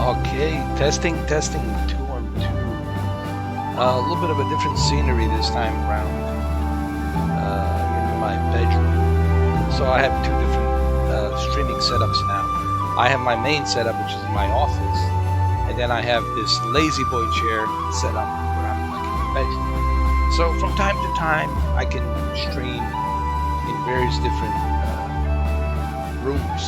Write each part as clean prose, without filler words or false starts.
Okay, testing, testing, 2 on 2. A little bit of a different scenery this time around. In my bedroom. So I have 2 different streaming setups now. I have my main setup, which is in my office, and then I have this lazy boy chair set up where I'm like in my bedroom. So from time to time, I can stream in various different rooms.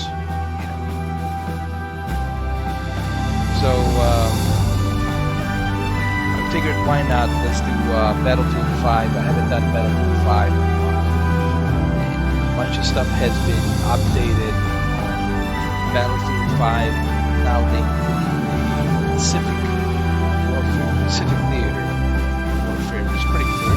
So I figured, why not? Let's do Battlefield 5. I haven't done Battlefield 5 in a while. A bunch of stuff has been updated. Battlefield 5 now they include Pacific Warfare, Pacific Theater Warfare, which is pretty cool.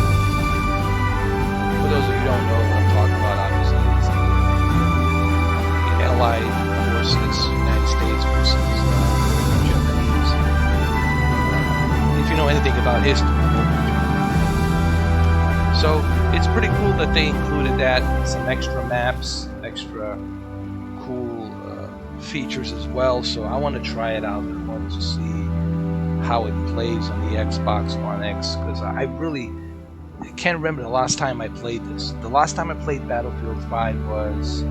For those of you who don't know what I'm talking about, obviously, it's the Allied forces, United States versus Japanese. If you know anything about history. So it's pretty cool that they included that, some extra maps, extra cool features as well. So I want to try it out. I want to see how it plays on the Xbox One X, because I really can't remember the last time I played this. The last time I played Battlefield 5 was a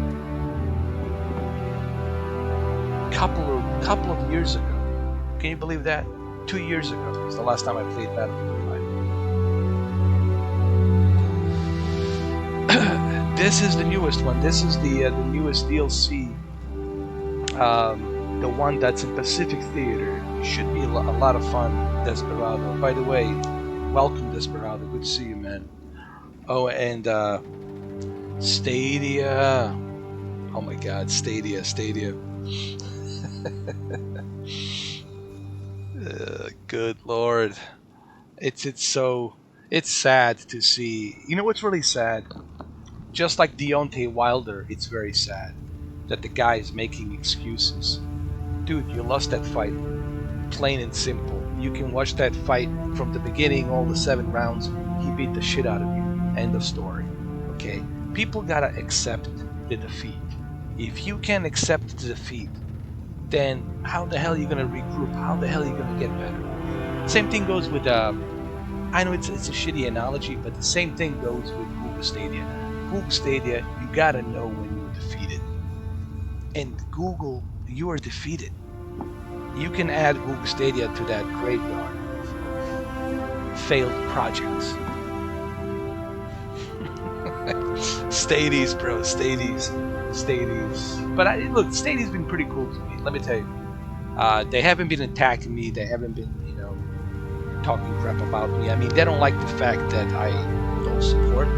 couple of years ago. Can you believe that? 2 years ago was the last time I played Battlefield 5. This is the newest one. This is the newest DLC. The one that's in Pacific Theater. Should be a lot of fun. Desperado. By the way, welcome Desperado. Good to see you, man. Oh, and Stadia. Oh my God, Stadia. Good Lord, it's sad to see. You know what's really sad? Just like Deontay Wilder, it's very sad that the guy is making excuses. Dude, you lost that fight, plain and simple. You can watch that fight from the beginning, all the 7 rounds. He beat the shit out of you. End of story. Okay, people gotta accept the defeat. If you can accept the defeat, then how the hell are you gonna regroup? How the hell are you gonna get better? Same thing goes with I know it's a shitty analogy, but the same thing goes with Google Stadia. Google Stadia, you gotta know when you're defeated. And Google, you are defeated. You can add Google Stadia to that graveyard of failed projects. Stadies, bro, Stadies. But look, Stadia's been pretty cool to me. Let me tell you, they haven't been attacking me. They haven't been, talking crap about me. I mean, they don't like the fact that I don't support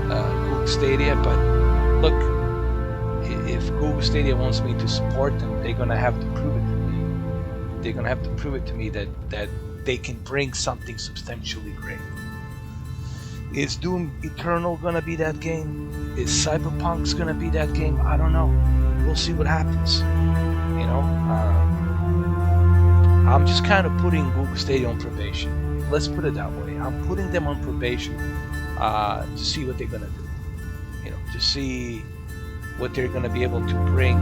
Google Stadia. But look, if Google Stadia wants me to support them, they're gonna have to prove it to me. They're gonna have to prove it to me that they can bring something substantially great. Is Doom Eternal gonna be that game? Is Cyberpunk's gonna be that game? I don't know. We'll see what happens. I'm just kind of putting Google Stadia on probation. Let's put it that way. I'm putting them on probation to see what they're gonna do. To see what they're gonna be able to bring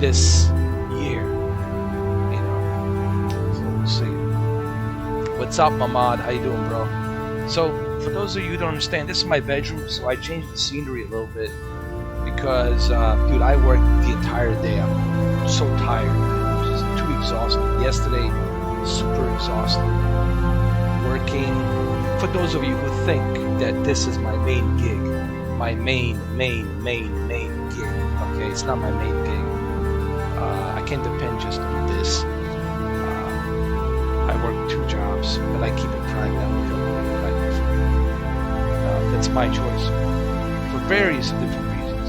this year. So we'll see. What's up, Mamad? How you doing, bro? So, for those of you who don't understand, this is my bedroom, so I changed the scenery a little bit because, dude, I worked the entire day. I'm so tired. I'm just too exhausted. Yesterday, super exhausted. Working. For those of you who think that this is my main gig, my main gig, okay, it's not my main gig. I can't depend just on this. I work 2 jobs, but I keep it private. That's my choice for various different reasons.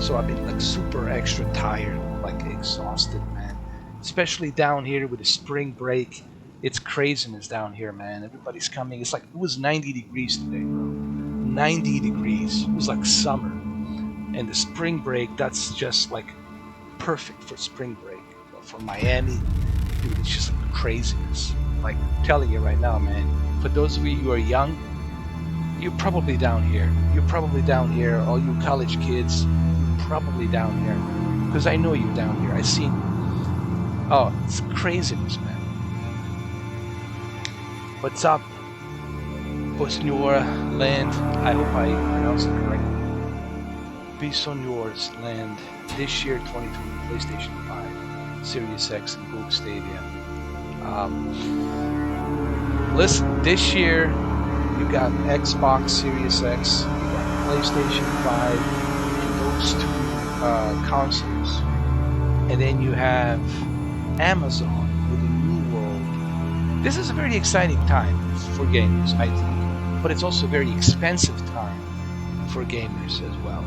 So I've been like super extra tired, like exhausted, man. Especially down here with the spring break. It's craziness down here, man. Everybody's coming. It's like, it was 90 degrees today, bro. 90 degrees. It was like summer. And the spring break, that's just like perfect for spring break. But for Miami, dude, it's just like craziness. Like, I'm telling you right now, man. For those of you who are young, you're probably down here. All you college kids, you're probably down here. because I know you down here. I seen you. Oh, it's craziness, man. What's up, Bosnora Land? I hope I pronounced it correctly. Bosnora's Land. This year, 2020, PlayStation 5, Series X, and Google Stadia. Listen, this year you got Xbox Series X, you got PlayStation 5, and those two consoles, and then you have Amazon with a new world. This is a very exciting time for gamers, I think, but it's also a very expensive time for gamers as well.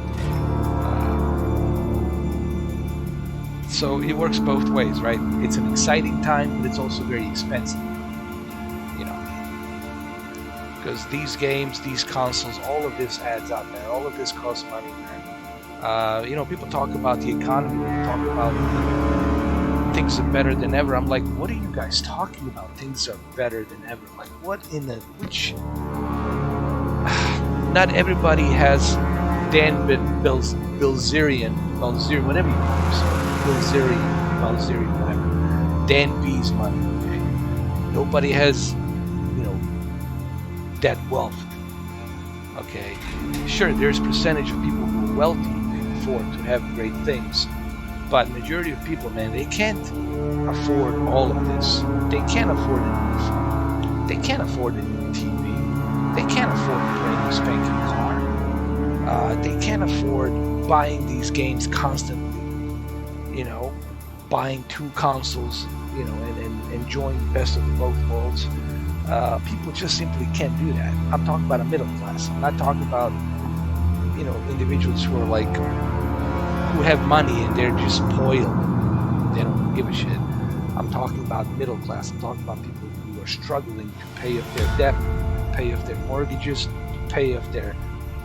So it works both ways, right? It's an exciting time, but it's also very expensive. Because these games, these consoles, all of this adds up, man. All of this costs money, man. People talk about the economy, people talk about things are better than ever. I'm like, what are you guys talking about? Things are better than ever. Like, what in the which? Not everybody has Dan Bilzerian, whatever you call him, Bilzerian, whatever. Dan B's money. Okay? Nobody has, that wealth. Okay, sure, there's a percentage of people who are wealthy and can afford to have great things, but majority of people, man, they can't afford all of this. They can't afford a new phone. They can't afford a new TV. They can't afford a brand new spanking car. They can't afford buying these games constantly. Buying two consoles, and enjoying the best of both worlds. People just simply can't do that. I'm talking about a middle class. I'm not talking about, individuals who are like, who have money and they're just spoiled. They don't give a shit. I'm talking about middle class. I'm talking about people who are struggling to pay off their debt, to pay off their mortgages, to pay off their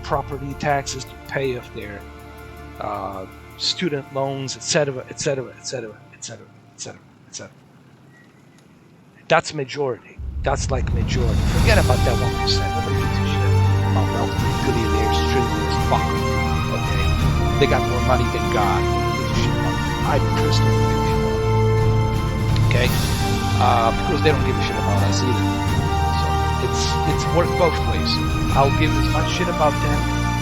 property taxes, to pay off their student loans, etc., etc., etc., etc., etc., etc. That's majority. That's like majority. Forget about that 1%. Nobody gives a shit about wealthy billionaires, trillionaires, fuck. Okay? They got more money than God. Nobody gives a shit about them. I personally don't give a shit about them. Okay? Because they don't give a shit about us either. So it's worked both ways. I'll give as much shit about them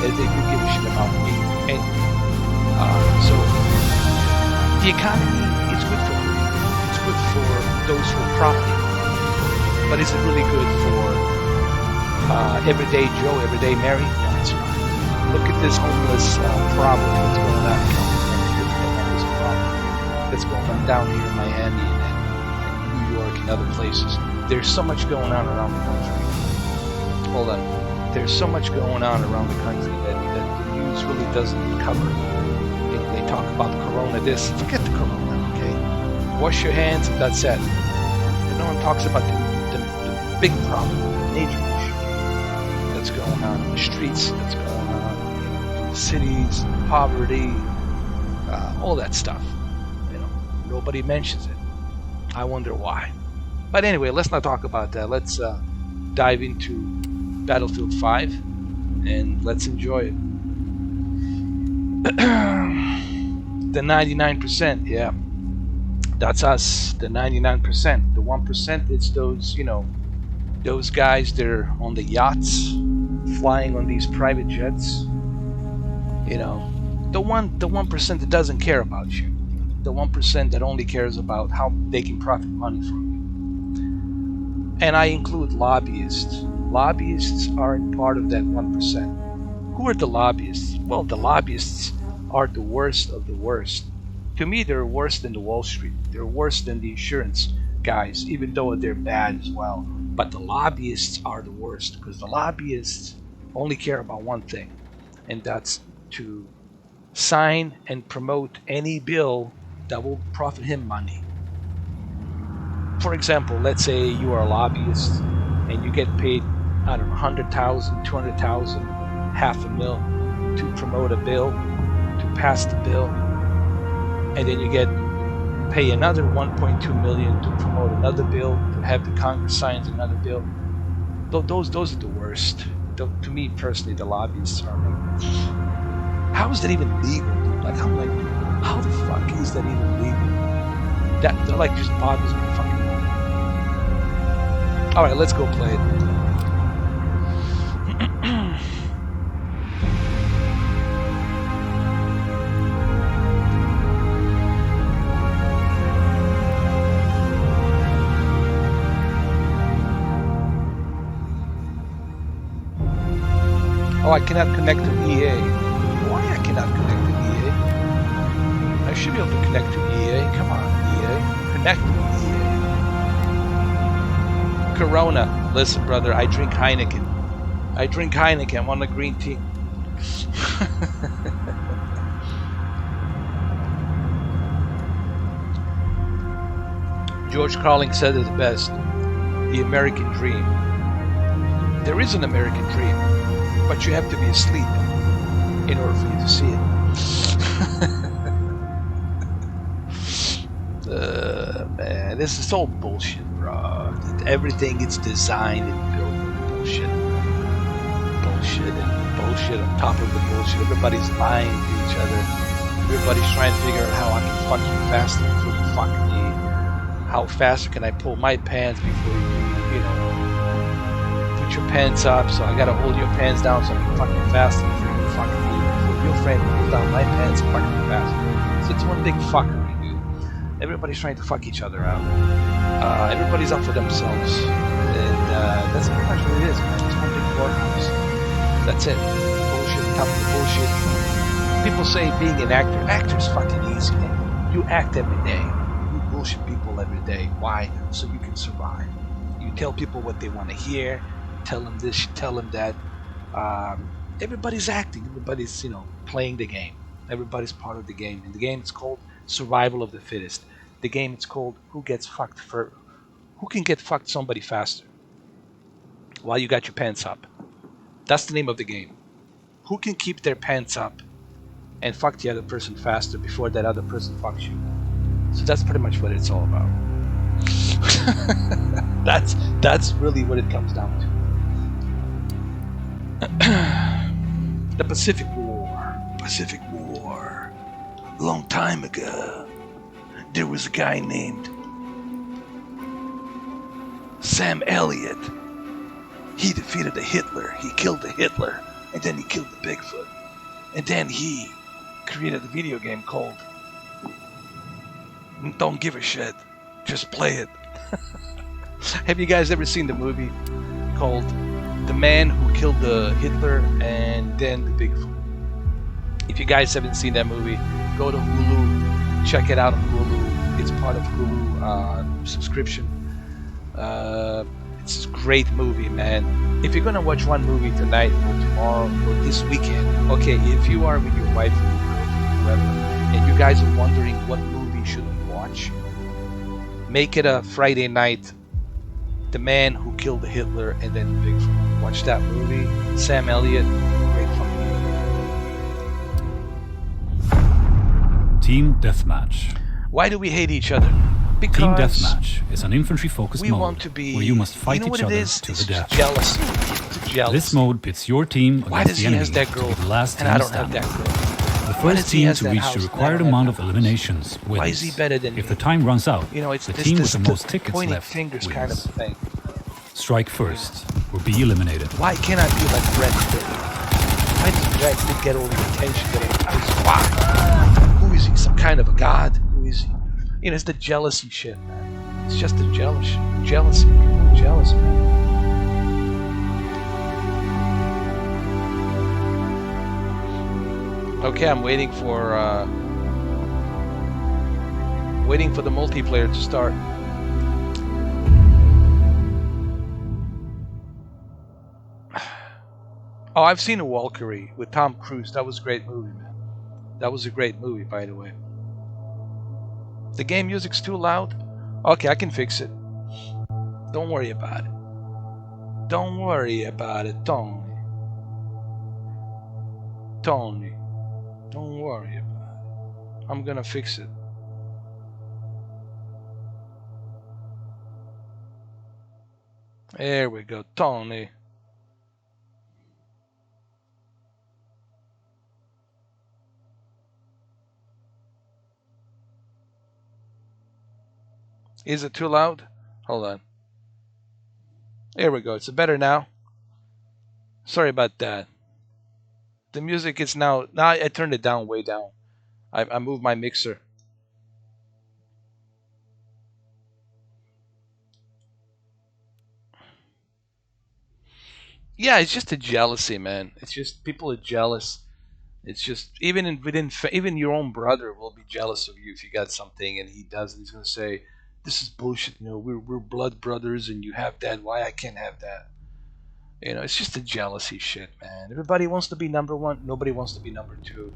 as they do give a shit about me. Anyway. So the economy is good for them. It's good for those who are profiting. But is it really good for everyday Joe, everyday Mary? No, it's not. Look at this homeless problem that's going on in California. Look at the homeless problem that's going on down here in Miami and New York and other places. There's so much going on around the country. Hold on. There's so much going on around the country that the news really doesn't cover. They talk about Corona this. Forget the Corona, okay? Wash your hands and that's it. And no one talks about the big problem, the major issue that's going on in the streets, that's going on in the cities, poverty, all that stuff. Nobody mentions it. I wonder why. But anyway, let's not talk about that. Let's dive into Battlefield 5 and let's enjoy it. The 99%, yeah. That's us, the 99%. The 1%, it's those, those guys, they're on the yachts, flying on these private jets. The 1% that doesn't care about you. The 1% that only cares about how they can profit money from you. And I include lobbyists. Lobbyists aren't part of that 1%. Who are the lobbyists? Well, the lobbyists are the worst of the worst. To me, they're worse than the Wall Street. They're worse than the insurance guys, even though they're bad as well. But the lobbyists are the worst because the lobbyists only care about one thing, and that's to sign and promote any bill that will profit him money. For example, let's say you are a lobbyist and you get paid, I don't know, 100,000, 200,000, $500,000 to promote a bill, to pass the bill, and then you pay another 1.2 million to promote another bill, to have the Congress sign another bill. Those are the worst. To me personally, the lobbyists are like, how is that even legal? Like, I'm like, How the fuck is that even legal? That like just bothers me fucking. All right, let's go play it. Oh, I cannot connect to EA. Why I cannot connect to EA? I should be able to connect to EA. Come on, EA. Connect to EA. Corona. Listen, brother, I drink Heineken. I drink Heineken. I'm on the green team. George Carlin said it best. The American dream. There is an American dream, but you have to be asleep in order for you to see it. Man, this is all bullshit, bro. Everything is designed and built for bullshit. Bullshit and bullshit on top of the bullshit. Everybody's lying to each other. Everybody's trying to figure out how I can fuck you faster before you fuck me. How faster can I pull my pants before you know, put your pants up? So I gotta hold your pants down so I can fuck you faster before you fuck me. Before your friend pulls down my pants and fuck me faster. So it's one big fuckery. Everybody's trying to fuck each other out. Everybody's up for themselves. And that's pretty much what it is, man. It's one big courthouse. That's it. Bullshit, top of the bullshit. People say being an actor's fucking easy, man. You act every day. You bullshit people every day. Why? So you can survive. You tell people what they want to hear. Tell them this, tell them that. Everybody's acting. Everybody's, playing the game. Everybody's part of the game. And the game is called Survival of the Fittest. The game it's called Who Gets Fucked First. Who can get fucked somebody faster while you got your pants up? That's the name of the game. Who can keep their pants up and fuck the other person faster before that other person fucks you? So that's pretty much what it's all about. That's really what it comes down to. The Pacific War. Pacific War. A long time ago, there was a guy named Sam Elliott. He defeated the Hitler. He killed the Hitler. And then he killed the Bigfoot. And then he created a video game called Don't Give a Shit. Just Play It. Have you guys ever seen the movie called The Man Who Killed the Hitler and Then the Bigfoot? If you guys haven't seen that movie, go to Hulu. Check it out on Hulu. It's part of Hulu subscription. It's a great movie, man. If you're gonna watch one movie tonight or tomorrow or this weekend, okay, if you are with your wife or your girlfriend or whoever, and you guys are wondering what movie should I watch, make it a Friday night. The Man Who Killed the Hitler and Then the Bigfoot. Watch that movie. Sam Elliott, great fucking movie. Team Deathmatch. Why do we hate each other? Because Team Deathmatch is an infantry-focused we mode want to be, where you must fight each other is? to It's the death. Jealousy. It's jealousy. This mode pits your team Why against does the he enemy has that to girl be the last and team I don't have standing. that girl? The Why does first he team has to that reach house the and I required don't have amount that of house? eliminations wins. Why is he better than If me? the time runs out, It's the this, team this with the most tickets pointing left fingers wins. kind of thing. Strike first or be eliminated. Why can't I be like Brad Pitt? Why does Brad Pitt get all the attention? Why? Who is he? Some kind of a god? Who is he? It's the jealousy shit, man. It's just the jealousy. People are jealous, man. Okay, I'm waiting for the multiplayer to start. Oh, I've seen a Valkyrie with Tom Cruise. That was a great movie, man. That was a great movie, by the way. The game music's too loud? Okay, I can fix it. Don't worry about it. Don't worry about it, Tony. Tony, don't worry about it. I'm gonna fix it. There we go, Tony. Is it too loud? Hold on. There we go. It's better now. Sorry about that. The music is now I turned it down, way down. I moved my mixer. Yeah, it's just a jealousy, man. It's just people are jealous. It's just even your own brother will be jealous of you if you got something and he doesn't. He's gonna say, "This is bullshit." We're blood brothers and you have that. Why I can't have that? It's just a jealousy shit, man. Everybody wants to be number one. Nobody wants to be number two,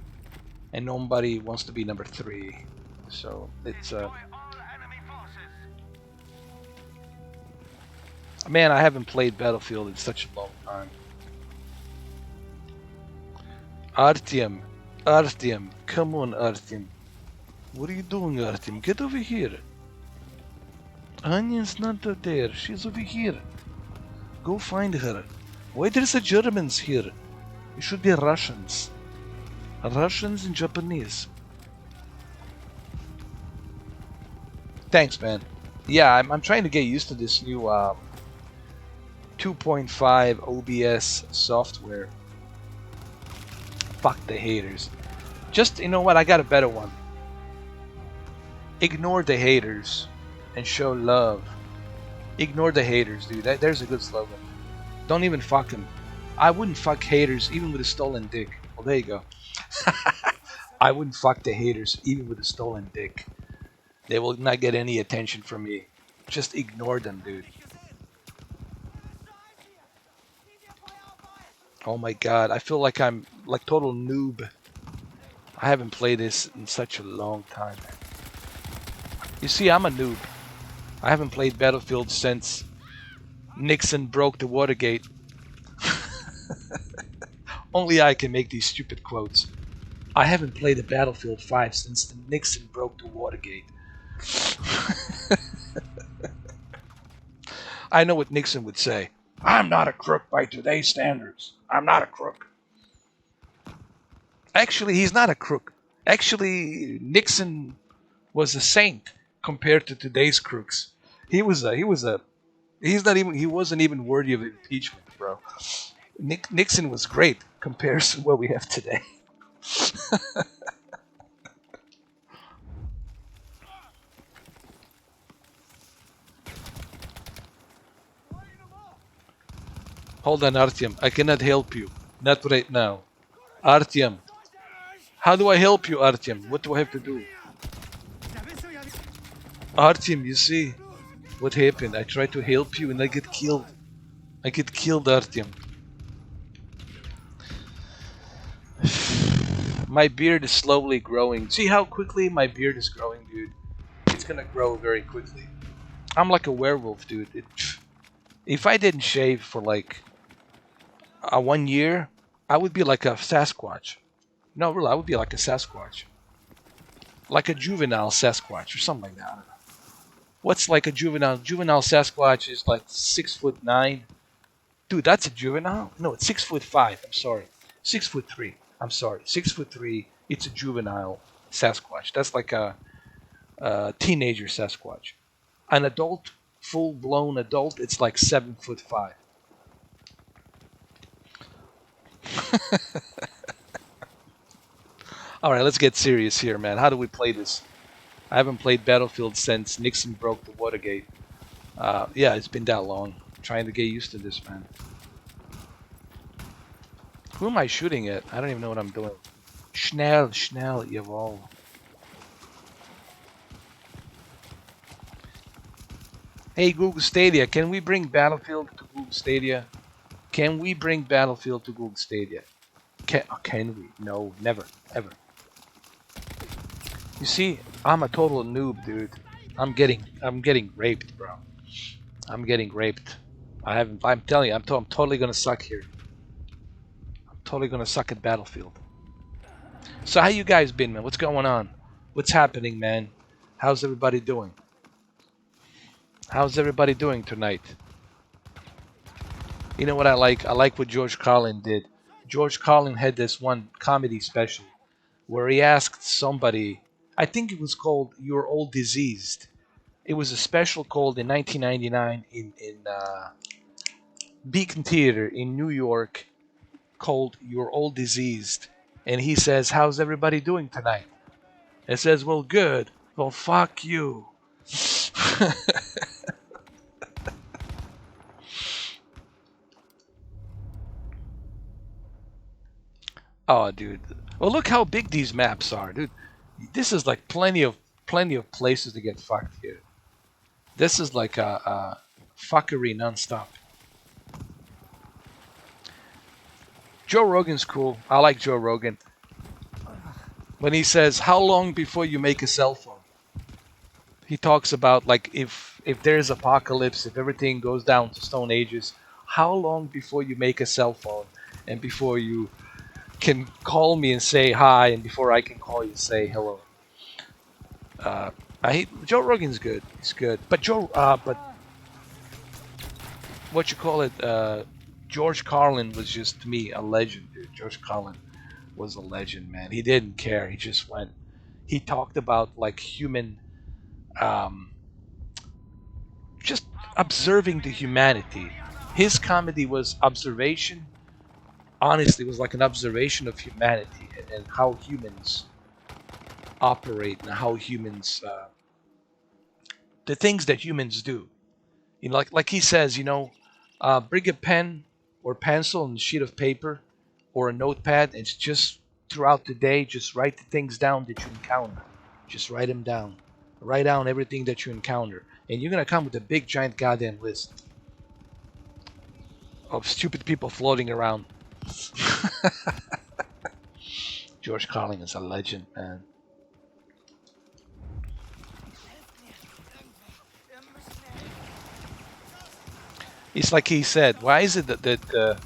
and nobody wants to be number three. So it's man, I haven't played Battlefield in such a long time. Artyom, Artyom, come on, Artyom. What are you doing, Artyom? Get over here. Anya's not there. She's over here. Go find her. Why there's a Germans here? It should be Russians. Russians and Japanese. Thanks, man. Yeah, I'm trying to get used to this new 2.5 OBS software. Fuck the haters. Just, you know what? I got a better one. Ignore the haters and show love. Ignore the haters, dude. There's a good slogan. Don't even fuck them. I wouldn't fuck haters even with a stolen dick. Well, there you go. I wouldn't fuck the haters even with a stolen dick. They will not get any attention from me. Just ignore them, dude. Oh my god, I feel like I'm like total noob. I haven't played this in such a long time. You see, I'm a noob. I haven't played Battlefield since Nixon broke the Watergate. Only I can make these stupid quotes. I haven't played a Battlefield 5 since the Nixon broke the Watergate. I know what Nixon would say. I'm not a crook by today's standards. I'm not a crook. Actually, he's not a crook. Actually, Nixon was a saint compared to today's crooks. He wasn't even worthy of impeachment, bro. Nixon was great compared to what we have today. Hold on, Artyom. I cannot help you. Not right now. Artyom. How do I help you, Artyom? What do I have to do? Artyom, you see what happened? I tried to help you and I get killed. I get killed, Artyom. My beard is slowly growing. See how quickly my beard is growing, dude? It's gonna grow very quickly. I'm like a werewolf, dude. If I didn't shave for like 1 year, I would be like a Sasquatch. No, really, I would be like a Sasquatch. Like a juvenile Sasquatch or something like that. I don't know. What's like a juvenile? Juvenile Sasquatch is like 6'9". Dude, that's a juvenile? No, it's 6'5". I'm sorry. 6'3". I'm sorry. 6'3". It's a juvenile Sasquatch. That's like a teenager Sasquatch. An adult, full-blown adult, it's like 7'5". All right, let's get serious here, man. How do we play this? I haven't played Battlefield since Nixon broke the Watergate. Yeah, it's been that long. I'm trying to get used to this, man. Who am I shooting at? I don't even know what I'm doing. Schnell, jawohl. Hey, Google Stadia, can we bring Battlefield to Google Stadia? Can we bring Battlefield to Google Stadia? Can we? No, never, ever. You see, I'm a total noob, dude. I'm getting raped, bro. I'm getting raped. I'm telling you, I'm totally gonna suck here. I'm totally gonna suck at Battlefield. So how you guys been, man? What's going on? What's happening, man? How's everybody doing? How's everybody doing tonight? You know what I like? I like what George Carlin did. George Carlin had this one comedy special where he asked somebody, I think it was called "You're All Diseased," It was a special called in 1999 in Beacon Theater in New York called "You're All Diseased," and he says, "How's everybody doing tonight?" It says, "Well, good." Well, fuck you. Oh, dude. Well, look how big these maps are, dude. This is like plenty of places to get fucked here. This is like a fuckery nonstop. Joe Rogan's cool. I like Joe Rogan. When he says, "How long before you make a cell phone?" He talks about like if there's apocalypse, if everything goes down to Stone Ages, how long before you make a cell phone and before you can call me and say hi, and before I can call you and say hello. I hate Joe Rogan's good. He's good, but but what you call it? George Carlin was just to me a legend, dude. George Carlin was a legend, man. He didn't care. He just went. He talked about like human, um, just observing the humanity. His comedy was observation. Honestly, it was like an observation of humanity and how humans operate and how humans the things that humans do. You know, like he says, bring a pen or pencil and a sheet of paper or a notepad, and just throughout the day, just write the things down that you encounter. Just write them down. Write down everything that you encounter, and you're gonna come with a big giant goddamn list of stupid people floating around. George Carlin is a legend, man. It's like he said, why is it that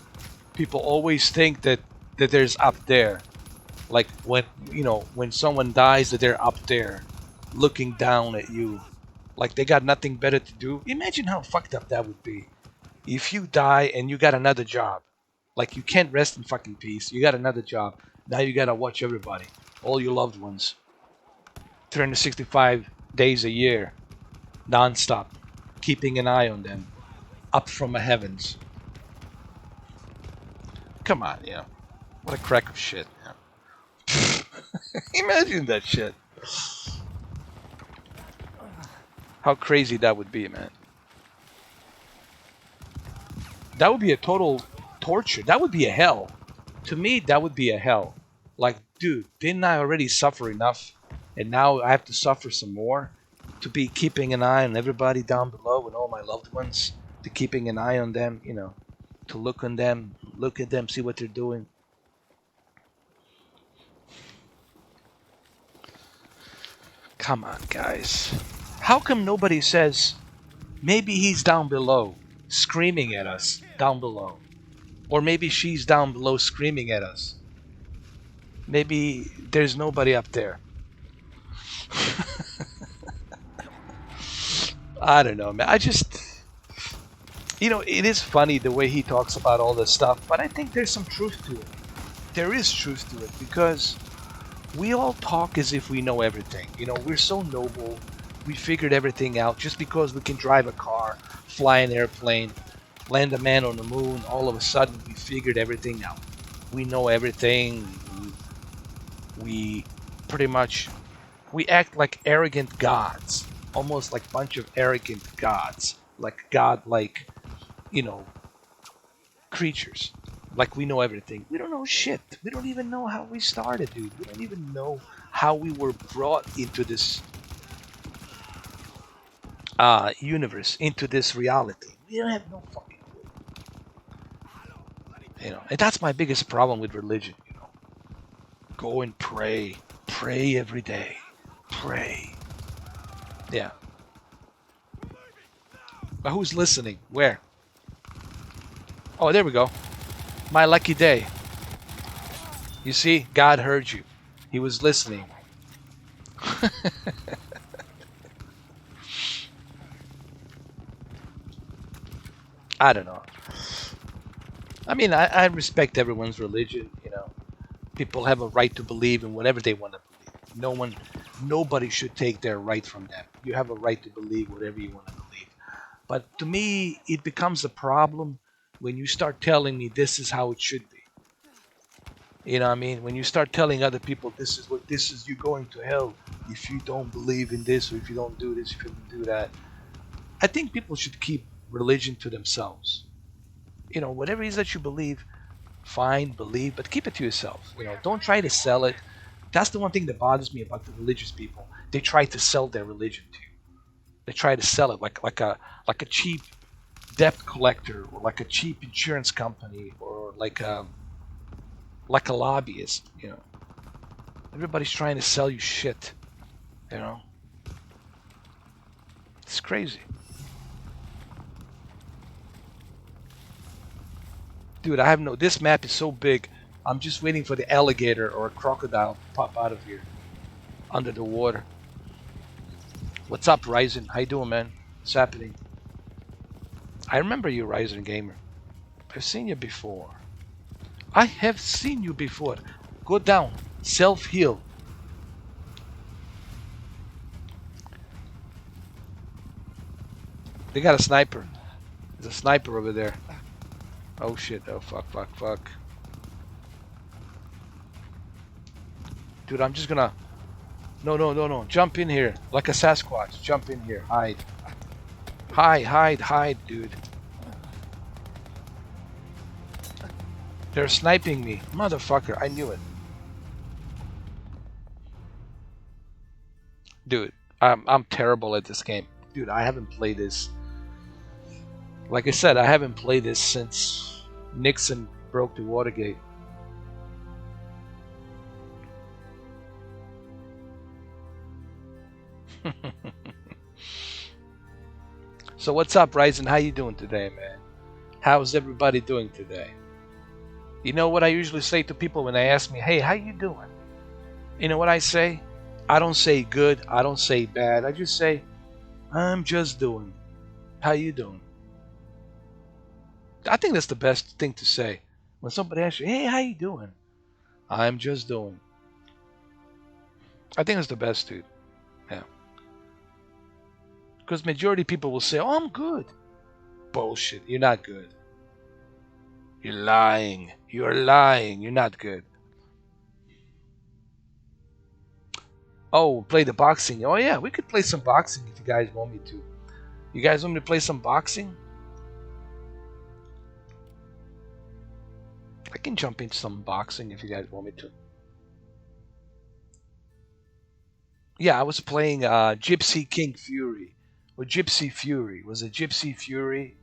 people always think that there's up there? Like when someone dies, that they're up there looking down at you. Like they got nothing better to do. Imagine how fucked up that would be. If you die and you got another job. Like you can't rest in fucking peace. You got another job. Now you gotta watch everybody. All your loved ones. 365 days a year. Non-stop. Keeping an eye on them. Up from the heavens. Come on, what a crack of shit. Imagine that shit. How crazy that would be, man. That would be a total torture. That would be a hell. To me, that would be a hell. Like, dude, didn't I already suffer enough? And now I have to suffer some more? To be keeping an eye on everybody down below and all my loved ones? To keeping an eye on them, to look on them, look at them, see what they're doing. Come on, guys. How come nobody says, maybe he's down below, screaming at us, down below? Or maybe she's down below screaming at us. Maybe there's nobody up there. I don't know, man. It is funny the way he talks about all this stuff, but I think there's some truth to it. There is truth to it because we all talk as if we know everything. We're so noble. We figured everything out just because we can drive a car, fly an airplane, land a man on the moon. All of a sudden, we figured everything out. We know everything. We pretty much we act like arrogant gods, almost like a bunch of arrogant gods, like godlike, creatures. Like we know everything. We don't know shit. We don't even know how we started, dude. We don't even know how we were brought into this universe, into this reality. We don't have no fucking clue. And that's my biggest problem with religion. Go and pray. Pray every day. Pray. Yeah. But who's listening? Where? Oh, there we go. My lucky day. You see, God heard you. He was listening. I don't know. I mean, I respect everyone's religion. People have a right to believe in whatever they want to believe. Nobody should take their right from them. You have a right to believe whatever you want to believe. But to me, it becomes a problem when you start telling me this is how it should be. You know what I mean? When you start telling other people this is you going to hell if you don't believe in this, or if you don't do this, if you don't do that. I think people should keep religion to themselves. Whatever it is that you believe, fine, believe, but keep it to yourself. Don't try to sell it. That's the one thing that bothers me about the religious people. They try to sell their religion to you. They try to sell it like a cheap debt collector, or like a cheap insurance company, or like a lobbyist. Everybody's trying to sell you shit. You know, it's crazy, dude. I have no. This map is so big. I'm just waiting for the alligator or a crocodile to pop out of here under the water. What's up, Ryzen? How you doing, man? What's happening? I remember you, Ryzen Gamer. I've seen you before. I have seen you before. Go down. Self-heal. They got a sniper. There's a sniper over there. Oh shit. Oh fuck, fuck, fuck. Dude, I'm just gonna... No, no, no, no. Jump in here. Like a Sasquatch. Jump in here. Hide. Hide, hide, hide, dude. They're sniping me. Motherfucker, I knew it. Dude, I'm terrible at this game. Dude, I haven't played this. Like I said, I haven't played this since Nixon broke the Watergate. So what's up, Ryzen? How you doing today, man? How's everybody doing today? You know what I usually say to people when they ask me, hey, how you doing? You know what I say? I don't say good, I don't say bad. I just say, I'm just doing. How you doing? I think that's the best thing to say. When somebody asks you, hey, how you doing? I'm just doing. I think that's the best, dude. Yeah. Because majority of people will say, oh, I'm good. Bullshit. You're not good. You're lying. You're lying. You're not good. Oh, play the boxing. Oh, yeah. We could play some boxing if you guys want me to. You guys want me to play some boxing? I can jump into some boxing if you guys want me to. Yeah, I was playing Gypsy King Fury. Or Gypsy Fury. Was it Gypsy Fury?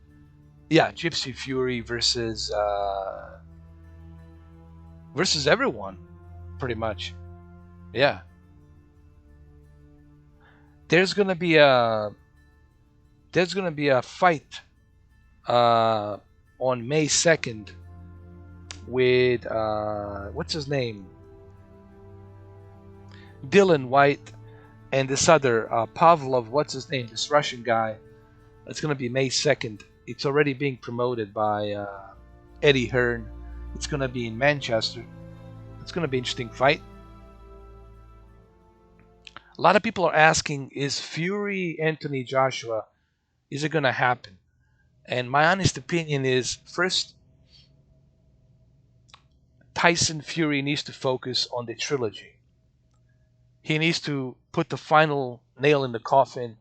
Yeah, Gypsy Fury versus everyone, pretty much. Yeah. There's gonna be a fight on May 2nd with what's his name? Dylan White and this other Pavlov. What's his name? This Russian guy. It's gonna be May 2nd. It's already being promoted by Eddie Hearn. It's gonna be in Manchester. It's gonna be an interesting fight. A lot of people are asking, is Fury Anthony Joshua, is it gonna happen? And my honest opinion is, first, Tyson Fury needs to focus on the trilogy. He needs to put the final nail in the coffin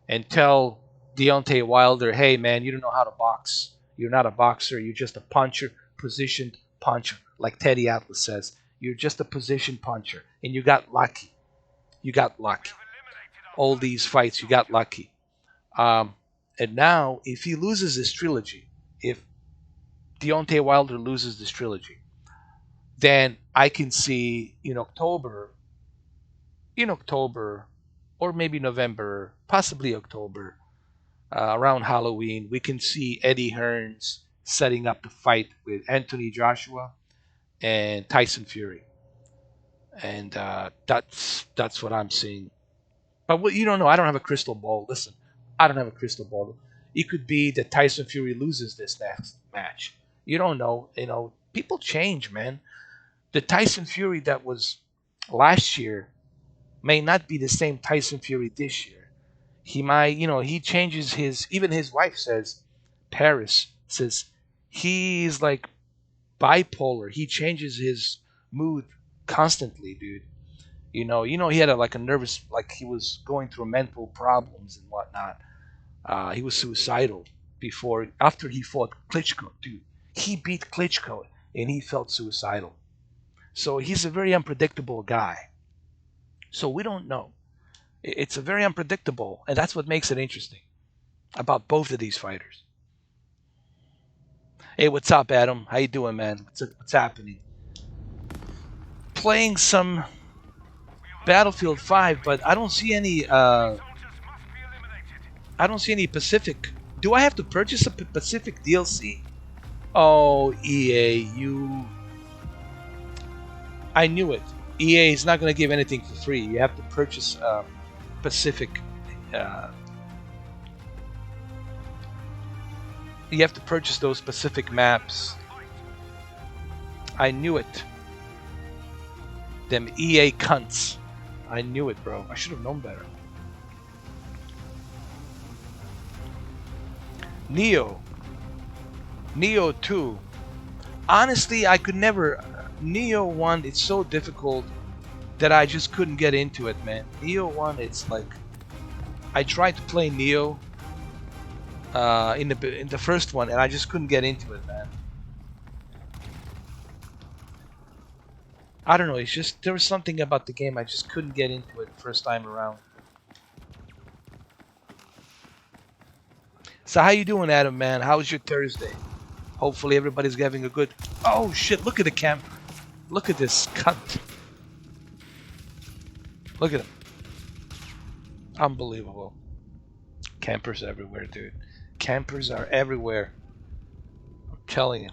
and tell Deontay Wilder, hey man, you don't know how to box. You're not a boxer. You're just a puncher, positioned puncher. Like Teddy Atlas says, you're just a position puncher. And you got lucky. You got lucky. All these fights, you got lucky. And now, if he loses this trilogy, if Deontay Wilder loses this trilogy, then I can see in October, or maybe November, possibly October, around Halloween, we can see Eddie Hearns setting up the fight with Anthony Joshua and Tyson Fury, and that's what I'm seeing. But what you don't know, I don't have a crystal ball. Listen, I don't have a crystal ball. It could be that Tyson Fury loses this next match. You don't know. People change, man. The Tyson Fury that was last year may not be the same Tyson Fury this year. He might, he changes his. Even his wife says, Paris says, he's like bipolar. He changes his mood constantly, dude. He had like a nervous, like he was going through mental problems and whatnot. He was suicidal after he fought Klitschko, dude. He beat Klitschko and he felt suicidal. So he's a very unpredictable guy. So we don't know. It's a very unpredictable, and that's what makes it interesting about both of these fighters. Hey, what's up, Adam? How you doing, man? What's happening? Playing some Battlefield 5, but I don't see any. I don't see any Pacific. Do I have to purchase a Pacific DLC? Oh, EA, you. I knew it. EA is not going to give anything for free. You have to purchase Pacific. You have to purchase those Pacific maps. I knew it. Them EA cunts. I knew it, bro. I should have known better. Neo 2. Honestly, I could never. Neo 1, it's so difficult that I just couldn't get into it, man. Neo 1, it's like I tried to play Neo in the first one, and I just couldn't get into it, man. I don't know. It's just there was something about the game I just couldn't get into it the first time around. So how you doing, Adam, man? How's your Thursday? Hopefully everybody's having a good. Oh shit! Look at the camper. Look at this cunt. Look at him. Unbelievable. Campers everywhere, dude. Campers are everywhere. I'm telling you.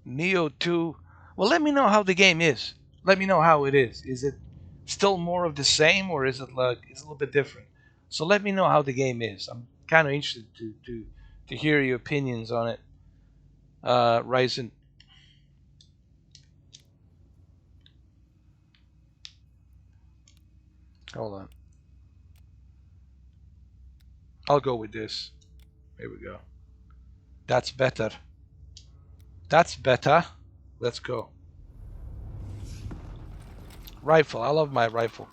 Neo 2. Well, let me know how the game is. Let me know how it is. Is it still more of the same, or is it like it's a little bit different? So let me know how the game is. I'm kind of interested to hear your opinions on it. Ryzen. Hold on. I'll go with this. Here we go. That's better. That's better. Let's go. Rifle. I love my rifle.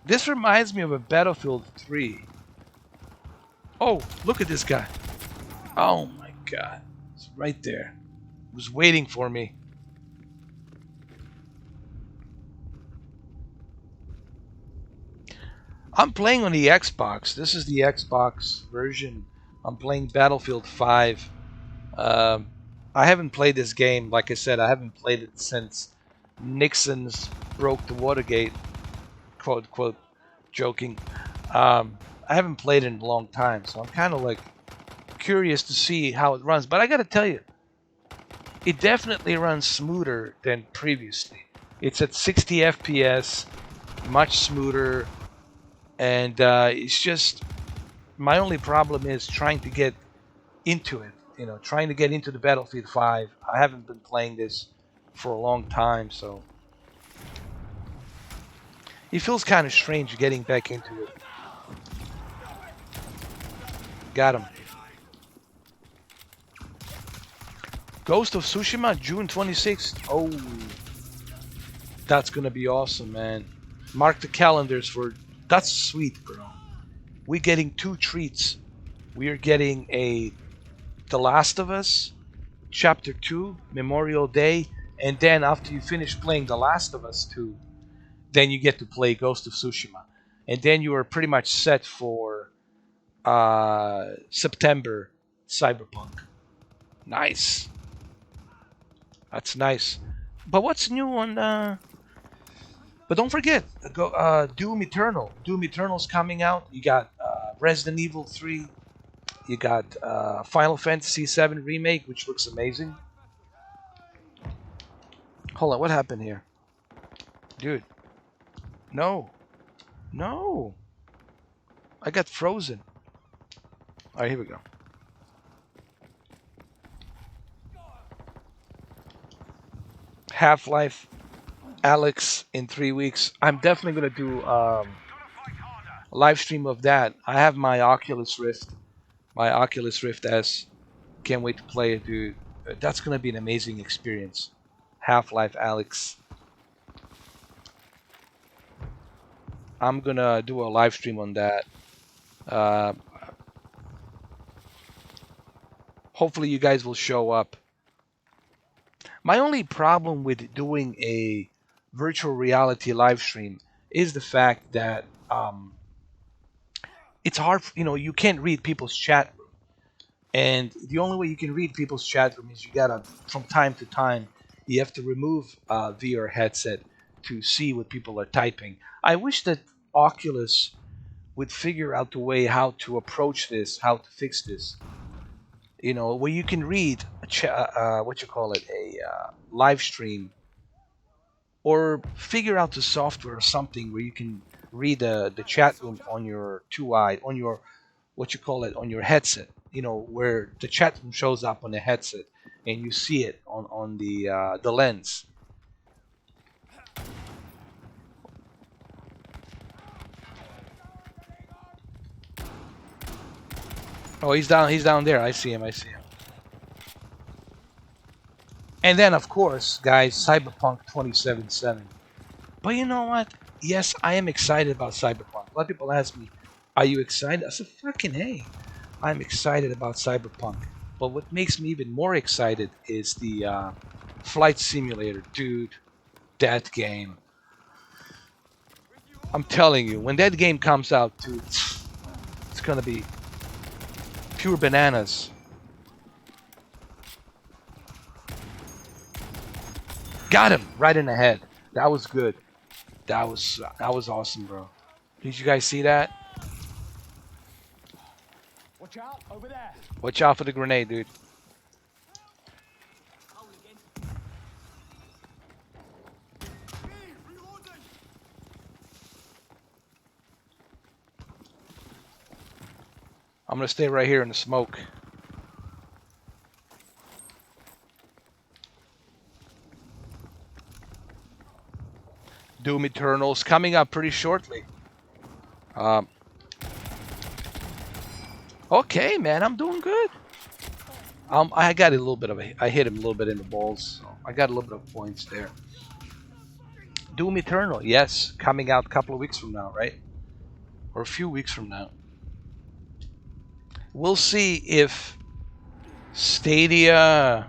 This reminds me of a Battlefield 3. Oh, look at this guy. Oh my god. It's right there. It was waiting for me. I'm playing on the Xbox. This is the Xbox version. I'm playing Battlefield 5. I haven't played this game. Like I said, I haven't played it since Nixon's broke the Watergate. Quote, quote, joking. I haven't played it in a long time, so I'm kind of like curious to see how it runs. But I gotta tell you, it definitely runs smoother than previously. It's at 60 FPS, much smoother. And it's just, my only problem is trying to get into it. Trying to get into the Battlefield 5. I haven't been playing this for a long time, so it feels kind of strange getting back into it. Got him. Ghost of Tsushima, June 26th. Oh, that's gonna be awesome, man. Mark the calendars for. That's sweet, bro. We're getting two treats. We are getting The Last of Us, Chapter 2, Memorial Day, and then after you finish playing The Last of Us 2, then you get to play Ghost of Tsushima. And then you are pretty much set for September Cyberpunk. Nice. That's nice. But what's new on... But don't forget, Doom Eternal. Doom Eternal's coming out. You got Resident Evil 3. You got Final Fantasy VII Remake, which looks amazing. Hold on, what happened here? Dude. No. No. I got frozen. Alright, here we go. Half-Life Alex in 3 weeks. I'm definitely going to do a live stream of that. I have my Oculus Rift. My Oculus Rift S. Can't wait to play it, dude. That's going to be an amazing experience. Half-Life Alex. I'm going to do a live stream on that. Hopefully you guys will show up. My only problem with doing a virtual reality live stream is the fact that it's hard, you can't read people's chat room. And the only way you can read people's chat room is you gotta, from time to time, you have to remove VR headset to see what people are typing. I wish that Oculus would figure out a way how to approach this, how to fix this. Where you can read a live stream, or figure out the software or something where you can read the chat room on your on your on your headset. Where the chat room shows up on the headset and you see it on the lens. Oh, he's down there. I see him. And then, of course, guys, Cyberpunk 2077. But you know what? Yes, I am excited about Cyberpunk. A lot of people ask me, are you excited? I said, fucking hey, I'm excited about Cyberpunk. But what makes me even more excited is the Flight Simulator. Dude, that game. I'm telling you, when that game comes out, dude, it's going to be pure bananas. Got him right in the head. That was good. That was awesome, bro. Did you guys see that? Watch out over there. Watch out for the grenade, dude. I'm gonna stay right here in the smoke. Doom Eternal's coming up pretty shortly. Okay, man, I'm doing good. I got a little bit of I hit him a little bit in the balls, so I got a little bit of points there. Doom Eternal, yes, coming out a couple of weeks from now, right? Or a few weeks from now. We'll see if Stadia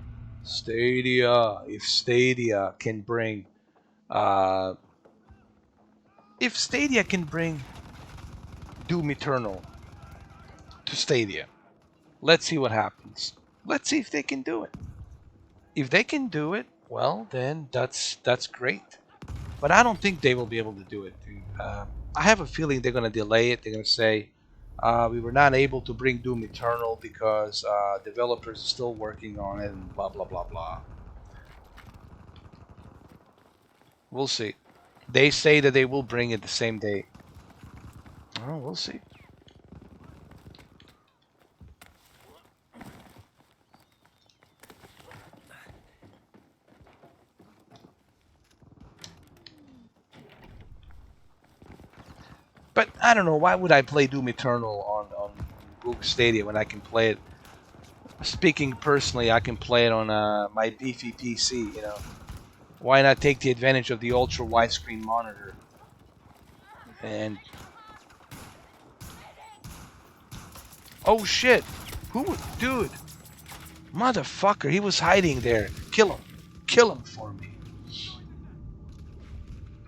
can bring Doom Eternal to Stadia. Let's see what happens. Let's see if they can do it. If they can do it, well, then that's great. But I don't think they will be able to do it, dude. I have a feeling they're going to delay it. They're going to say, we were not able to bring Doom Eternal because developers are still working on it and blah, blah, blah, blah. We'll see. They say that they will bring it the same day. Oh, we'll see. But I don't know, why would I play Doom Eternal on Google Stadia when I can play it? Speaking personally, I can play it on my beefy PC, Why not take the advantage of the ultra widescreen monitor? And oh shit! Dude, motherfucker! He was hiding there. Kill him for me.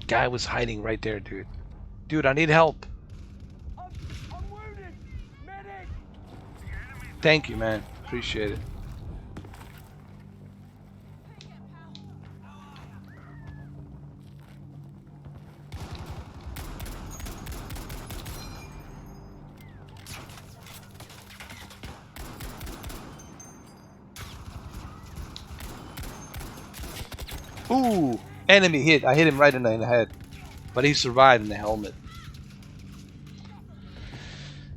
Guy was hiding right there, dude. Dude, I need help. I'm wounded. Medic. Thank you, man. Appreciate it. Ooh, enemy hit. I hit him right in the head, but he survived in the helmet.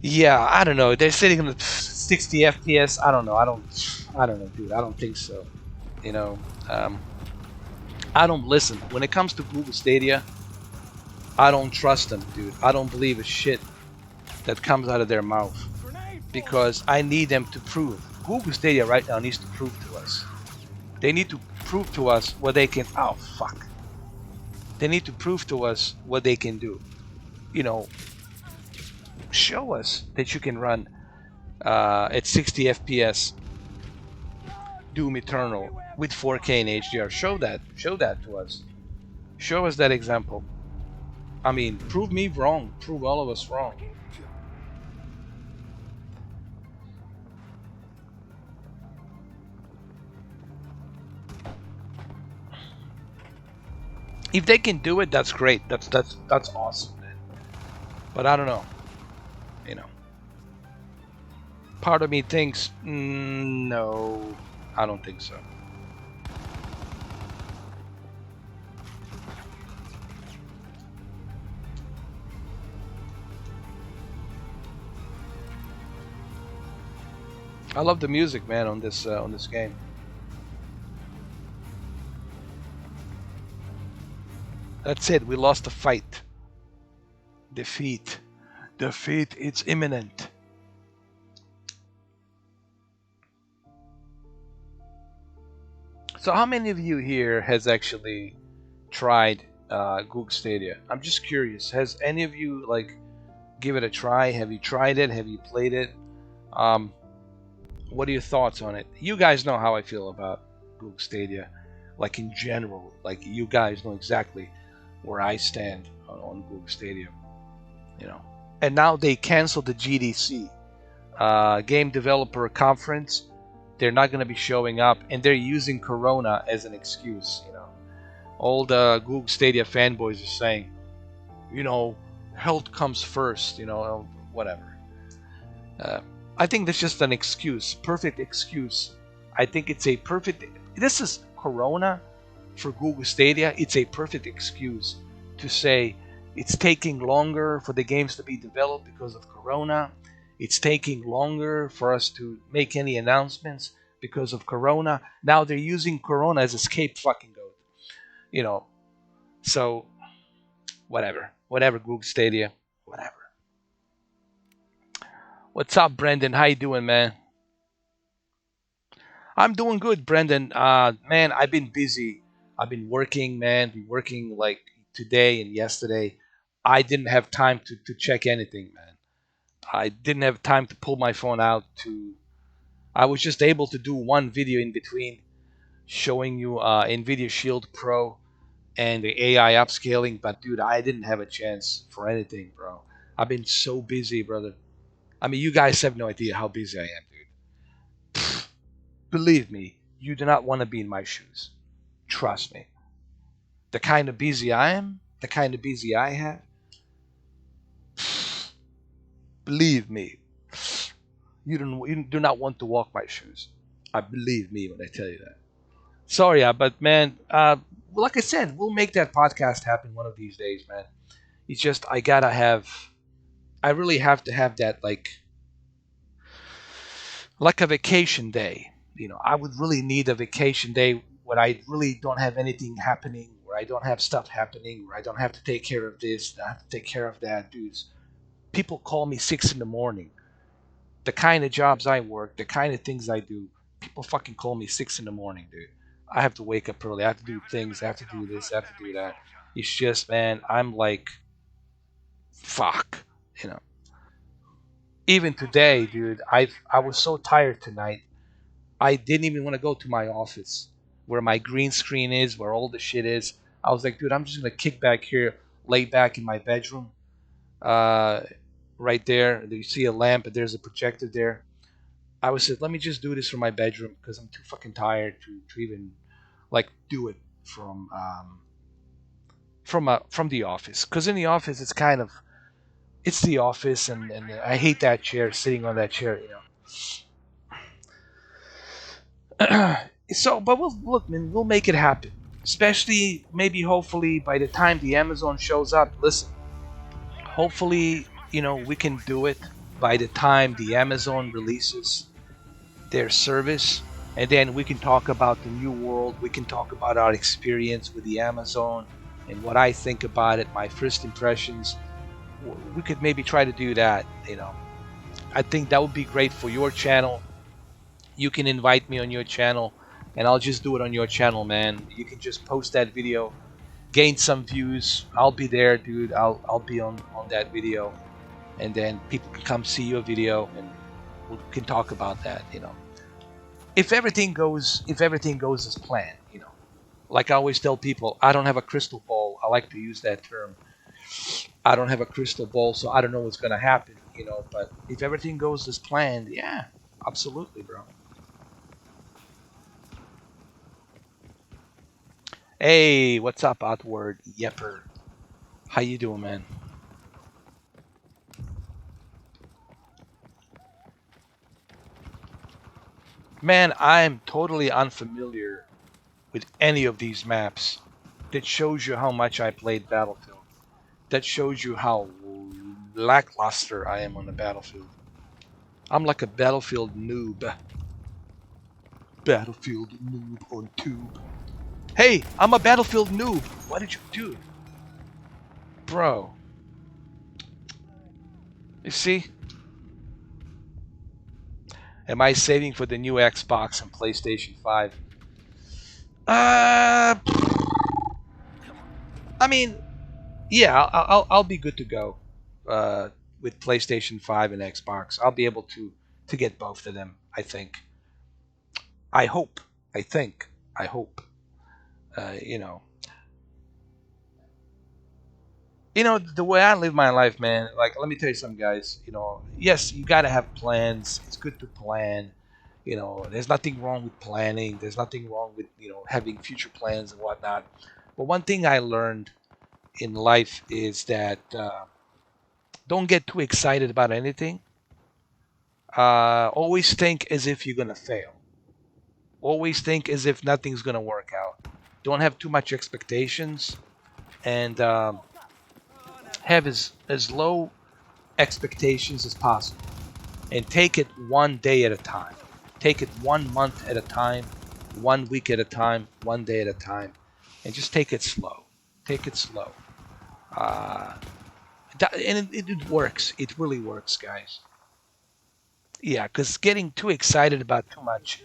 Yeah, I don't know. They're sitting on the 60 FPS. I don't know. I don't know, dude. I don't think so. You know, I don't listen. When it comes to Google Stadia, I don't trust them, dude. I don't believe a shit that comes out of their mouth because I need them to prove. Google Stadia right now needs to prove to us. They need to prove to us what they can. Oh fuck! They need to prove to us what they can do. You know, show us that you can run at 60 FPS Doom Eternal with 4K and HDR. Show that to us. Show us that example. I mean, prove me wrong. Prove all of us wrong. If they can do it, that's great. That's awesome, man. But I don't know. You know, part of me thinks, no, I don't think so. I love the music, man, on this game. That's it. We lost the fight. Defeat. Defeat. It's imminent. So, how many of you here has actually tried Google Stadia? I'm just curious. Has any of you like give it a try? Have you tried it? Have you played it? What are your thoughts on it? You guys know how I feel about Google Stadia, like in general. Like you guys know exactly where I stand on Google Stadia, you know. And now they canceled the GDC, Game Developer Conference. They're not going to be showing up, and they're using Corona as an excuse, you know. All the Google Stadia fanboys are saying, you know, health comes first, you know, whatever. I think that's just an excuse, perfect excuse. I think it's a perfect. This is Corona for Google Stadia. It's a perfect excuse to say it's taking longer for the games to be developed because of Corona. It's taking longer for us to make any announcements because of Corona. Now they're using Corona as a scape fucking goat, you know. So whatever, Google Stadia, whatever. What's up, Brendan? How you doing, man? I'm doing good, Brendan. Man, I've been busy. I've been working, man. Been working like today and yesterday. I didn't have time to check anything, man. I didn't have time to pull my phone out to. I was just able to do one video in between, showing you NVIDIA Shield Pro and the AI upscaling. But dude, I didn't have a chance for anything, bro. I've been so busy, brother. I mean, you guys have no idea how busy I am, dude. Believe me, you do not want to be in my shoes. Trust me. The kind of busy I am, the kind of busy I have, believe me, you do not want to walk my shoes. I believe me when I tell you that. Sorry, but man, like I said, we'll make that podcast happen one of these days, man. It's just I really have to have that like a vacation day. You know, I would really need a vacation day where I really don't have anything happening, where I don't have stuff happening, where I don't have to take care of this, I have to take care of that, dudes. People call me 6 in the morning. The kind of jobs I work, the kind of things I do, people fucking call me 6 in the morning, dude. I have to wake up early. I have to do things. I have to do this. I have to do that. It's just, man, I'm like, fuck, you know. Even today, dude, I was so tired tonight. I didn't even want to go to my office where my green screen is, where all the shit is. I was like, dude, I'm just gonna kick back here, lay back in my bedroom. Uh, right there, you see a lamp, and there's a projector there. I was said, let me just do this from my bedroom because I'm too fucking tired to even like do it from the office. Because in the office, it's the office, and I hate that chair, sitting on that chair, you know. So, but we'll look, man. We'll make it happen. especially maybe hopefully by the time the Amazon shows up. Listen, hopefully, we can do it by the time the Amazon releases their service, and then we can talk about the new world. We can talk about our experience with the Amazon and what I think about it, my first impressions. We could maybe try to do that. I think that would be great for your channel. You can invite me on your channel, and I'll just do it on your channel, man. You can just post that video, gain some views. I'll be there, dude. I'll be on that video, and then people can come see your video, and we can talk about that. If everything goes as planned. Like I always tell people, I don't have a crystal ball. I like to use that term. I don't have a crystal ball, so I don't know what's gonna happen. But if everything goes as planned, yeah, absolutely, bro. Hey, what's up, Outward Yepper? How you doing, man? Man, I'm totally unfamiliar with any of these maps. That shows you how much I played Battlefield. That shows you how lackluster I am on the Battlefield. I'm like a Battlefield noob. Battlefield noob on tube. Hey, I'm a Battlefield noob. What did you do? Bro. You see? Am I saving for the new Xbox and PlayStation 5? I mean, yeah, I'll be good to go with PlayStation 5 and Xbox. I'll be able to get both of them, I think. I hope. I think. I hope. You know. The way I live my life, man. Like, let me tell you something, guys. Yes, you gotta have plans. It's good to plan. There's nothing wrong with planning. There's nothing wrong with having future plans and whatnot. But one thing I learned in life is that don't get too excited about anything. Always think as if you're gonna fail. Always think as if nothing's gonna work out. Don't have too much expectations, and have as low expectations as possible, and take it one day at a time. Take it 1 month at a time, 1 week at a time, 1 day at a time, and just take it slow. Take it slow. And it works. It really works, guys. Yeah, because getting too excited about too much.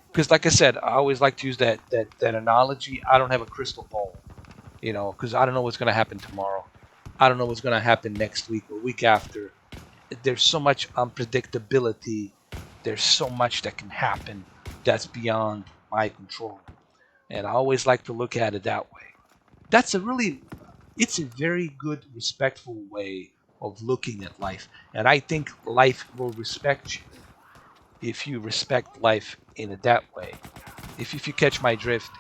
Because, like I said, I always like to use that analogy. I don't have a crystal ball, because I don't know what's going to happen tomorrow. I don't know what's going to happen next week or week after. There's so much unpredictability. There's so much that can happen that's beyond my control. And I always like to look at it that way. It's a very good, respectful way of looking at life. And I think life will respect you if you respect life in that way. If you catch my drift,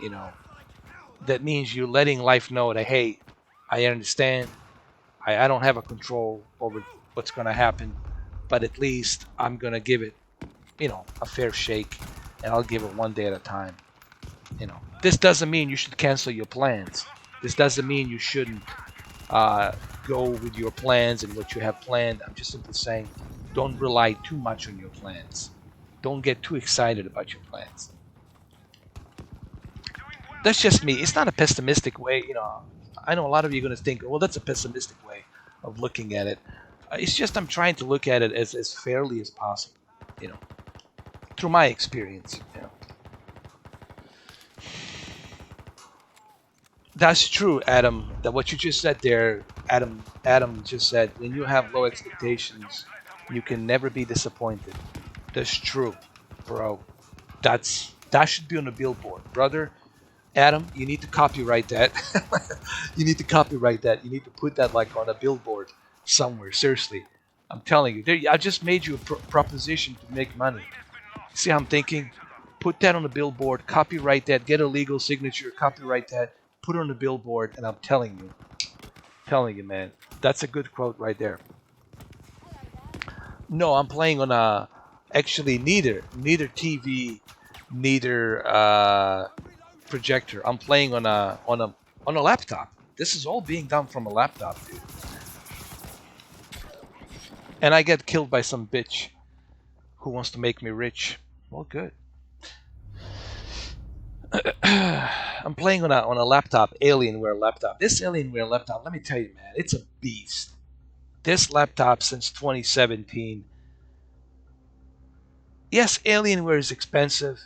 that means you're letting life know that, hey, I understand. I don't have a control over what's going to happen, but at least I'm going to give it, a fair shake, and I'll give it 1 day at a time. This doesn't mean you should cancel your plans. This doesn't mean you shouldn't go with your plans and what you have planned. I'm just simply saying, don't rely too much on your plans. Don't get too excited about your plans. That's just me. It's not a pessimistic way, I know a lot of you are going to think, well, that's a pessimistic way of looking at it. It's just I'm trying to look at it as fairly as possible, through my experience. That's true, Adam. That what you just said there, Adam just said, when you have low expectations, you can never be disappointed. That's true, bro. That should be on a billboard, brother. Adam, you need to copyright that. You need to copyright that. You need to put that like on a billboard somewhere. Seriously, I'm telling you. I just made you a proposition to make money. See how I'm thinking? Put that on a billboard. Copyright that. Get a legal signature. Copyright that. Put it on the billboard. And I'm telling you, man, that's a good quote right there. No, I'm playing on actually neither TV, neither projector. I'm playing on a laptop. This is all being done from a laptop, dude. And I get killed by some bitch who wants to make me rich. Well, good. I'm playing on a laptop, Alienware laptop. This Alienware laptop, let me tell you, man, it's a beast. This laptop since 2017. Yes, Alienware is expensive.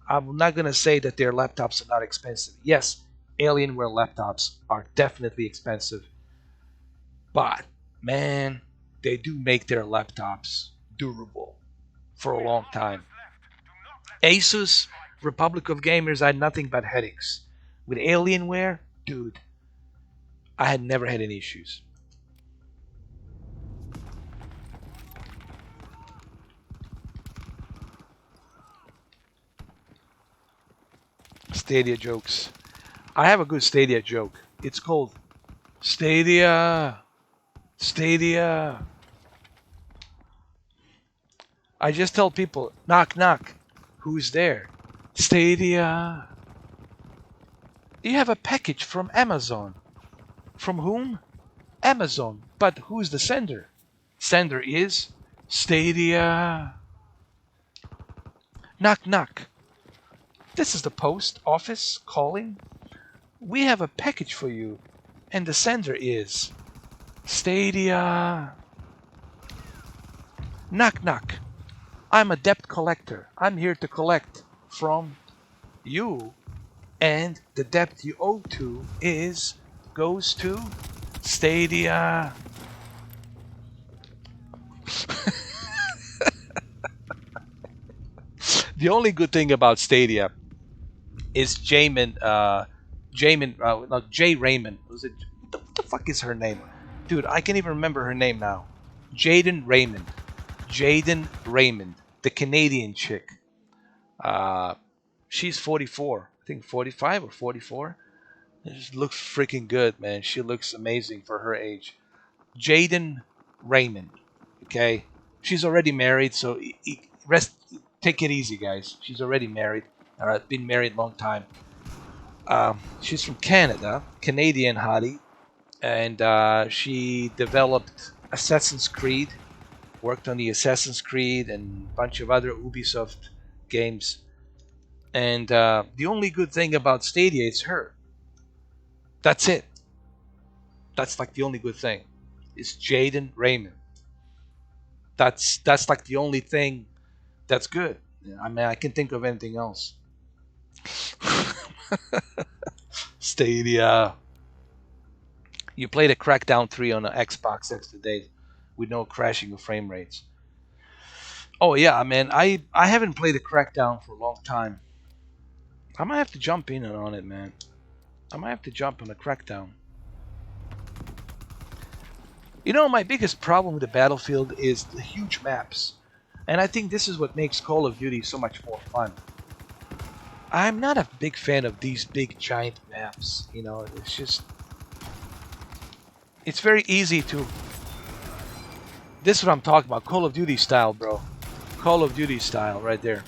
I'm not going to say that their laptops are not expensive. Yes, Alienware laptops are definitely expensive. But, man, they do make their laptops durable for a long time. Asus, Republic of Gamers, I had nothing but headaches. With Alienware, dude, I had never had any issues. Stadia jokes. I have a good Stadia joke. It's called Stadia. Stadia. I just tell people, knock, knock. Who's there? Stadia. You have a package from Amazon. From whom? Amazon. But who's the sender? Sender is Stadia. Knock, knock. This is the post office calling. We have a package for you, and the sender is Stadia. Knock, knock. I'm a debt collector. I'm here to collect from you, and the debt you owe to goes to Stadia. The only good thing about Stadia is Jay Raymond. Was it? What the fuck is her name? Dude, I can't even remember her name now. Jaden Raymond. Jaden Raymond, the Canadian chick. She's 44. I think 45 or 44. It just looks freaking good, man. She looks amazing for her age. Jaden Raymond. Okay? She's already married, so take it easy, guys. She's already married. Been married a long time. She's from Canada, Canadian hottie, and she developed Assassin's Creed, worked on the Assassin's Creed and a bunch of other Ubisoft games. And the only good thing about Stadia is her. That's it. That's like the only good thing. It's Jaden Raymond. That's like the only thing that's good. I mean, I can't think of anything else. Stadia. You played a Crackdown 3 on an Xbox X today with no crashing of frame rates. Oh yeah, man, I haven't played a Crackdown for a long time. I might have to jump in on it, man. I might have to jump on a Crackdown. You know, my biggest problem with the Battlefield is the huge maps. And I think this is what makes Call of Duty so much more fun. I'm not a big fan of these big giant maps. You know, it's just... It's very easy to... This is what I'm talking about. Call of Duty style, bro. Call of Duty style right there.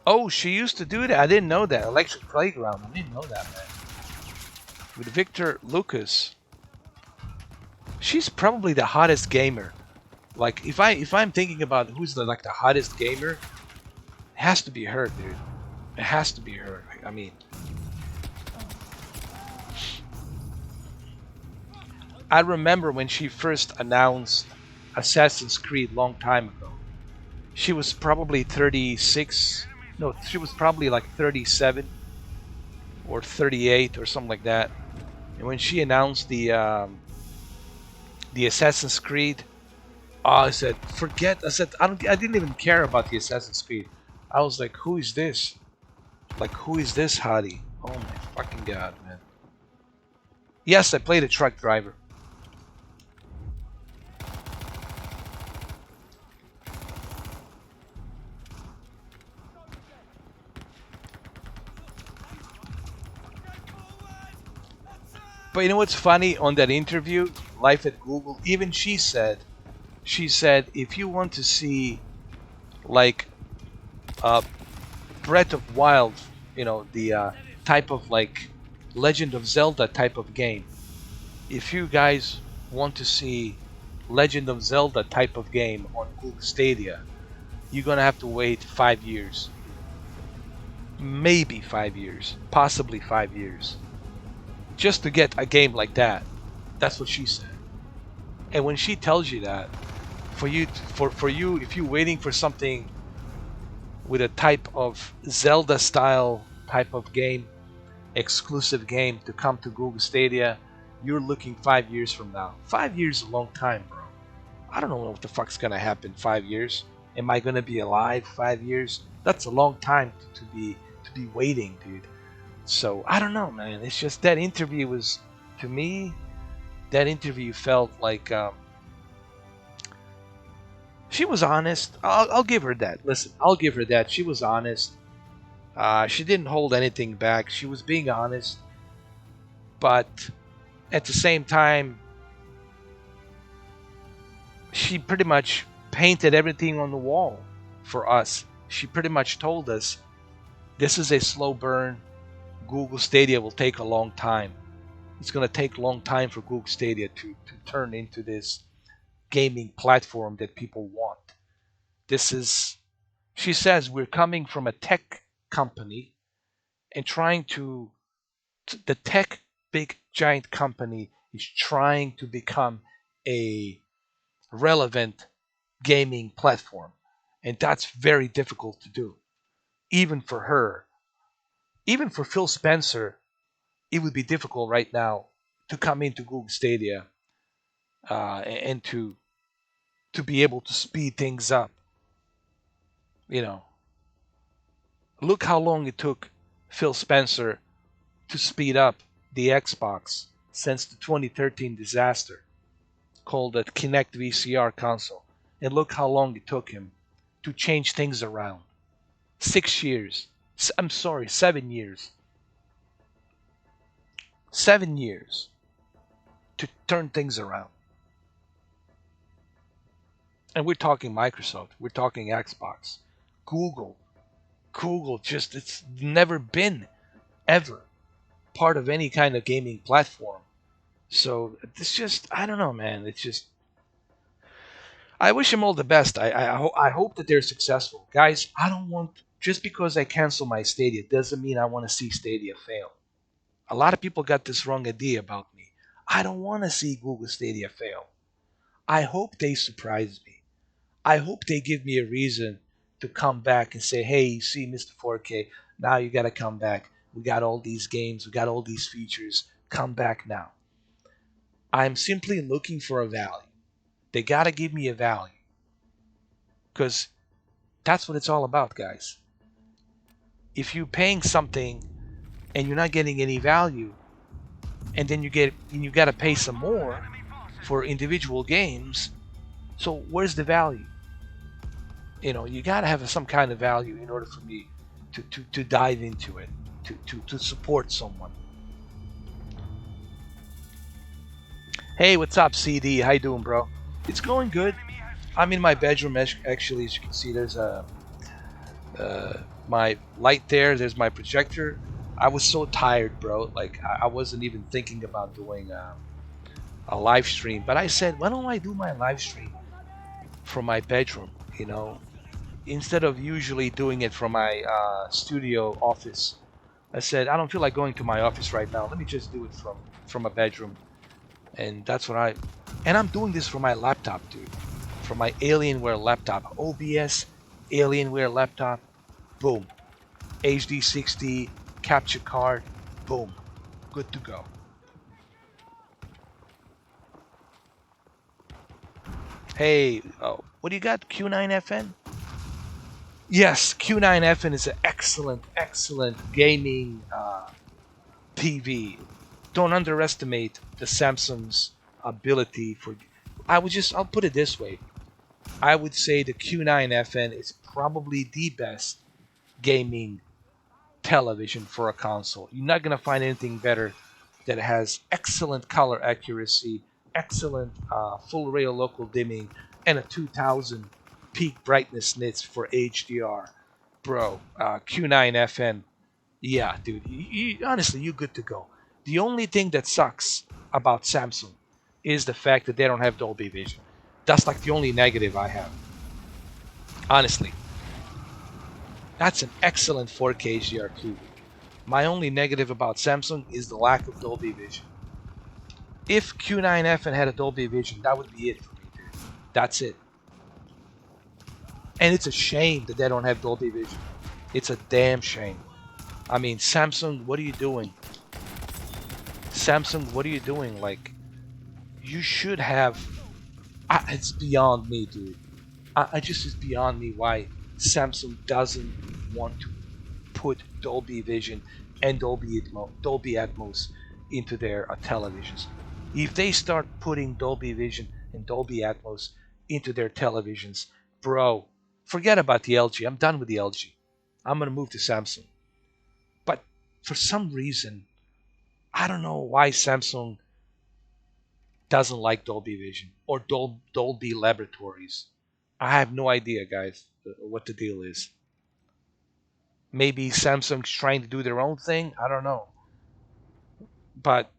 Oh, she used to do that. I didn't know that. Electric Playground. I didn't know that, man. With Victor Lucas. She's probably the hottest gamer. Like, if I'm thinking about who's the hottest gamer, it has to be her, dude. It has to be her. I mean, I remember when she first announced Assassin's Creed long time ago. She was probably 36. No, she was probably like 37 or 38 or something like that. And when she announced the Assassin's Creed, I said, forget. I said, I didn't even care about the Assassin's Creed. I was like, who is this? Like, who is this hottie? Oh my fucking god, man. Yes, I played a truck driver. But you know what's funny? On that interview, Life at Google, even she said, if you want to see like Breath of Wild, the type of like Legend of Zelda type of game. If you guys want to see Legend of Zelda type of game on Google Stadia, you're gonna have to wait 5 years, maybe 5 years, possibly 5 years, just to get a game like that. That's what she said. And when she tells you that, for you, if you're waiting for something with a type of Zelda style type of game, exclusive game to come to Google Stadia, you're looking 5 years from now. 5 years is a long time, bro. I don't know what the fuck's gonna happen 5 years. Am I gonna be alive 5 years? That's a long time to be waiting, dude. So I don't know, man. It's just that interview was, to me, that interview felt like she was honest. I'll give her that. Listen, I'll give her that. She was honest. She didn't hold anything back. She was being honest, but at the same time, she pretty much painted everything on the wall for us. She pretty much told us this is a slow burn. Google Stadia will take a long time. It's going to take a long time for Google Stadia to turn into this gaming platform that people want. This is, she says, we're coming from a tech company and trying to, the tech big giant company is trying to become a relevant gaming platform. And that's very difficult to do. Even for her, even for Phil Spencer, it would be difficult right now to come into Google Stadia and to be able to speed things up. You know, look how long it took Phil Spencer to speed up the Xbox since the 2013 disaster called the Kinect VCR console. And look how long it took him to change things around. 6 years. I'm sorry, 7 years. 7 years to turn things around. And we're talking Microsoft, we're talking Xbox, Google. Google just, it's never been ever part of any kind of gaming platform. So it's just, I don't know, man. It's just, I wish them all the best. I hope that they're successful. Guys, I don't want, just because I cancel my Stadia doesn't mean I want to see Stadia fail. A lot of people got this wrong idea about me. I don't want to see Google Stadia fail. I hope they surprise me. I hope they give me a reason to come back and say, hey, you see, Mr. 4K, now you got to come back. We got all these games, we got all these features. Come back now. I'm simply looking for a value. They got to give me a value. Because that's what it's all about, guys. If you're paying something and you're not getting any value, and then you got to pay some more for individual games, so where's the value? You got to have some kind of value in order for me to dive into it, to support someone. Hey, what's up, CD? How you doing, bro? It's going good. I'm in my bedroom, actually. As you can see, there's my light there. There's my projector. I was so tired, bro. Like, I wasn't even thinking about doing a live stream. But I said, why don't I do my live stream from my bedroom, instead of usually doing it from my studio office. I said, I don't feel like going to my office right now. Let me just do it from a bedroom. And that's what and I'm doing this from my laptop, dude. From my Alienware laptop. OBS, Alienware laptop. Boom. HD60, capture card. Boom. Good to go. Hey, what do you got? Q9FN? Yes, Q9FN is an excellent gaming TV. Don't underestimate the Samsung's ability for. I'll put it this way. I would say the Q9FN is probably the best gaming television for a console. You're not gonna find anything better that has excellent color accuracy, excellent full rail local dimming, and a 2000 peak brightness nits for HDR. bro, Q9FN. Yeah, dude. Honestly, you're good to go. The only thing that sucks about Samsung is the fact that they don't have Dolby Vision. That's like the only negative I have. Honestly, that's an excellent 4K HDR TV. My only negative about Samsung is the lack of Dolby Vision. If Q9FN had a Dolby Vision, that would be it for me, dude. That's it. And it's a shame that they don't have Dolby Vision. It's a damn shame. I mean, Samsung, what are you doing? Samsung, what are you doing? Like, you should have. It's beyond me, dude. It's beyond me why Samsung doesn't want to put Dolby Vision and Dolby Atmos into their televisions. If they start putting Dolby Vision and Dolby Atmos into their televisions, bro, forget about the LG. I'm done with the LG. I'm gonna move to Samsung. But for some reason, I don't know why Samsung doesn't like Dolby Vision or Dolby Laboratories. I have no idea, guys, what the deal is. Maybe Samsung's trying to do their own thing. I don't know. But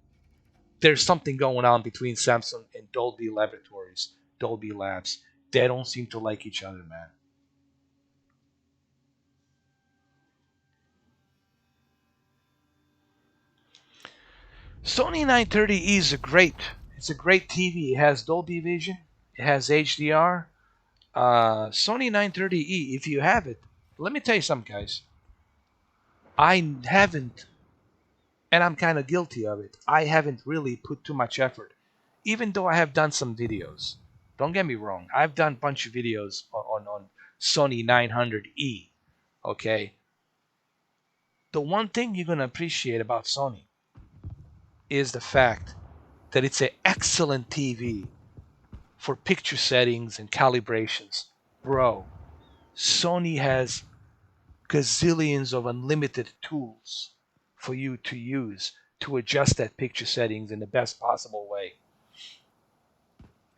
there's something going on between Samsung and Dolby Laboratories, Dolby Labs. They don't seem to like each other, man. Sony 930E is it's a great TV. It has Dolby Vision. It has HDR. Sony 930E, if you have it, let me tell you something, guys. I haven't, and I'm kind of guilty of it. I haven't really put too much effort, even though I have done some videos. Don't get me wrong. I've done a bunch of videos on Sony 900E. Okay. The one thing you're gonna appreciate about Sony is the fact that it's an excellent TV for picture settings and calibrations. Bro, Sony has gazillions of unlimited tools for you to use to adjust that picture settings in the best possible way.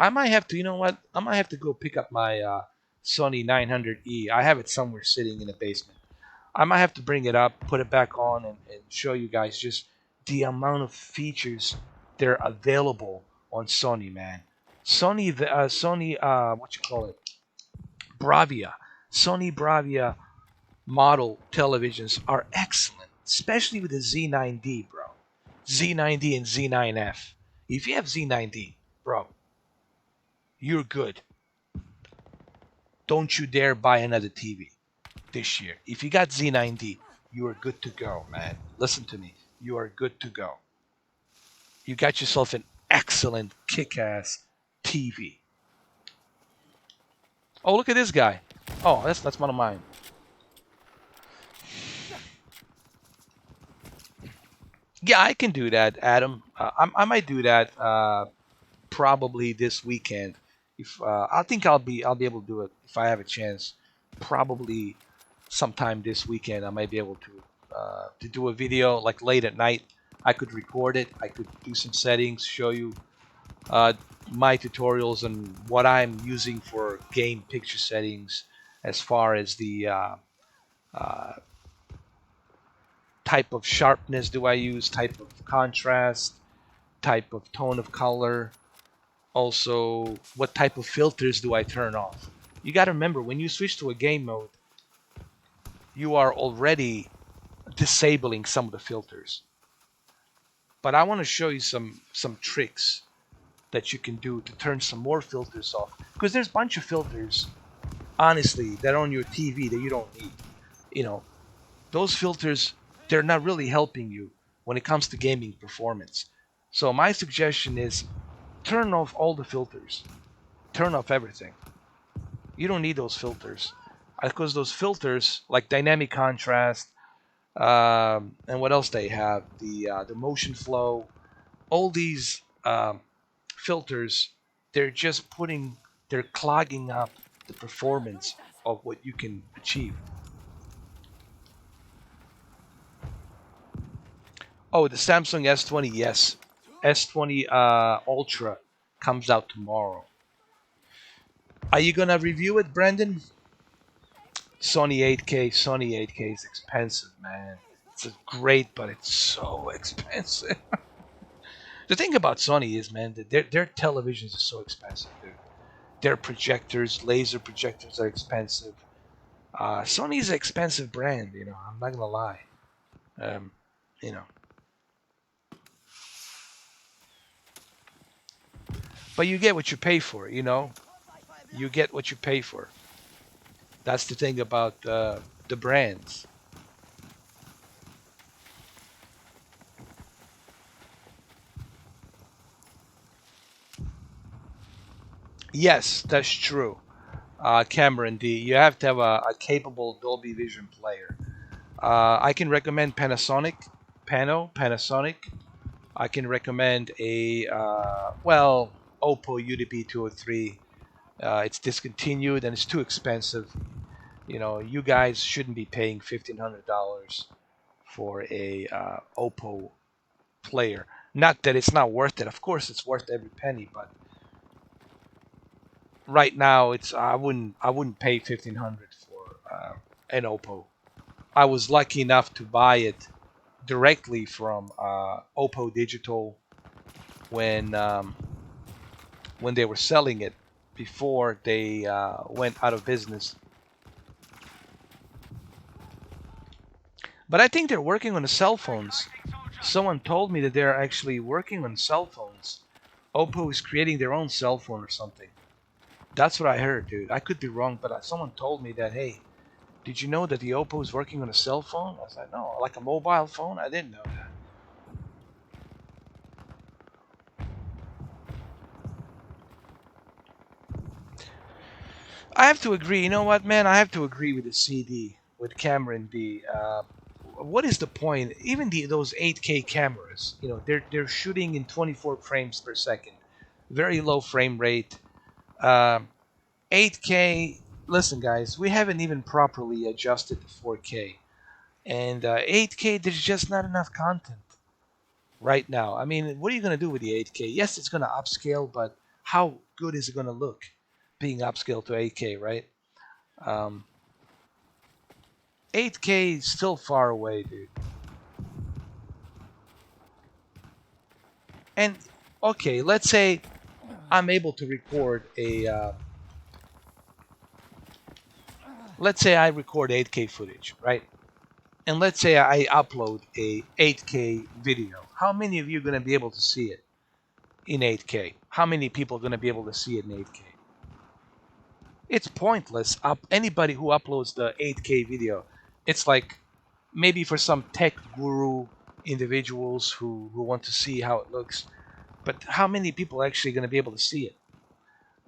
I might have to, you know what? I might have to go pick up my Sony 900E. I have it somewhere sitting in the basement. I might have to bring it up, put it back on, and show you guys just the amount of features that are available on Sony, man. What you call it? Bravia. Sony Bravia model televisions are excellent, especially with the Z9D, bro. Z9D and Z9F. If you have Z9D, bro, you're good. Don't you dare buy another TV this year. If you got Z9D, you are good to go, man. Listen to me. You are good to go. You got yourself an excellent kick-ass TV. Oh, look at this guy. Oh, that's one of mine. Yeah, I can do that, Adam. I might do that probably this weekend. If I think I'll be able to do it if I have a chance. Probably sometime this weekend I might be able to do a video like late at night. I could record it. I could do some settings, show you my tutorials and what I'm using for game picture settings as far as the type of sharpness do I use, type of contrast, type of tone of color, also what type of filters do I turn off. You got to remember, when you switch to a game mode, you are already disabling some of the filters. But I want to show you some tricks that you can do to turn some more filters off, because there's a bunch of filters, honestly, that are on your TV that you don't need. You know, those filters, they're not really helping you when it comes to gaming performance. So my suggestion is turn off all the filters. Turn off everything. You don't need those filters, because those filters, like dynamic contrast, and what else they have, the motion flow, all these filters, they're clogging up the performance of what you can achieve. Oh, the Samsung S20, yes. S20 Ultra comes out tomorrow. Are you gonna review it, Brandon? Sony 8K. Sony 8K is expensive, man. It's great, but it's so expensive. The thing about Sony is, man, that their televisions are so expensive, dude. Their projectors, laser projectors, are expensive. Sony's an expensive brand, you know. I'm not gonna lie. Um, you know, but you get what you pay for. You know, you get what you pay for. That's the thing about the brands. Yes, that's true. Cameron D, you have to have a capable Dolby Vision player. I can recommend Panasonic. I can recommend a Oppo UDP 203. It's discontinued and it's too expensive. You know, you guys shouldn't be paying $1,500 for a Oppo player. Not that it's not worth it. Of course, it's worth every penny. But right now, it's I wouldn't pay 1,500 for an Oppo. I was lucky enough to buy it directly from Oppo Digital when when they were selling it before they went out of business. But I think they're working on the cell phones. Someone told me that they're actually working on cell phones. Oppo is creating their own cell phone or something. That's what I heard, dude. I could be wrong, but someone told me that, hey, did you know that the Oppo is working on a cell phone? I was like, no, like a mobile phone? I didn't know that. I have to agree. You know what, man? I have to agree with the CD, with Cameron D. What is the point? Even those 8K cameras, you know, they're shooting in 24 frames per second, very low frame rate. Um 8K. Listen, guys, we haven't even properly adjusted to 4K, and 8K. There's just not enough content right now. I mean, what are you gonna do with the 8K? Yes, it's gonna upscale, but how good is it gonna look being upscaled to 8K, right? Um, 8K is still far away, dude. And okay, let's say I'm able to record a. Let's say I record 8K footage, right? And let's say I upload a 8K video. How many of you are going to be able to see it in 8K? How many people are going to be able to see it in 8K? It's pointless. Anybody who uploads the 8K video, it's like maybe for some tech guru individuals who want to see how it looks. But how many people are actually going to be able to see it?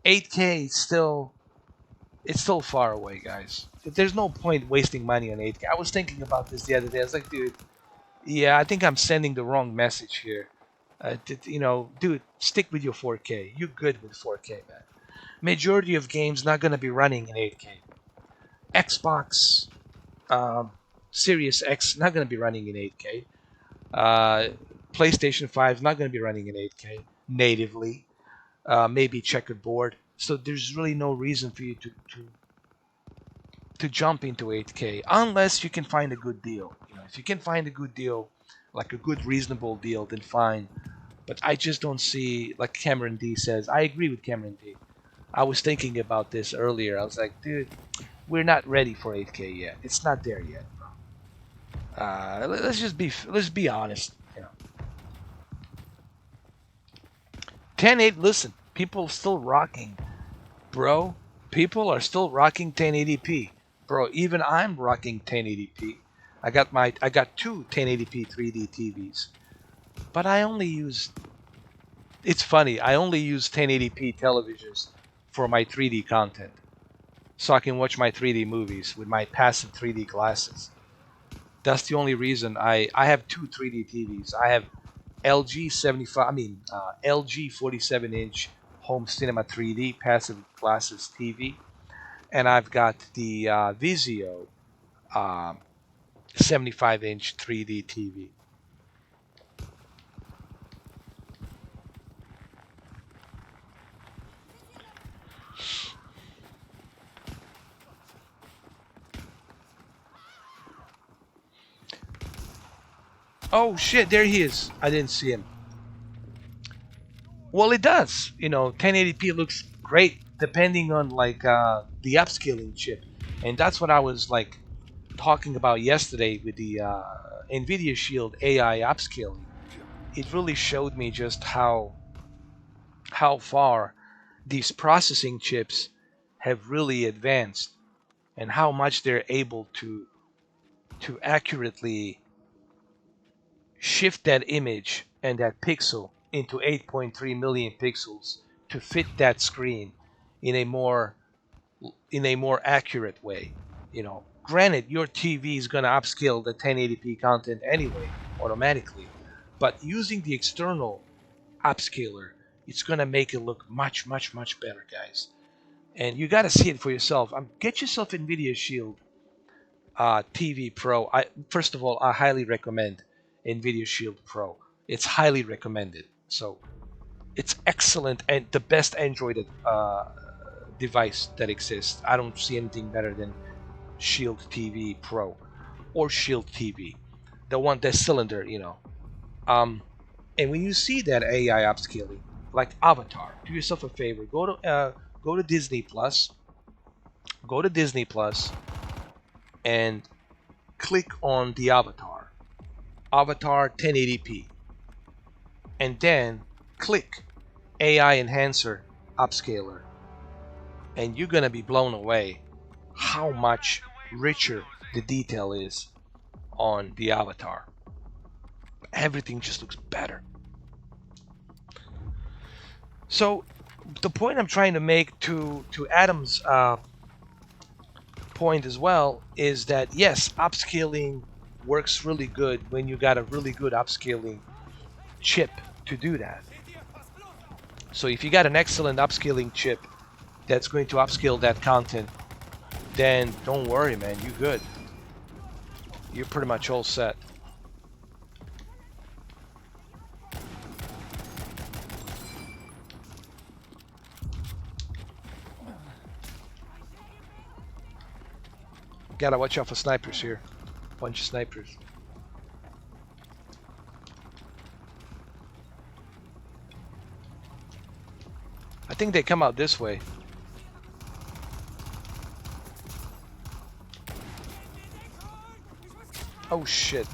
8K is still it's still far away, guys. There's no point wasting money on 8K. I was thinking about this the other day. I was like, dude, yeah, I think I'm sending the wrong message here. Dude, stick with your 4K. You're good with 4K, man. Majority of games not gonna be running in 8K. Xbox, um, Series X not gonna be running in 8K. Uh, PlayStation 5 not gonna be running in 8K natively. Maybe checkerboard. So there's really no reason for you to jump into 8K unless you can find a good deal. You know, if you can find a good deal, like a good reasonable deal, then fine. But I just don't see, like Cameron D says. I agree with Cameron D. I was thinking about this earlier. I was like, dude, we're not ready for 8K yet. It's not there yet, bro. Let's be honest. You know, 1080. Listen, people still rocking, bro. People are still rocking 1080p, bro. Even I'm rocking 1080p. I got two 1080p 3D TVs, but I only use. It's funny. I only use 1080p televisions for my 3D content, so I can watch my 3D movies with my passive 3D glasses. That's the only reason I have two 3D TVs. I have LG 75. I mean LG 47-inch home cinema 3D passive glasses TV, and I've got the Vizio 75-inch 3D TV. Oh shit, there he is. I didn't see him. Well, it does. 1080p looks great depending on like the upscaling chip, and that's what I was like talking about yesterday with the NVIDIA Shield AI upscaling. It really showed me just how far these processing chips have really advanced and how much they're able to accurately shift that image and that pixel into 8.3 million pixels to fit that screen in a more accurate way. Granted, your TV is going to upscale the 1080p content anyway automatically, but using the external upscaler, it's going to make it look much much better, guys. And you got to see it for yourself. Get yourself NVIDIA Shield TV Pro. First of all, I highly recommend NVIDIA Shield Pro. It's highly recommended. So it's excellent and the best Android device that exists. I don't see anything better than Shield TV Pro or Shield TV, the one that cylinder. Um, and when you see that AI upscaling, like Avatar, do yourself a favor. Go to Disney Plus. Go to Disney Plus and click on the Avatar 1080p, and then click AI Enhancer Upscaler, and you're gonna be blown away how much richer the detail is on the Avatar. Everything just looks better. So the point I'm trying to make to Adam's point as well is that yes, upscaling works really good when you got a really good upscaling chip to do that. So if you got an excellent upscaling chip that's going to upscale that content, then don't worry, man, you're good. You're pretty much all set. Gotta watch out for snipers here. Bunch of snipers. I think they come out this way. Oh shit.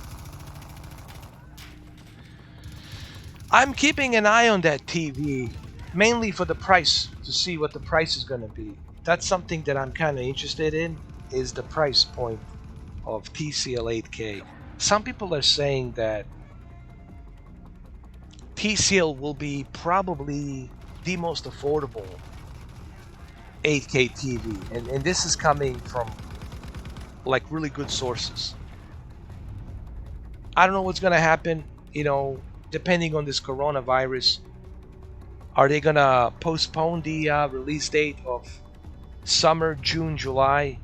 I'm keeping an eye on that TV, mainly for the price, to see what the price is gonna be. That's something that I'm kind of interested in, is the price point of TCL 8K. Some people are saying that TCL will be probably the most affordable 8K TV, and this is coming from like really good sources. I don't know what's gonna happen, depending on this coronavirus. Are they gonna postpone the release date of summer, June, July,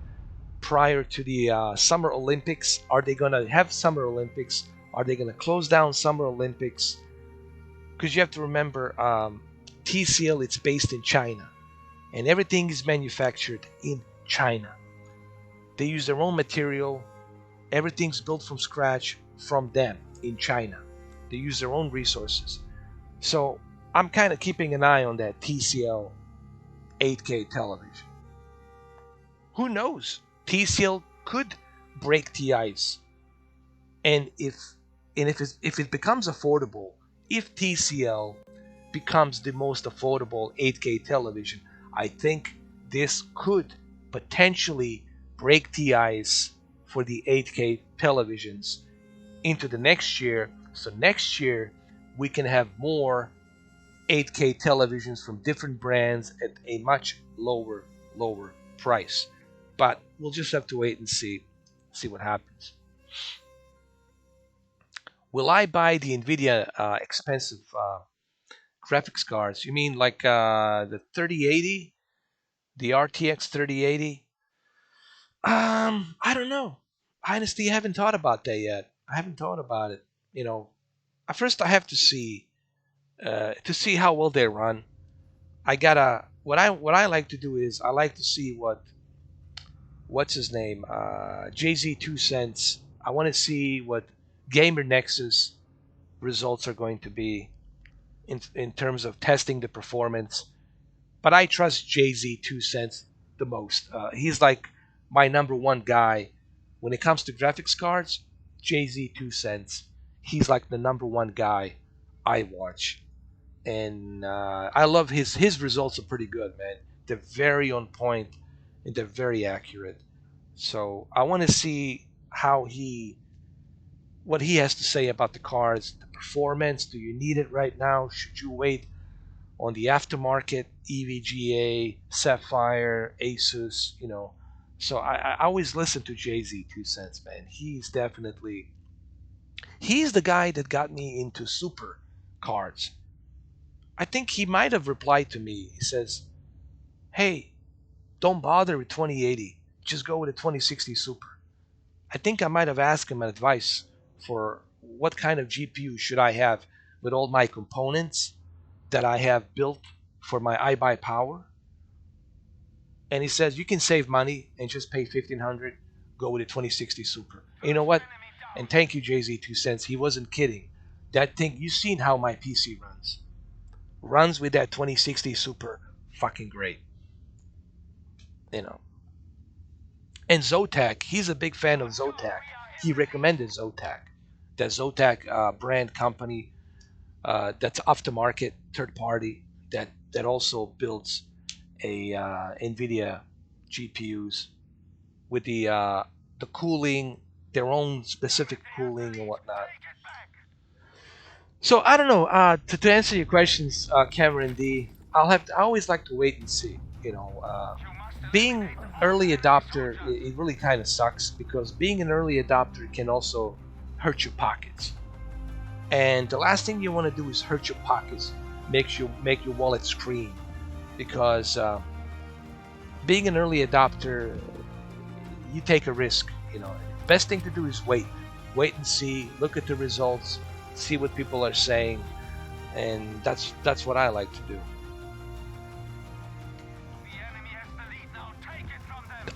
prior to the Summer Olympics? Are they gonna have Summer Olympics? Are they gonna close down Summer Olympics? Because you have to remember, TCL, it's based in China, and everything is manufactured in China. They use their own material. Everything's built from scratch from them in China. They use their own resources. So I'm kind of keeping an eye on that TCL 8K television. Who knows? TCL could break the ice, and if it becomes affordable, if TCL becomes the most affordable 8K television, I think this could potentially break the ice for the 8K televisions into the next year. So next year we can have more 8K televisions from different brands at a much lower price. But we'll just have to wait and see what happens. Will I buy the Nvidia expensive graphics cards? You mean like the 3080, the RTX 3080? I don't know. Honestly, I haven't thought about that yet. I haven't thought about it. At first I have to see how well they run. I gotta what I like to do is I like to see what's his name, JZ 2 Cents. I want to see what Gamer Nexus results are going to be in terms of testing the performance. But I trust JZ 2 cents the most. He's like my number one guy when it comes to graphics cards. JZ 2 cents. He's like the number one guy I watch, and I love his results are pretty good, man. They're very on point and they're very accurate. So I want to see how he what he has to say about the cards, the performance. Do you need it right now? Should you wait on the aftermarket? EVGA, Sapphire, Asus, So I always listen to JZ 2 cents, man. He's the guy that got me into super cards. I think he might have replied to me. He says, "Hey, don't bother with 2080. Just go with a 2060 Super." I think I might have asked him advice for what kind of GPU should I have with all my components that I have built for my iBuyPower. And he says you can save money and just pay 1,500. Go with a 2060 Super. And you know what? And thank you, JZ 2 cents. He wasn't kidding. That thing, you've seen how my PC runs. Runs with that 2060 Super, fucking great. You know. And Zotac, he's a big fan of Zotac. He recommended Zotac. That Zotac brand company that's aftermarket, third party, that also builds a NVIDIA GPUs with the cooling, their own specific cooling and whatnot. So I don't know. To answer your questions, Cameron D, I always like to wait and see. Being early adopter, it really kind of sucks because being an early adopter can also hurt your pockets. And the last thing you want to do is hurt your pockets, make your wallet scream, because being an early adopter, you take a risk. Best thing to do is wait and see, look at the results, see what people are saying, and that's what I like to do.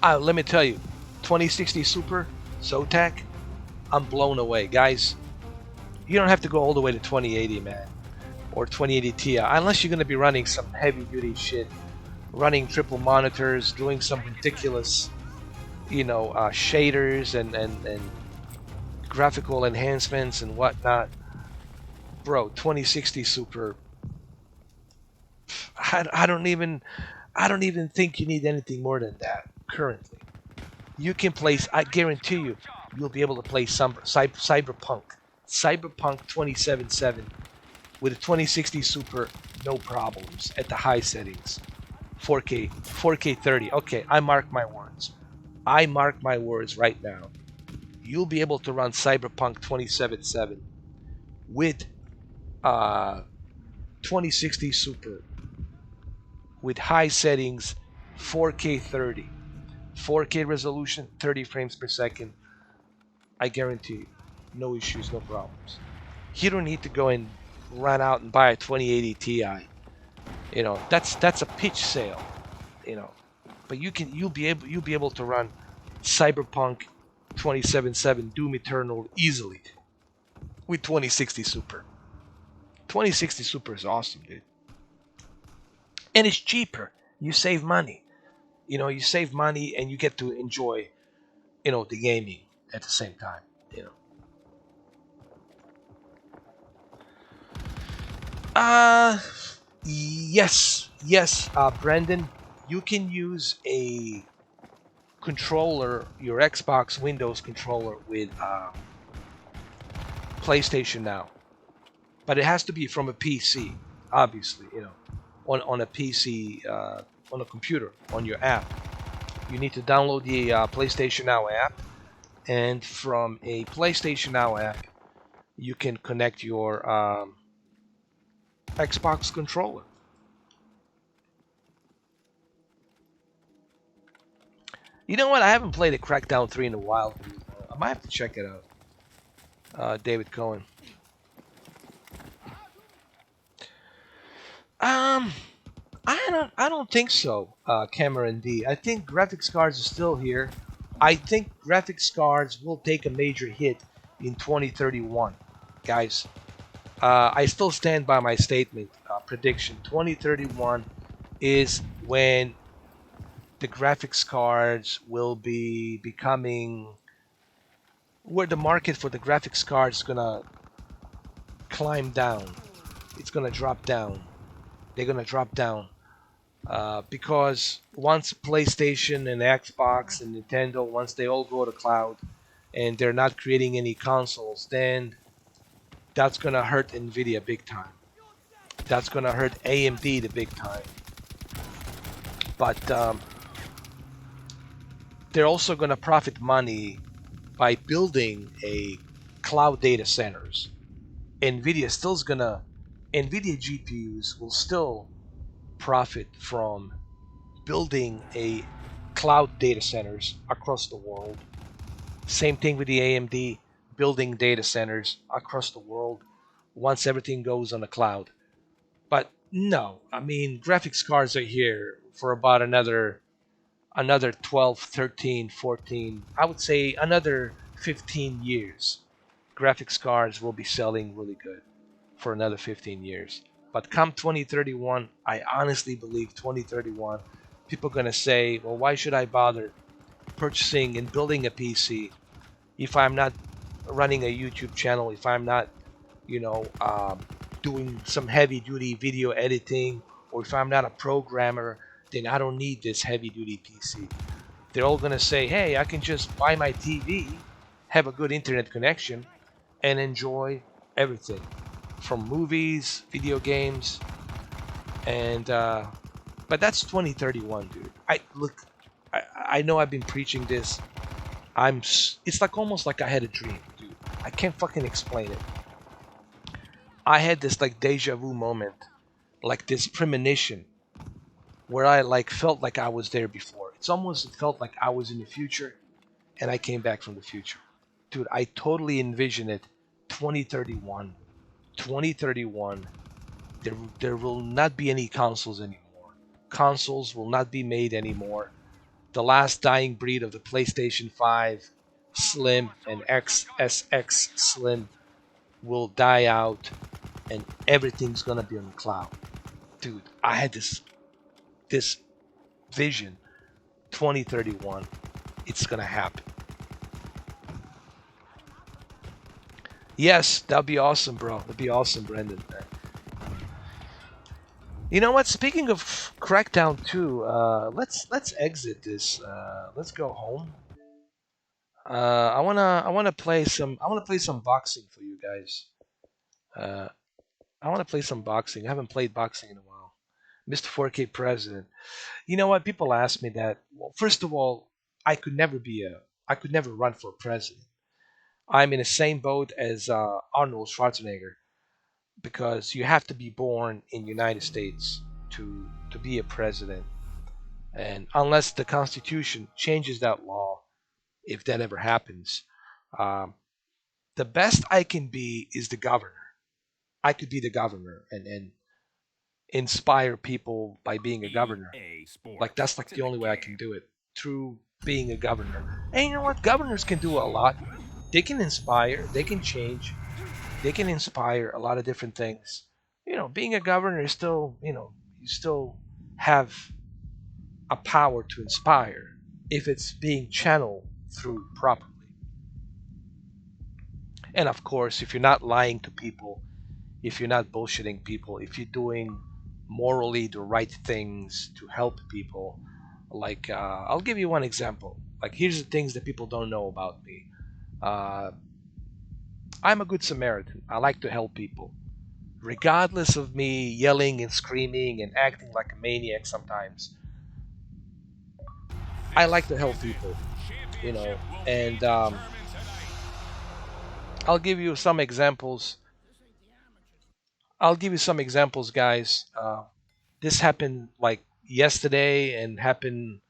Let me tell you, 2060 Super Zotac, I'm blown away, guys. You don't have to go all the way to 2080, man, or 2080 Ti, unless you're going to be running some heavy-duty shit, running triple monitors, doing some ridiculous, shaders and graphical enhancements and whatnot. Bro, 2060 Super. I don't even think you need anything more than that currently. You can play. I guarantee you'll be able to play some Cyberpunk 2077 with a 2060 Super, no problems at the high settings. 4K 30. Okay, I mark my words right now. You'll be able to run Cyberpunk 2077 with 2060 Super with high settings, 4K 30, 4K resolution, 30 frames per second. I guarantee you, no issues, no problems. You don't need to go and run out and buy a 2080 Ti. That's a pitch sale. But you'll be able to run Cyberpunk 2077 Doom Eternal easily with 2060 Super. 2060 Super is awesome, dude. And it's cheaper. You save money. You save money and you get to enjoy, the gaming at the same time. Yes, Brendan, you can use a controller, your Xbox Windows controller with PlayStation Now, but it has to be from a PC, obviously. On a PC, on a computer, on your app. You need to download the PlayStation Now app, and from a PlayStation Now app, you can connect your Xbox controller. You know what? I haven't played a Crackdown 3 in a while. I might have to check it out. David Cohen. I don't think so, Cameron D. I think graphics cards are still here. I think graphics cards will take a major hit in 2031. Guys, I still stand by my statement prediction. 2031 is when the graphics cards will be becoming where the market for the graphics cards is gonna climb down. It's gonna drop down. They're gonna drop down because once PlayStation and Xbox and Nintendo, once they all go to cloud and they're not creating any consoles, then that's gonna hurt Nvidia big time. That's gonna hurt AMD the big time. But they're also gonna profit money by building a cloud data centers. Nvidia still's gonna Nvidia GPUs will still profit from building a cloud data centers across the world. Same thing with the AMD building data centers across the world once everything goes on the cloud. But no, I mean graphics cards are here for about another 12, 13, 14, I would say another 15 years. Graphics cards will be selling really good for another 15 years. But come 2031, I honestly believe 2031, people are going to say, well, why should I bother purchasing and building a PC if I'm not running a YouTube channel, if I'm not, you know, doing some heavy duty video editing, or if I'm not a programmer, then I don't need this heavy duty PC. They're all going to say, hey, I can just buy my TV, have a good internet connection, and enjoy everything from movies, video games, and but that's 2031, dude. I look, I know I've been preaching this. It's like almost like I had a dream, dude. I can't fucking explain it. I had this like deja vu moment, like this premonition, where I like felt like I was there before. It felt like I was in the future, and I came back from the future, dude. I totally envision it. 2031, 2031. There will not be any consoles anymore. Consoles will not be made anymore. The last dying breed of the PlayStation 5 Slim and XSX Slim will die out, and everything's gonna be on the cloud. Dude, I had this vision. 2031, it's gonna happen. Yes, that'd be awesome, bro. That'd be awesome, Brendan. You know what? Speaking of Crackdown 2, let's exit this. Let's go home. I wanna play some boxing for you guys. Uh, I wanna play some boxing. I haven't played boxing in a while. Mr. 4K President. You know what? People ask me that. Well, first of all, I could never run for president. I'm in the same boat as Arnold Schwarzenegger because you have to be born in United States to be a president, and unless the Constitution changes that law, if that ever happens, um, the best I can be is the governor. I could be the governor and inspire people by being a governor. Like that's like the only way I can do it through being a governor. And you know what? Governors can do a lot. They can inspire. They can change. They can inspire a lot of different things. You know, being a governor is still, you still have a power to inspire if it's being channeled through properly. And of course, if you're not lying to people, if you're not bullshitting people, if you're doing morally the right things to help people, like I'll give you one example. Like here's the things that people don't know about me. Uh, I'm a good Samaritan. I like to help people, regardless of me yelling and screaming and acting like a maniac sometimes. I like to help people, you know, and I'll give you some examples. I'll give you some examples, guys. This happened like yesterday and happened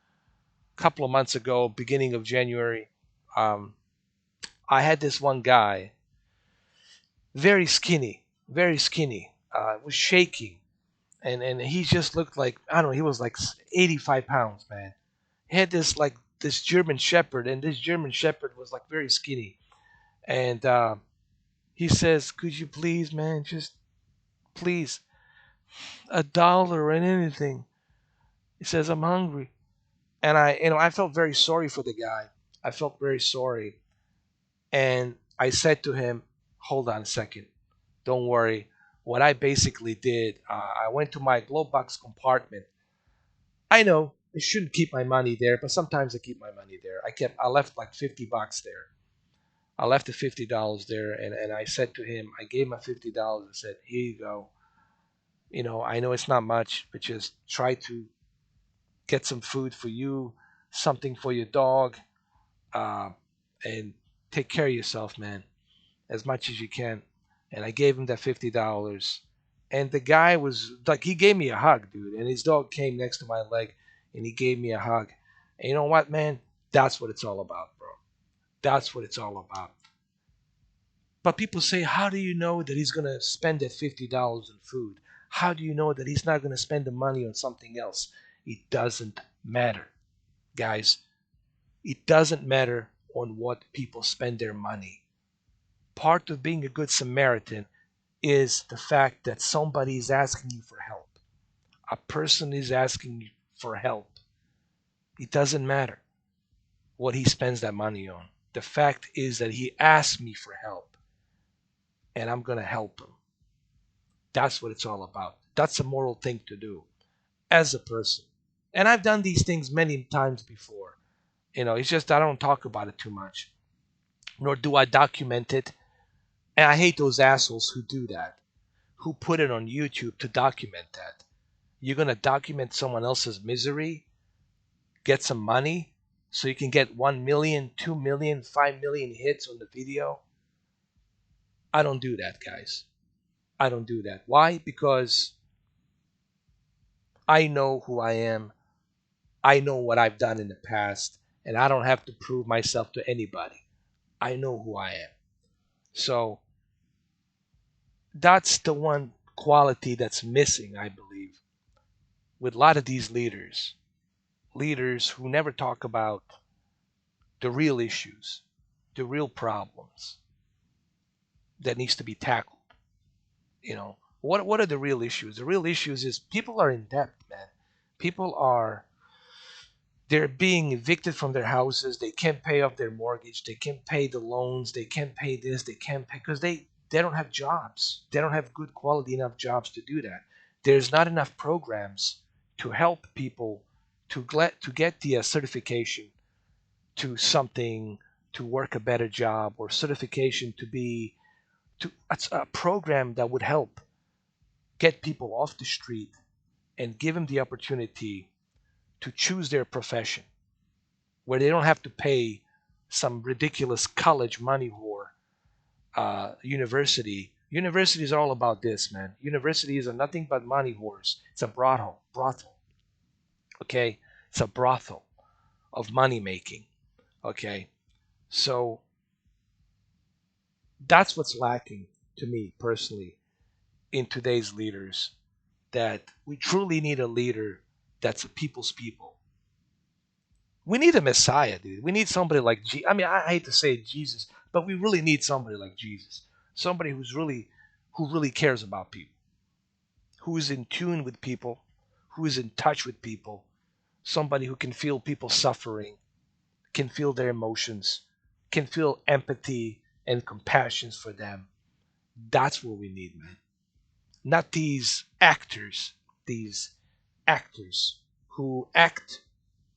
a couple of months ago, beginning of January. Um, I had this one guy, very skinny, was shaking, and he just looked like I don't know. He was like 85 pounds, man. He had this like this German Shepherd, and this German Shepherd was like very skinny, And he says, "Could you please, man, just please $1 and anything?" He says, "I'm hungry." And I felt very sorry for the guy. I felt very sorry, and I said to him, "Hold on a second. Don't worry." What I basically did, I went to my glove box compartment. I know I shouldn't keep my money there, but sometimes I keep my money there. I left like $50 there. I left the $50 there, and I said to him, I gave him $50. I said, "Here you go. I know it's not much, but just try to get some food for you, something for your dog, uh, and take care of yourself, man, as much as you can." And I gave him that $50. And the guy was like, he gave me a hug, dude. And his dog came next to my leg and he gave me a hug. And you know what, man? That's what it's all about, bro. That's what it's all about. But people say, how do you know that he's going to spend that $50 on food? How do you know that he's not going to spend the money on something else? It doesn't matter, guys. It doesn't matter on what people spend their money. Part of being a good Samaritan is the fact that somebody is asking you for help. A person is asking you for help. It doesn't matter what he spends that money on. The fact is that he asked me for help and I'm going to help him. That's what it's all about. That's a moral thing to do as a person. And I've done these things many times before. It's just I don't talk about it too much, nor do I document it. And I hate those assholes who do that, who put it on YouTube to document that. You're going to document someone else's misery, get some money, so you can get 1 million, 2 million, 5 million hits on the video. I don't do that, guys. I don't do that. Why? Because I know who I am. I know what I've done in the past, and I don't have to prove myself to anybody. I know who I am. So that's the one quality that's missing, I believe, with a lot of these leaders who never talk about the real issues, the real problems that needs to be tackled. What are the real issues? The real issues is people are in debt, man. People are they're being evicted from their houses. They can't pay off their mortgage. They can't pay the loans. They can't pay this. They can't pay because they don't have jobs. They don't have good quality enough jobs to do that. There's not enough programs to help people to get the certification to something, to work a better job, or certification to be to a program that would help get people off the street and give them the opportunity to choose their profession where they don't have to pay some ridiculous college money whore university. Universities are all about this, man. Universities are nothing but money whores. It's a brothel. Okay, it's a brothel of money making. Okay, so that's what's lacking to me personally in today's leaders. That we truly need a leader that's a people's people. We need a Messiah, dude. We need somebody like I mean, I hate to say Jesus, but we really need somebody like Jesus. Somebody who really cares about people, who is in tune with people, who is in touch with people, somebody who can feel people suffering, can feel their emotions, can feel empathy and compassion for them. That's what we need, man. Not these actors who act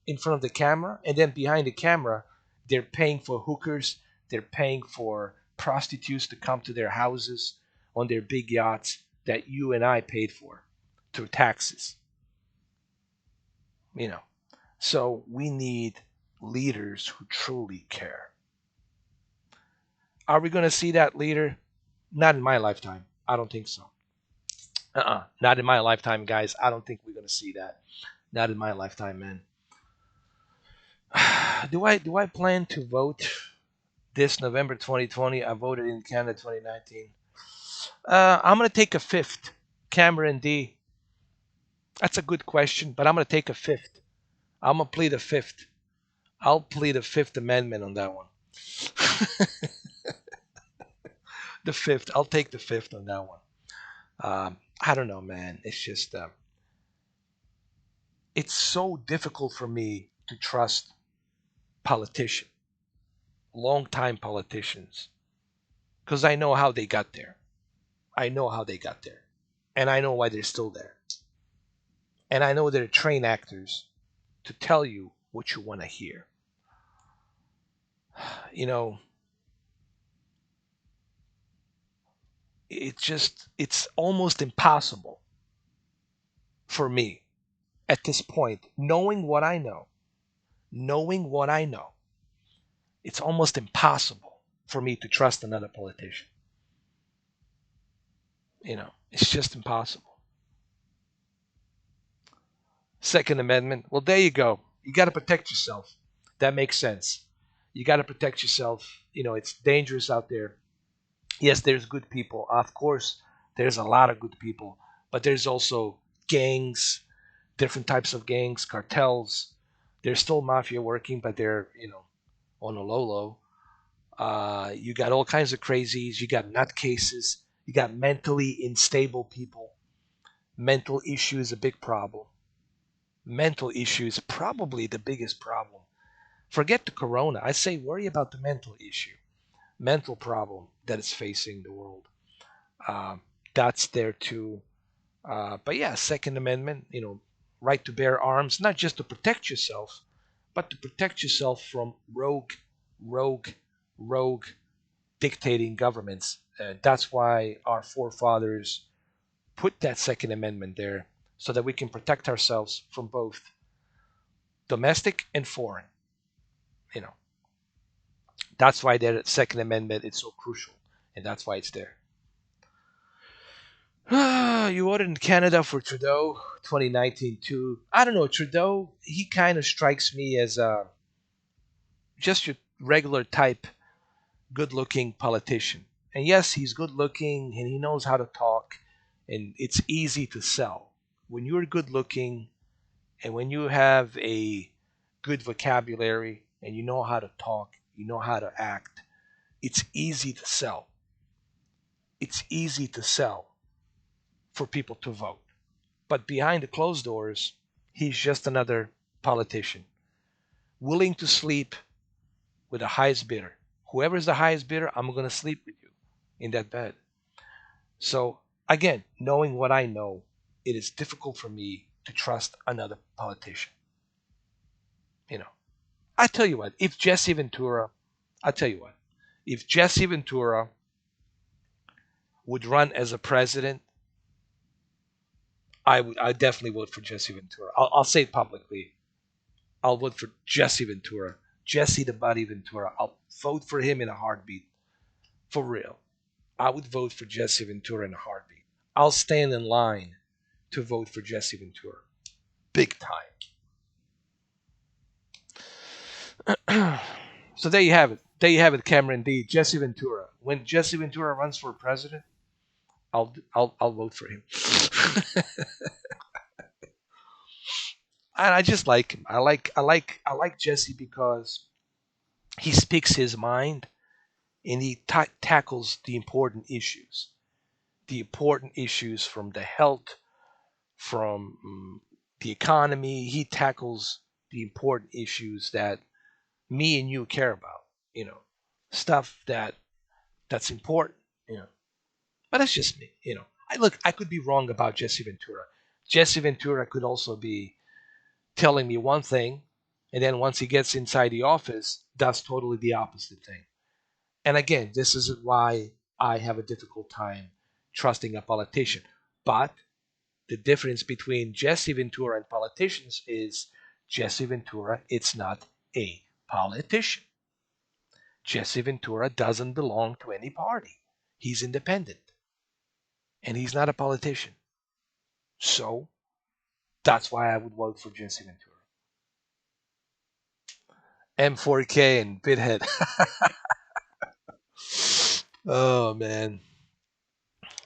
in front of the camera and then behind the camera they're paying for hookers, they're paying for prostitutes to come to their houses on their big yachts that you and I paid for through taxes. you know so we need leaders who truly care. Are we going to see that leader? Not in my lifetime. I don't think so. Not in my lifetime, guys. I don't think we're going to see that. Not in my lifetime, man. Do I plan to vote this November 2020? I voted in Canada 2019. I'm gonna take a fifth. Cameron D. That's a good question, but I'm gonna take a fifth. I'm gonna plead a fifth. I'll plead a Fifth Amendment on that one. The fifth. I'll take the fifth on that one. I don't know, man. It's just it's so difficult for me to trust politicians, long time politicians, because I know how they got there. I know how they got there, and I know why they're still there, and I know they're trained actors to tell you what you want to hear. You know, it's almost impossible for me at this point, knowing what I know, it's almost impossible for me to trust another politician. It's just impossible. Second Amendment. Well, there you go. You got to protect yourself. That makes sense. You got to protect yourself. It's dangerous out there. Yes, there's good people. Of course, there's a lot of good people, but there's also gangs, different types of gangs, cartels. There's still mafia working, but they're, on a low low. You got all kinds of crazies. You got nutcases. You got mentally unstable people. Mental issue is a big problem. Mental issue is probably the biggest problem. Forget the corona. I say worry about the mental issue, mental problem that is facing the world. Uh, that's there too. But yeah, Second Amendment, right to bear arms, not just to protect yourself, but to protect yourself from rogue, rogue dictating governments. That's why our forefathers put that Second Amendment there so that we can protect ourselves from both domestic and foreign. You know, that's why the Second Amendment is so crucial, and that's why it's there. You voted in Canada for Trudeau 2019 too. I don't know, Trudeau. He kind of strikes me as just your regular type, good-looking politician. And yes, he's good-looking and he knows how to talk, and it's easy to sell when you're good-looking and when you have a good vocabulary and you know how to talk, you know how to act. It's easy to sell. It's easy to sell for people to vote. But behind the closed doors, he's just another politician willing to sleep with the highest bidder. Whoever's the highest bidder, I'm going to sleep with you in that bed. So, again, knowing what I know, it is difficult for me to trust another politician. You know, I tell you what, if Jesse Ventura, I tell you what, if Jesse Ventura would run as a president, I definitely vote for Jesse Ventura. I'll say it publicly. I'll vote for Jesse Ventura. Jesse the Body Ventura. I'll vote for him in a heartbeat. For real. I would vote for Jesse Ventura in a heartbeat. I'll stand in line to vote for Jesse Ventura. Big time. So there you have it. There you have it, Cameron D. Jesse Ventura. When Jesse Ventura runs for president, I'll vote for him. And I just like him. I like Jesse because he speaks his mind and he tackles the important issues. The important issues from the health, from the economy. He tackles the important issues that me and you care about. Stuff that's important. You know, but that's just me. I could be wrong about Jesse Ventura. Jesse Ventura could also be telling me one thing, and then once he gets inside the office, does totally the opposite thing. And again, this is why I have a difficult time trusting a politician. But the difference between Jesse Ventura and politicians is Jesse Ventura, it's not a politician. Jesse Ventura doesn't belong to any party. He's independent. And he's not a politician. So that's why I would vote for Jesse Ventura. M4K and Bithead. Oh man.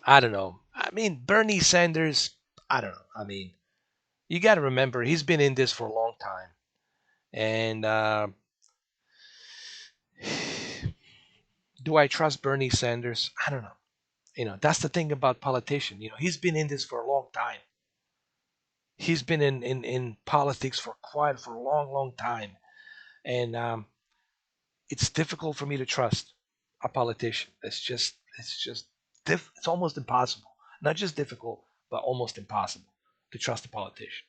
I don't know. I mean, Bernie Sanders, I don't know. I mean, you got to remember, he's been in this for a long time. And Do I trust Bernie Sanders? I don't know. That's the thing about politician. He's been in this for a long time. He's been in politics for a long, long time, and it's difficult for me to trust a politician. It's almost impossible. Not just difficult, but almost impossible to trust a politician.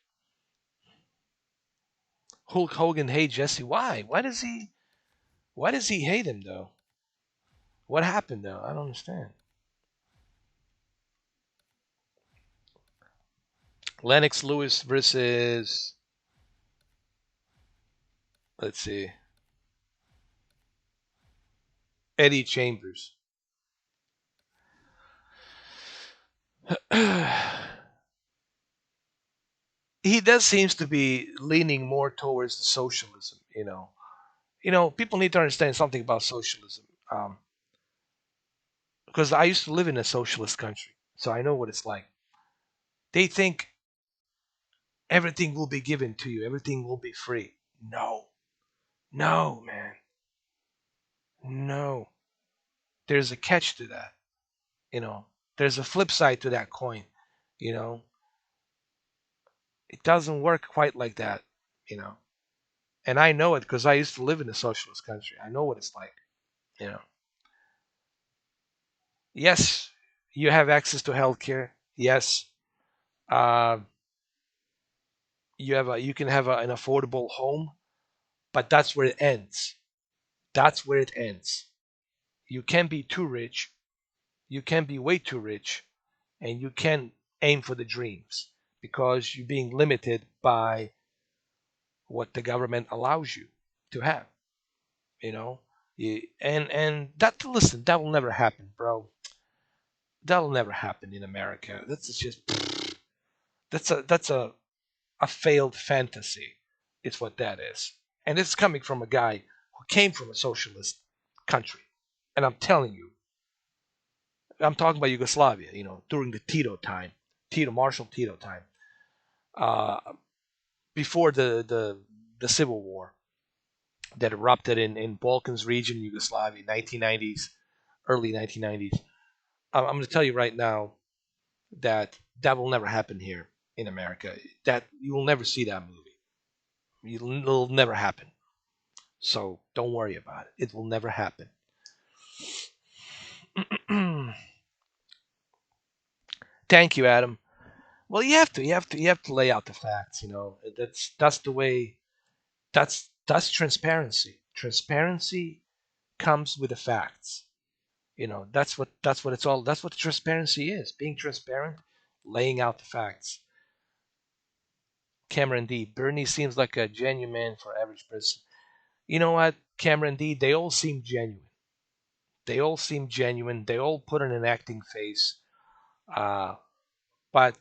Hulk Hogan hates Jesse. Why? Why does he? Why does he hate him though? What happened though? I don't understand. Lennox Lewis versus, let's see, Eddie Chambers. He does seems to be leaning more towards the socialism. People need to understand something about socialism. Because I used to live in a socialist country, so I know what it's like. They think everything will be given to you, everything will be free. No, no, man, no. There's a catch to that. You know, there's a flip side to that coin. You know, it doesn't work quite like that. You know, and I know it because I used to live in a socialist country. I know what it's like. You know, yes, you have access to healthcare. Yes, uh, you can have an affordable home, but that's where it ends. That's where it ends. You can't be too rich. You can't be way too rich, and you can't aim for the dreams because you're being limited by what the government allows you to have. You know, and that listen, that will never happen, bro. That'll never happen in America. That's a failed fantasy. It's what that is, and it's coming from a guy who came from a socialist country. And I'm telling you, I'm talking about Yugoslavia. During the Tito time, Marshal Tito time, uh, before the civil war that erupted in Balkans region, Yugoslavia, 1990s, early 1990s. I'm going to tell you right now that that will never happen here in America. That you will never see that movie. It'll never happen. So don't worry about it. It will never happen. Thank you, Adam. Well, you have to lay out the facts. That's the way. That's transparency. Transparency comes with the facts. That's what it's all. That's what transparency is. Being transparent, laying out the facts. Cameron D. Bernie seems like a genuine man for average person. You know what, Cameron D. They all seem genuine. They all seem genuine. They all put on an acting face. Uh, but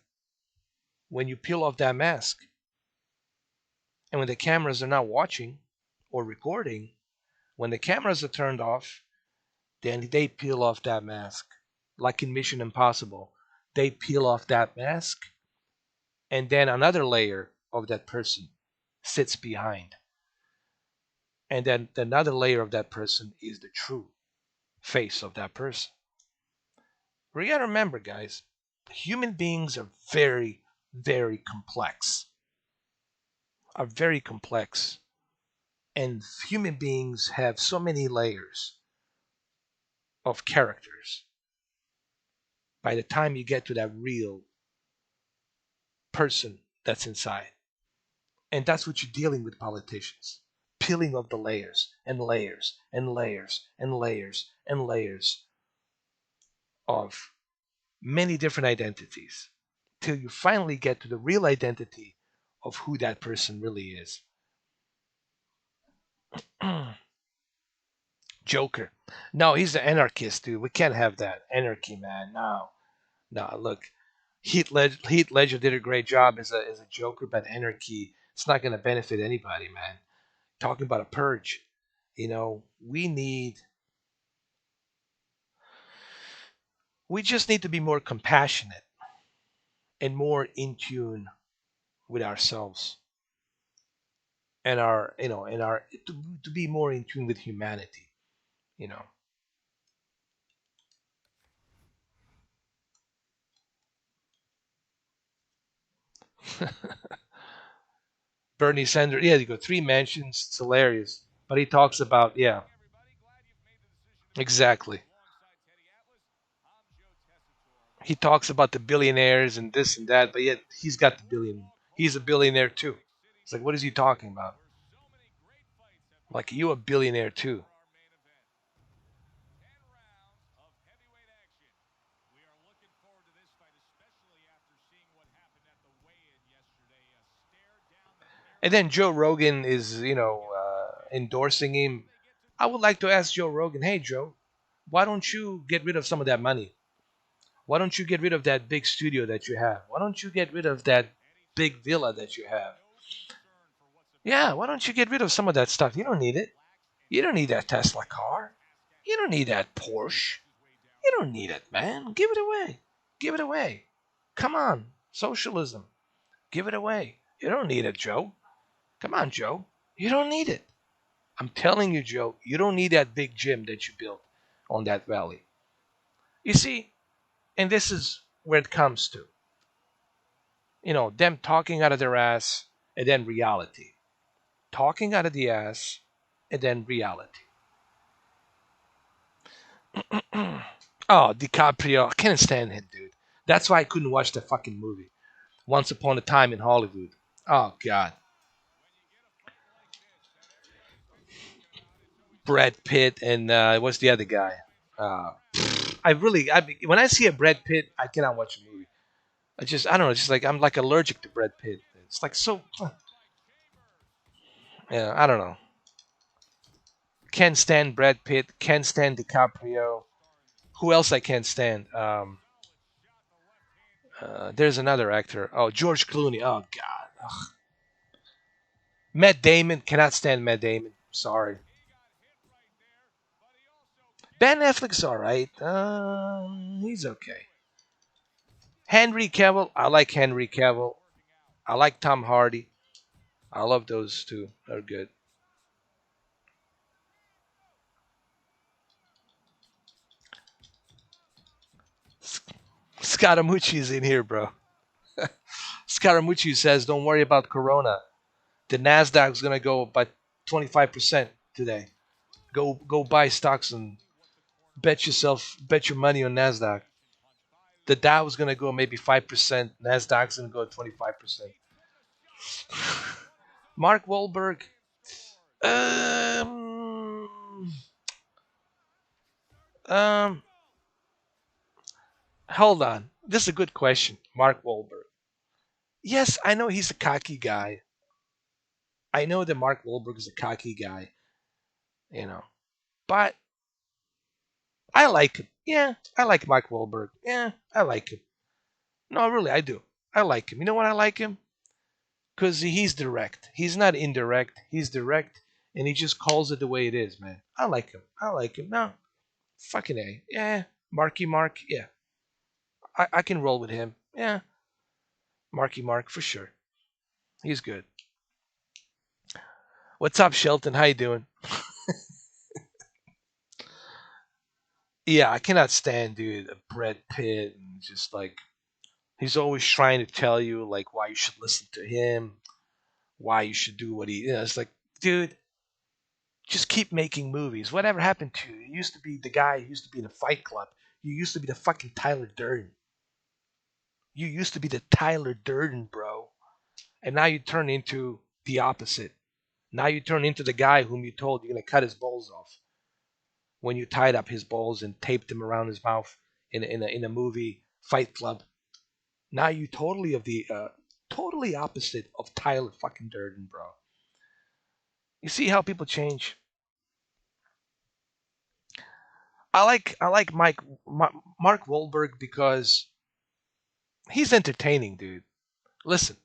when you peel off that mask, and when the cameras are not watching or recording, when the cameras are turned off, then they peel off that mask. Like in Mission Impossible, they peel off that mask, and then another layer of that person sits behind. And then another layer of that person is the true face of that person. We gotta remember, guys, human beings are very, very complex. Are very complex. And human beings have so many layers of characters. By the time you get to that real person that's inside. And that's what you're dealing with politicians. Peeling of the layers and layers and layers and layers and layers of many different identities till you finally get to the real identity of who that person really is. Joker. No, he's an anarchist, dude. We can't have that. Anarchy, man. No. No, look. Heath Ledger did a great job as a Joker, but anarchy, it's not going to benefit anybody, man. Talking about a purge. We just need to be more compassionate and more in tune with ourselves and our to be more in tune with humanity. you know Bernie Sanders, yeah, you go three mansions. It's hilarious. But he talks about, yeah, exactly. He talks about the billionaires and this and that, but yet he's got the billion. He's a billionaire too. It's like, what is he talking about? Like, you a billionaire too. And then Joe Rogan is, endorsing him. I would like to ask Joe Rogan, hey, Joe, why don't you get rid of some of that money? Why don't you get rid of that big studio that you have? Why don't you get rid of that big villa that you have? Yeah, why don't you get rid of some of that stuff? You don't need it. You don't need that Tesla car. You don't need that Porsche. You don't need it, man. Give it away. Give it away. Come on. Socialism. Give it away. You don't need it, Joe. Come on, Joe. You don't need it. I'm telling you, Joe, you don't need that big gym that you built on that valley. You see, and this is where it comes to, them talking out of their ass and then reality. Talking out of the ass and then reality. Oh, DiCaprio, I can't stand him, dude. That's why I couldn't watch the fucking movie. Once Upon a Time in Hollywood. Oh God, Brad Pitt and what's the other guy? When I see a Brad Pitt, I cannot watch a movie. I don't know. It's just like I'm like allergic to Brad Pitt. It's like so. Yeah, I don't know. Can't stand Brad Pitt. Can't stand DiCaprio. Who else I can't stand? There's another actor. Oh, George Clooney. Oh God. Ugh. Matt Damon. Cannot stand Matt Damon. Sorry. Ben Affleck's all right. He's okay. Henry Cavill. I like Henry Cavill. I like Tom Hardy. I love those two. They're good. Scaramucci is in here, bro. Scaramucci says, "Don't worry about Corona. The Nasdaq's gonna go by 25% today. Go buy stocks and bet your money on Nasdaq. The Dow is gonna go maybe 5%. Nasdaq's gonna go 25%." Mark Wahlberg. Um, um, hold on. This is a good question. Mark Wahlberg. Yes, I know he's a cocky guy. I know that Mark Wahlberg is a cocky guy, you know. But I like him. Yeah, I like Mark Wahlberg. Yeah, I like him. No, really, I do. I like him. You know what I like him? Because he's direct. He's not indirect. He's direct, and he just calls it the way it is, man. I like him. I like him. No, fucking A. Yeah, Marky Mark. Yeah, I can roll with him. Yeah, Marky Mark for sure. He's good. What's up, Shelton? How you doing? Yeah, I cannot stand, dude, Brad Pitt and just like he's always trying to tell you like why you should listen to him, why you should do what he. It's like, dude, just keep making movies. Whatever happened to you? You used to be the guy who used to be in a Fight Club. You used to be the fucking Tyler Durden. You used to be the Tyler Durden, bro. And now you turn into the opposite. Now you turn into the guy whom you told you're gonna cut his balls off when you tied up his balls and taped them around his mouth in a movie Fight Club. Now you totally of the totally opposite of Tyler fucking Durden, bro. You see how people change. I like Mark Wahlberg because he's entertaining, dude. Listen,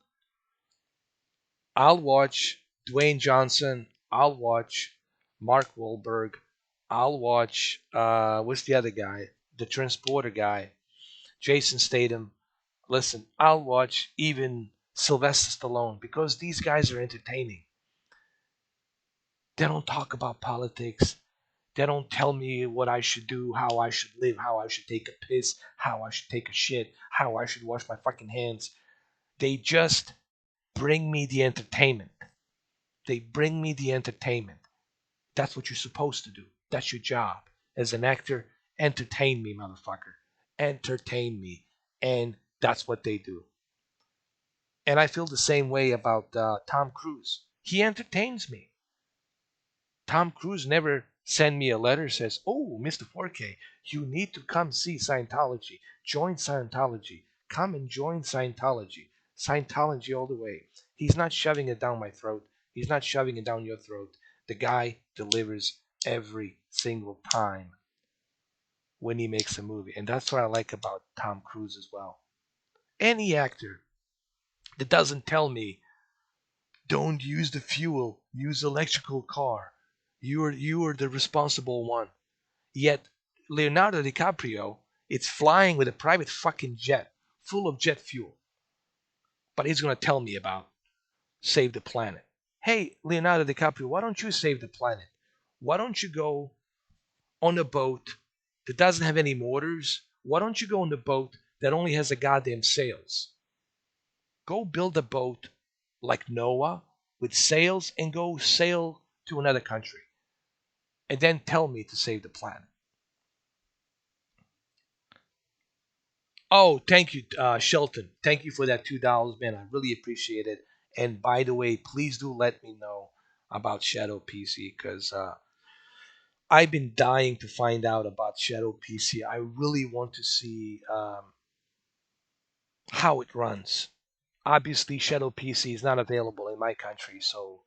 I'll watch Dwayne Johnson. I'll watch Mark Wahlberg. I'll watch what's the other guy? The transporter guy, Jason Statham. Listen, I'll watch even Sylvester Stallone because these guys are entertaining. They don't talk about politics. They don't tell me what I should do, how I should live, how I should take a piss, how I should take a shit, how I should wash my fucking hands. They just bring me the entertainment. They bring me the entertainment. That's what you're supposed to do. That's your job as an actor. Entertain me, motherfucker. Entertain me. And that's what they do. And I feel the same way about Tom Cruise. He entertains me. Tom Cruise never send me a letter says, "Oh, Mr. 4K, you need to come see Scientology. Join Scientology. Come and join Scientology. Scientology all the way." He's not shoving it down my throat. He's not shoving it down your throat. The guy delivers every single time when he makes a movie. And that's what I like about Tom Cruise as well. Any actor that doesn't tell me, "Don't use the fuel, use electrical car. You are the responsible one." Yet Leonardo DiCaprio is flying with a private fucking jet full of jet fuel. But he's gonna tell me about save the planet. Hey, Leonardo DiCaprio, why don't you save the planet? Why don't you go on a boat that doesn't have any motors? Why don't you go on a boat that only has a goddamn sails? Go build a boat like Noah with sails and go sail to another country. And then tell me to save the planet. Oh, thank you, Shelton. Thank you for that $2, man. I really appreciate it. And by the way, please do let me know about Shadow PC because I've been dying to find out about Shadow PC. I really want to see how it runs. Obviously, Shadow PC is not available in my country, so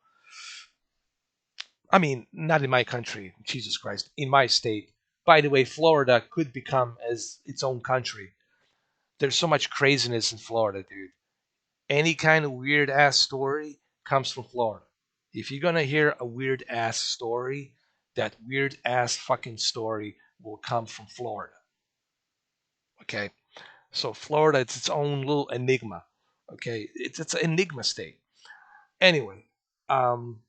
I mean, not in my country. Jesus Christ, in my state. By the way, Florida could become as its own country. There's so much craziness in Florida, dude. Any kind of weird ass story comes from Florida. If you're gonna hear a weird ass story, that weird ass fucking story will come from Florida. Okay, so Florida, it's its own little enigma. Okay, it's an enigma state. Anyway, um,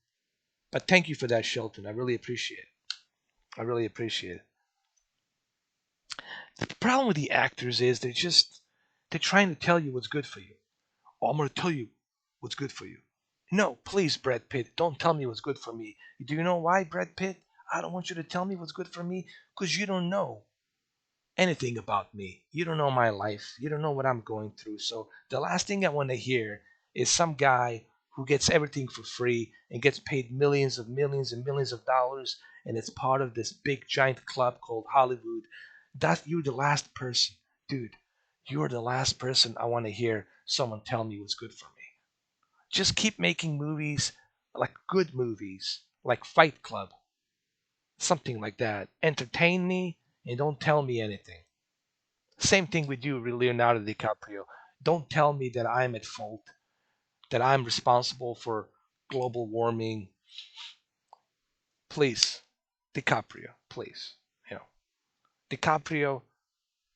but thank you for that, Shelton. I really appreciate it. I really appreciate it. The problem with the actors is they're trying to tell you what's good for you. Oh, I'm gonna tell you what's good for you. No, please, Brad Pitt, don't tell me what's good for me. Do you know why, Brad Pitt? I don't want you to tell me what's good for me because you don't know anything about me. You don't know my life. You don't know what I'm going through. So the last thing I want to hear is some guy who gets everything for free and gets paid millions and millions of dollars and it's part of this big giant club called Hollywood. That you're the last person, dude. You're the last person I want to hear someone tell me what's good for me. Just keep making movies like good movies, like Fight Club, something like that. Entertain me and don't tell me anything. Same thing with you, Leonardo DiCaprio. Don't tell me that I'm at fault, that I'm responsible for global warming. Please, DiCaprio, please. You know, DiCaprio,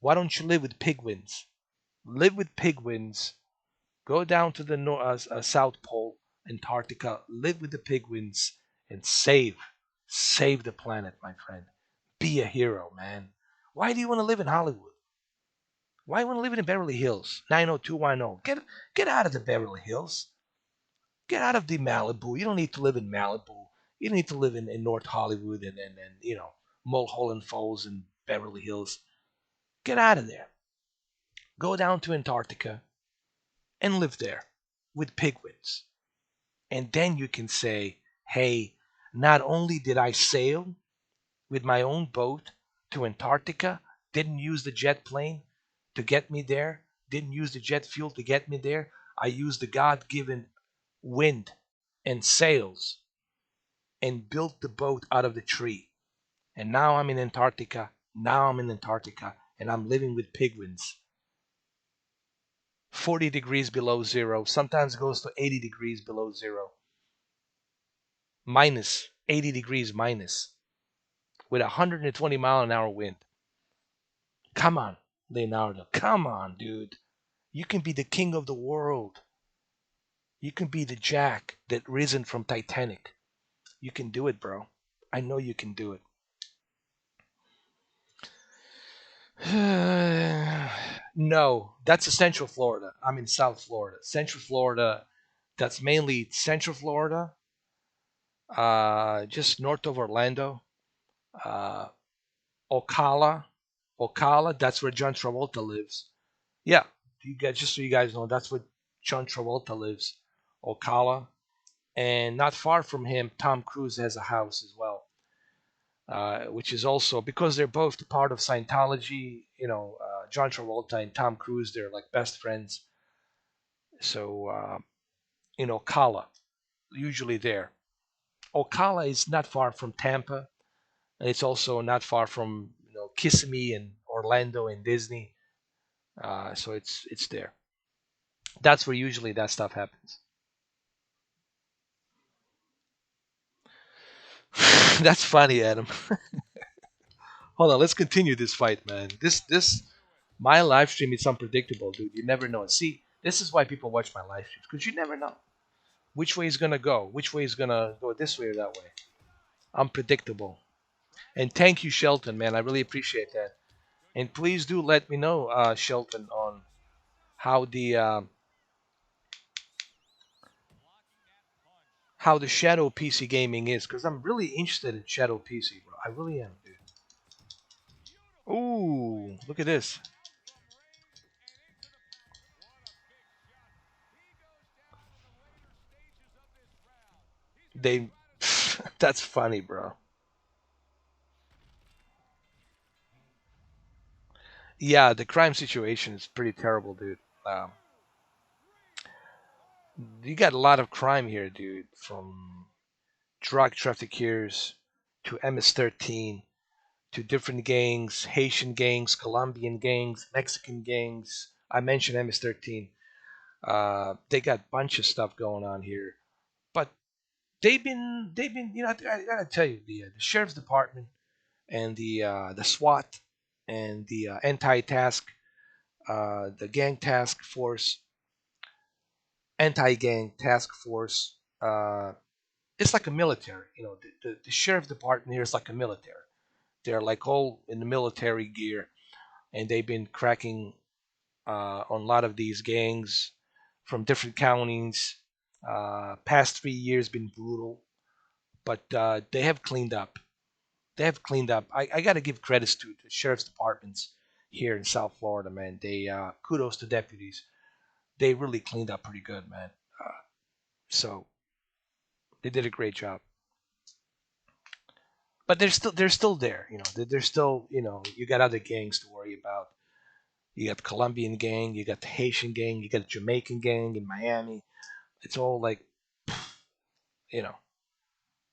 why don't you live with penguins? Live with penguins. Go down to the South Pole, Antarctica. Live with the penguins and save the planet, my friend. Be a hero, man. Why do you want to live in Hollywood? Why want to live in Beverly Hills? 90210. Get out of the Beverly Hills. Get out of the Malibu. You don't need to live in Malibu. You don't need to live in North Hollywood and Mulholland Falls and Beverly Hills. Get out of there. Go down to Antarctica and live there with penguins. And then you can say, hey, not only did I sail with my own boat to Antarctica, didn't use the jet plane to get me there, didn't use the jet fuel to get me there. I used the God given wind and sails and built the boat out of the tree. And now I'm in Antarctica. Now I'm in Antarctica and I'm living with penguins. 40 degrees below zero. Sometimes it goes to 80 degrees below zero. Minus 80 degrees minus with 120-mile-an-hour wind. Come on, Leonardo. Come on, dude. You can be the king of the world. You can be the Jack that risen from Titanic. You can do it, bro. I know you can do it. No, that's a Central Florida. I'm in South Florida. Central Florida, that's mainly Central Florida, just north of Orlando. Uh, Ocala, Ocala, that's where John Travolta lives. Yeah, you guys, just so you guys know, that's where John Travolta lives. Ocala, and not far from him, Tom Cruise has a house as well, which is also because they're both part of Scientology. John Travolta and Tom Cruise, they're like best friends. So Ocala, usually there. Ocala is not far from Tampa, and it's also not far from Kissimmee and Orlando and Disney. So it's there. That's where usually that stuff happens. That's funny, Adam. Hold on, let's continue this fight, man. This my live stream is unpredictable, dude. You never know. See, this is why people watch my live streams because you never know which way is gonna go, which way is gonna go this way or that way. Unpredictable. And thank you, Shelton, man. I really appreciate that. And please do let me know, Shelton, on how the Shadow PC gaming is, because I'm really interested in Shadow PC, bro. I really am, dude. Ooh, look at this. They, that's funny, bro. Yeah, the crime situation is pretty terrible, dude. Um, you got a lot of crime here, dude. From drug traffickers to MS-13 to different gangs, Haitian gangs, Colombian gangs, Mexican gangs. I mentioned MS-13. They got a bunch of stuff going on here, but they've been I gotta tell you the sheriff's department and the SWAT and the anti-task the gang task force anti-gang task force it's like a military, the sheriff department here is like a military. They're like all in the military gear, and they've been cracking on a lot of these gangs from different counties. Past 3 years been brutal, but they have cleaned up. They have cleaned up. I got to give credits to the sheriff's departments here in South Florida, man. They kudos to deputies. They really cleaned up pretty good, man. So they did a great job. But they're still there, They're still, you got other gangs to worry about. You got the Colombian gang, you got the Haitian gang, you got the Jamaican gang in Miami. It's all like, you know,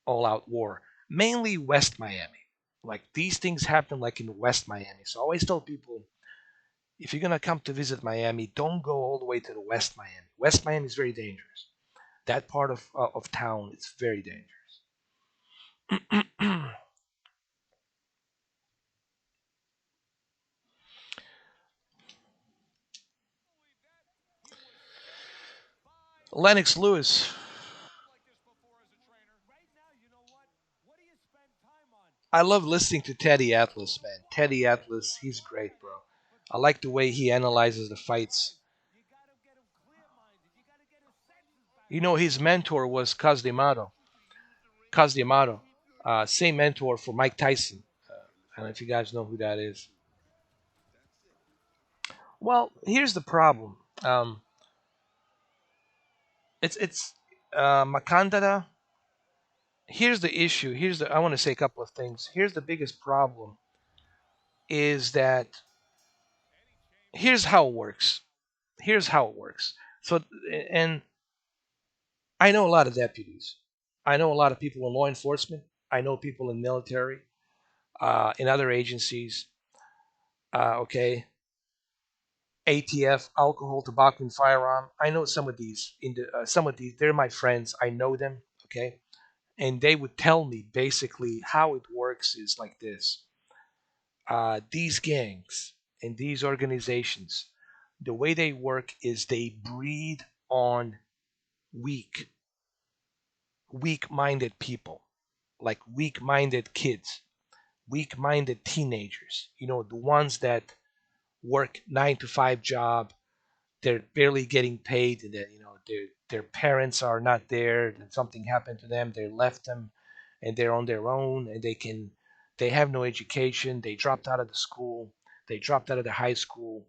all out war. Mainly West Miami. Like these things happen like in West Miami. So I always tell people, if you're gonna come to visit Miami, don't go all the way to the West Miami. West Miami is very dangerous. That part of town is very dangerous. Lennox Lewis. I love listening to Teddy Atlas, man. Teddy Atlas, he's great, bro. I like the way he analyzes the fights. His mentor was Cus D'Amato. Cus D'Amato, same mentor for Mike Tyson. I don't know if you guys know who that is. Well, here's the problem. It's Makandara. Here's the issue. I want to say a couple of things. Here's the biggest problem is that here's how it works. Here's how it works. So, and I know a lot of deputies. I know a lot of people in law enforcement. I know people in military, in other agencies. Okay, ATF, alcohol, tobacco, and firearm. I know some of these. Some of these, they're my friends. I know them. Okay, and they would tell me basically how it works is like this. These gangs and these organizations, the way they work is they breed on weak, weak-minded people, like weak-minded kids, weak-minded teenagers. The ones that work 9 to 5 job. They're barely getting paid, and then their parents are not there. And something happened to them. They left them, and they're on their own, and they have no education. They dropped out of the school. They dropped out of the high school,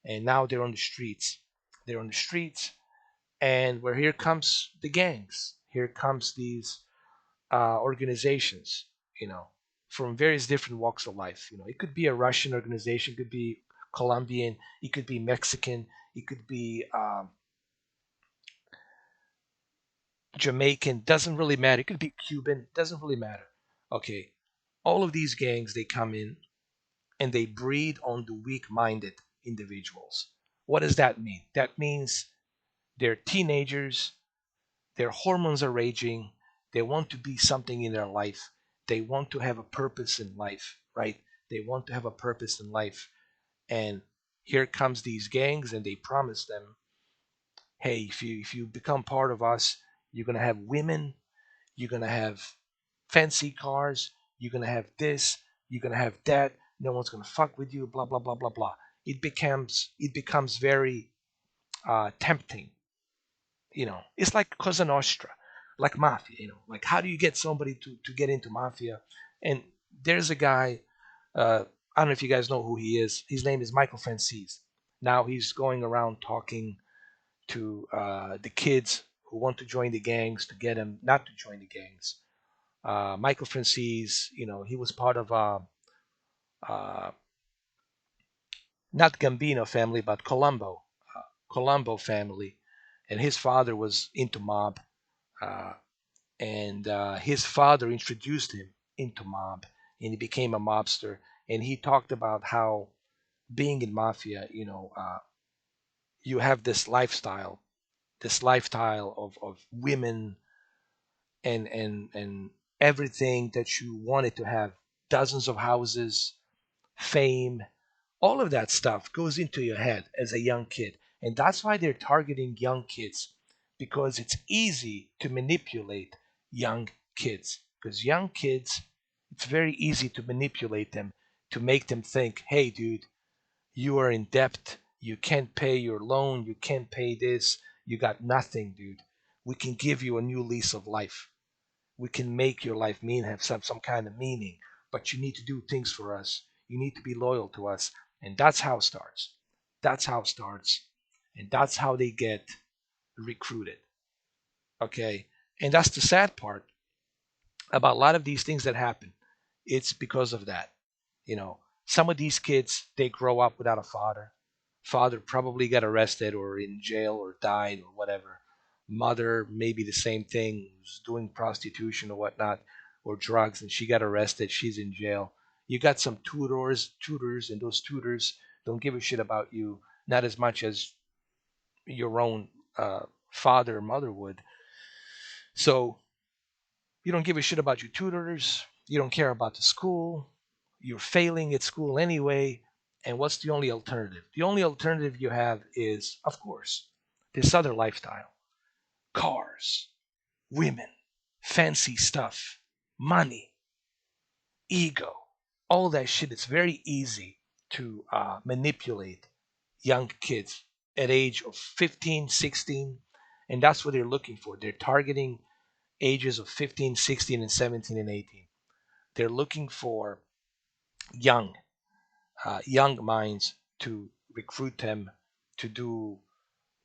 and now they're on the streets. They're on the streets, and where here comes the gangs. Here comes these organizations, you know, from various different walks of life. It could be a Russian organization, it could be Colombian, it could be Mexican, it could be Jamaican. Doesn't really matter. It could be Cuban. Doesn't really matter. Okay, all of these gangs, they come in and they breed on the weak-minded individuals. What does that mean? That means they're teenagers. Their hormones are raging. They want to be something in their life. They want to have a purpose in life, right? They want to have a purpose in life. And here comes these gangs, and they promise them, hey, if you become part of us, you're gonna have women, you're gonna have fancy cars, you're gonna have this, you're gonna have that, no one's gonna fuck with you, blah blah blah blah blah. It becomes very tempting. It's like Cosa Nostra, like mafia. Like how do you get somebody to get into mafia? And there's a guy, I don't know if you guys know who he is. His name is Michael Francis. Now he's going around talking to the kids who want to join the gangs to get them not to join the gangs. Michael Francis, he was part of uh, not Gambino family, but Colombo family, and his father was into mob, uh, and his father introduced him into mob, and he became a mobster. And he talked about how being in mafia, you have this lifestyle of women and everything that you wanted to have, dozens of houses, fame, all of that stuff goes into your head as a young kid. And that's why they're targeting young kids, because it's easy to manipulate young kids. Because young kids, it's very easy to manipulate them, to make them think, hey, dude, you are in debt, you can't pay your loan, you can't pay this, you got nothing, dude. We can give you a new lease of life. We can make your life have some kind of meaning, but you need to do things for us. You need to be loyal to us. And that's how it starts. That's how it starts. And that's how they get recruited. Okay. And that's the sad part about a lot of these things that happen. It's because of that. Some of these kids, they grow up without a father. Father probably got arrested or in jail or died or whatever. Mother, maybe the same thing, was doing prostitution or whatnot, or drugs, and she got arrested. She's in jail. You got some tutors, and those tutors don't give a shit about you, not as much as your own father or mother would. So you don't give a shit about your tutors. You don't care about the school. You're failing at school anyway. And what's the only alternative? The only alternative you have is, of course, this other lifestyle: cars, women, fancy stuff, money, ego, all that shit. It's very easy to manipulate young kids at age of 15, 16. And that's what they're looking for. They're targeting ages of 15, 16, and 17 and 18. They're looking for young, young minds to recruit them to do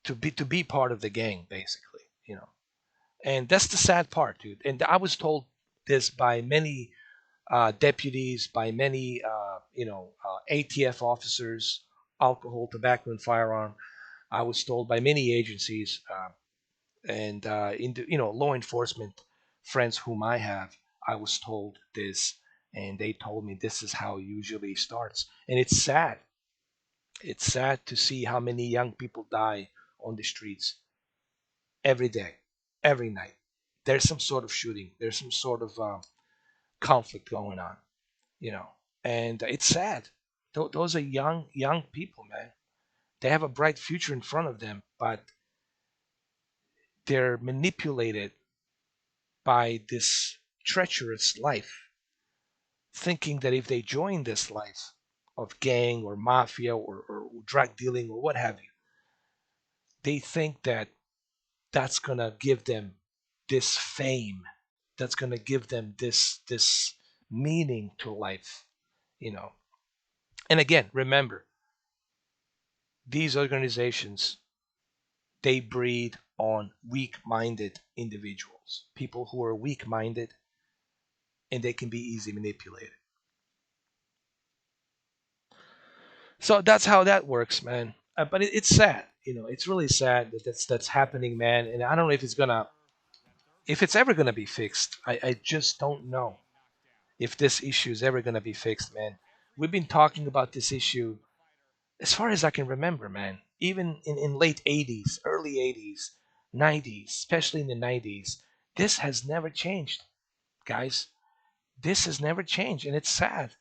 to be part of the gang, basically. And that's the sad part, dude. And I was told this by many deputies, by many ATF officers, alcohol, tobacco, and firearm. I was told by many agencies, and in the law enforcement friends whom I have, I was told this, and they told me this is how it usually starts. And it's sad. It's sad to see how many young people die on the streets every day, every night. There's some sort of shooting. There's some sort of conflict going on, you know, and it's sad. Those are young people, man. They have a bright future in front of them, but they're manipulated by this treacherous life, thinking that if they join this life, of gang or mafia or drug dealing or what have you. They think that that's gonna give them this fame, that's gonna give them this meaning to life, you know. And again, remember, these organizations, they breed on weak-minded individuals, people who are weak-minded, and they can be easily manipulated. So that's how that works, man. But it's sad, it's really sad that that's happening, man. And I don't know if it's ever gonna be fixed. I just don't know if this issue is ever gonna be fixed, man. We've been talking about this issue as far as I can remember, man. Even in late 80s, early 80s, 90s, especially in the 90s, this has never changed, guys. This has never changed, and it's sad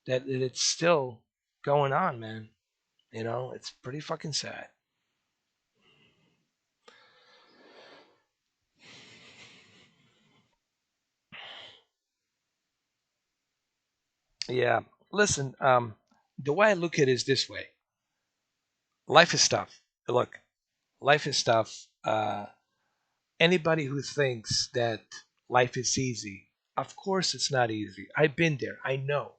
that it's still going on, man. It's pretty fucking sad. Yeah. Listen, the way I look at it is this way. Life is tough. Look, life is tough. Anybody who thinks that life is easy, of course it's not easy. I've been there. I know.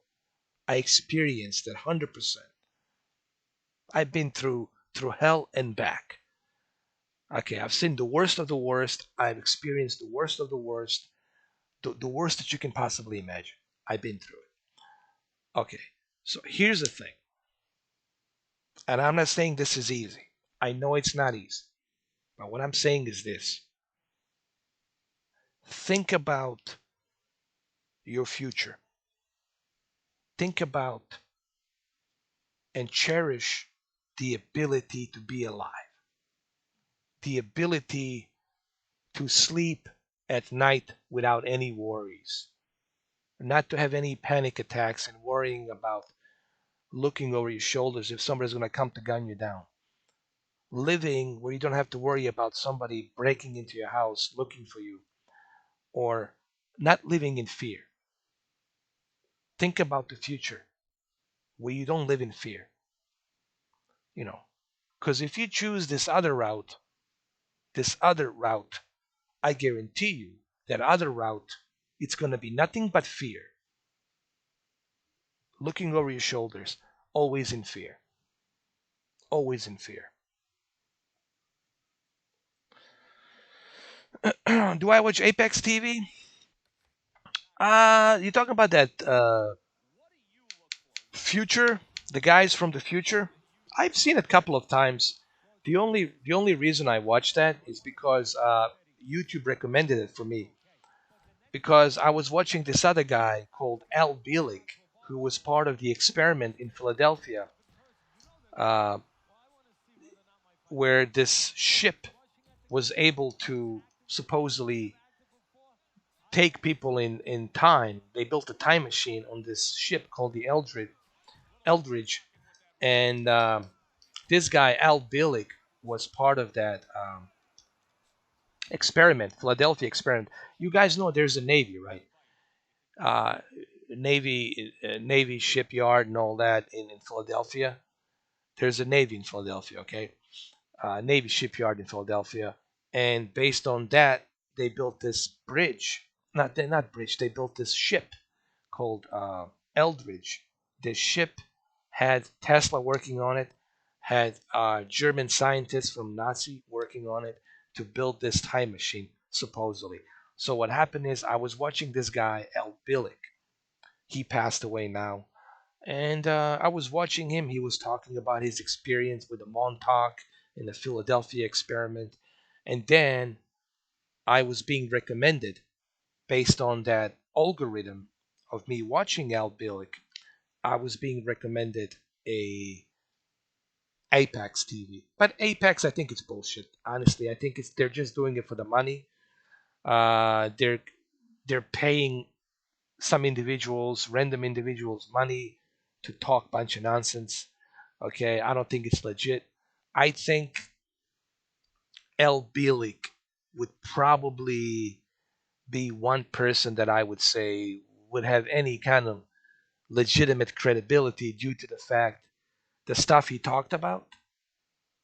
I experienced it 100%. I've been through hell and back. Okay, I've seen the worst of the worst. I've experienced the worst of the worst, the worst that you can possibly imagine. I've been through it. Okay, so here's the thing, and I'm not saying this is easy. I know it's not easy, but what I'm saying is this: think about your future. Think about and cherish the ability to be alive, the ability to sleep at night without any worries, not to have any panic attacks and worrying about looking over your shoulders if somebody's going to come to gun you down. Living where you don't have to worry about somebody breaking into your house looking for you, or not living in fear. Think about the future where you don't live in fear, you know. Because if you choose this other route, I guarantee you that other route, it's going to be nothing but fear. Looking over your shoulders, always in fear. Always in fear. Do I watch Apex TV? You talking about that future? The guys from the future? I've seen it a couple of times. The only reason I watched that is because YouTube recommended it for me. Because I was watching this other guy called Al Bielek, who was part of the experiment in Philadelphia, uh, where this ship was able to supposedly take people in time. They built a time machine on this ship called the Eldridge, and this guy Al Bielek was part of that experiment, Philadelphia experiment. You guys know there's a Navy, right? Uh, Navy shipyard and all that in Philadelphia. There's a Navy in Philadelphia, okay? Navy shipyard in Philadelphia, and based on that, they built this bridge. Not bridge. They built this ship called Eldridge. This ship had Tesla working on it, had German scientists from Nazi working on it to build this time machine, supposedly. So what happened is I was watching this guy Al Bielek. He passed away now, and I was watching him. He was talking about his experience with the Montauk in the Philadelphia experiment, and then I was being recommended based on that algorithm of me watching Al Bielek. I was being recommended a Apex TV, but Apex, I think it's bullshit. Honestly, I think they're just doing it for the money. They're paying some individuals, random individuals, money to talk bunch of nonsense. Okay, I don't think it's legit. I think El Bilik would probably be one person that I would say would have any kind of legitimate credibility due to the fact the stuff he talked about,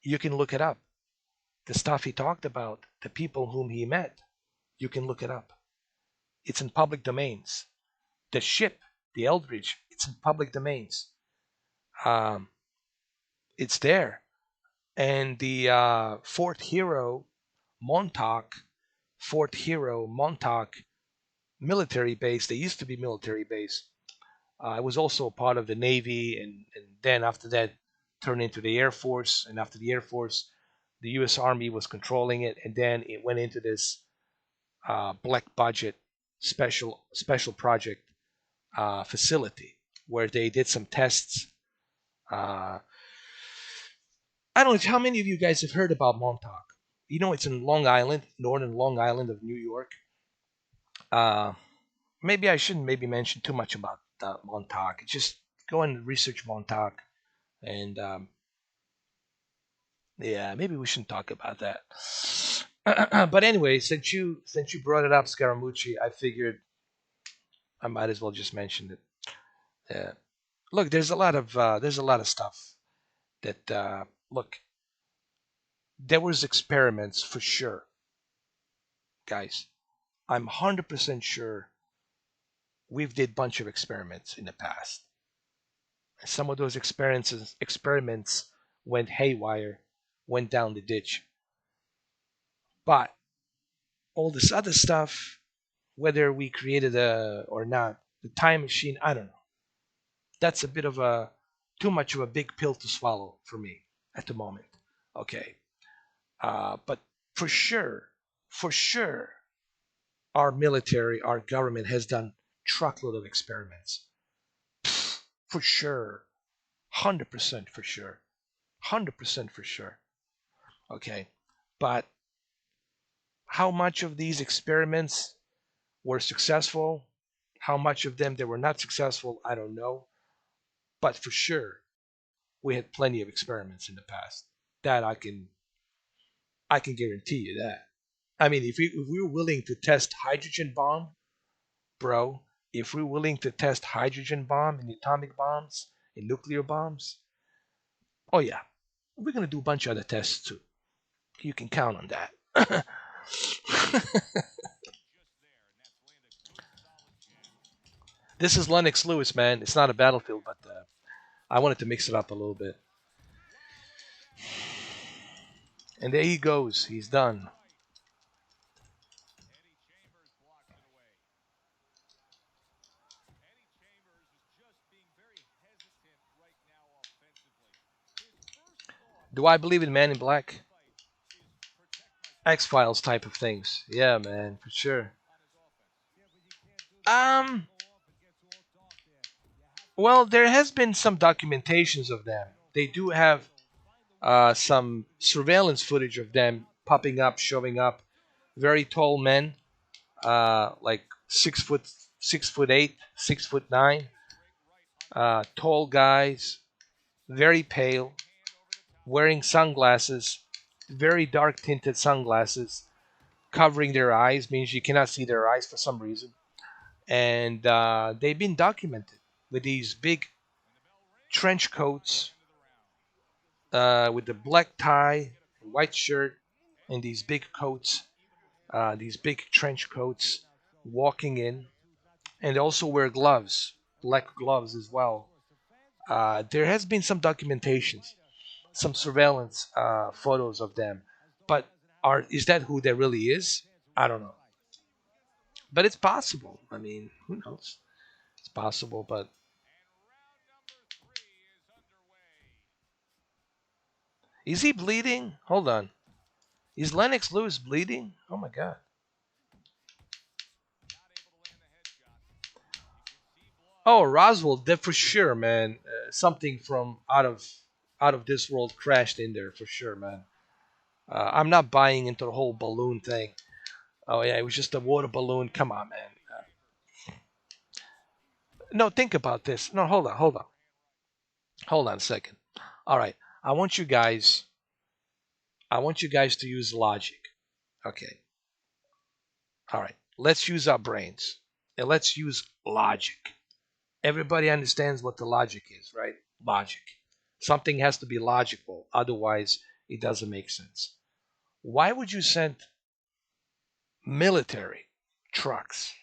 you can look it up. The stuff he talked about, the people whom he met, you can look it up. It's in public domains. The ship, the Eldridge, it's in public domains. It's there. And the Fort Hero Montauk military base, they used to be military base. I was also a part of the Navy, and then after that turned into the Air Force, and after the Air Force, the U.S. Army was controlling it, and then it went into this black budget special project facility where they did some tests. I don't know how many of you guys have heard about Montauk. You know, it's in Long Island, northern Long Island of New York. Uh, Maybe I shouldn't maybe mention too much about Montauk. Just go and research Montauk, and yeah, maybe we shouldn't talk about that. But anyway, since you brought it up, Scaramucci, I figured I might as well just mention it. Yeah. Look, there's a lot of stuff that look. There was experiments for sure, guys. I'm 100% sure we've did bunch of experiments in the past. Some of those experiments went haywire, went down the ditch. But all this other stuff, whether we created a or not, the time machine, I don't know. That's a bit of a too much of a big pill to swallow for me at the moment. Okay, but for sure, our military, our government has done truckload of experiments. For sure, 100% for sure, 100% for sure. Okay, but how much of these experiments were successful? How much of them they were not successful? I don't know. But for sure, we had plenty of experiments in the past. That I can guarantee you that. I mean, if we were willing to test hydrogen bomb, bro, if we're willing to test hydrogen bomb and atomic bombs and nuclear bombs, oh yeah, we're gonna do a bunch of other tests too. You can count on that. This is Lennox Lewis, man. It's not a battlefield, but I wanted to mix it up a little bit. And there he goes. He's done. Do I believe in Man in Black? X Files type of things. Yeah, man, for sure. Um, well, there has been some documentations of them. They do have some surveillance footage of them popping up, showing up. Very tall men, like 6 foot, 6'8", 6'9", tall guys, very pale, wearing sunglasses, very dark tinted sunglasses, covering their eyes means you cannot see their eyes for some reason. And they've been documented with these big trench coats, with the black tie, white shirt, and these big coats, these big trench coats, walking in, and they also wear gloves, black gloves as well. There has been some documentations, some surveillance photos of them, but is that who they really is? I don't know, but it's possible. I mean, who knows? It's possible, but is he bleeding? Hold on. Is Lennox Lewis bleeding? Oh my god. Oh, Roswell, that for sure, man. Something from out of this world crashed in there for sure, man. I'm not buying into the whole balloon thing. Oh yeah, it was just a water balloon. Come on, man. No, think about this. No, hold on a second. All right, I want you guys. I want you guys to use logic. Okay. All right. Let's use our brains and let's use logic. Everybody understands what the logic is, right? Logic. Something has to be logical, otherwise, it doesn't make sense. Why would you send military trucks,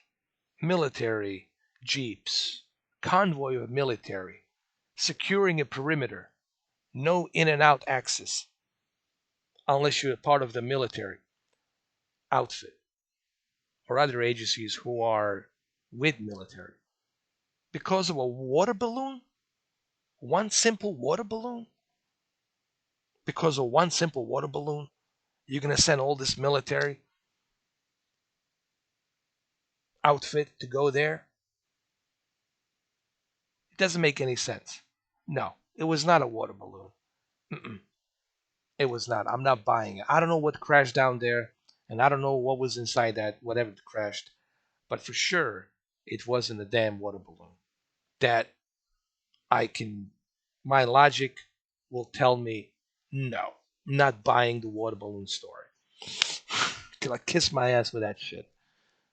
military jeeps, convoy of military, securing a perimeter, no in and out access, unless you're part of the military outfit or other agencies who are with military? Because of a water balloon? One simple water balloon? Because of one simple water balloon, you're going to send all this military outfit to go there? It doesn't make any sense. No, it was not a water balloon. Mm-mm. It was not. I'm not buying it. I don't know what crashed down there, and I don't know what was inside that, whatever crashed, but for sure, it wasn't a damn water balloon. That I can, my logic will tell me, no, I'm not buying the water balloon story. Till I kiss my ass for that shit.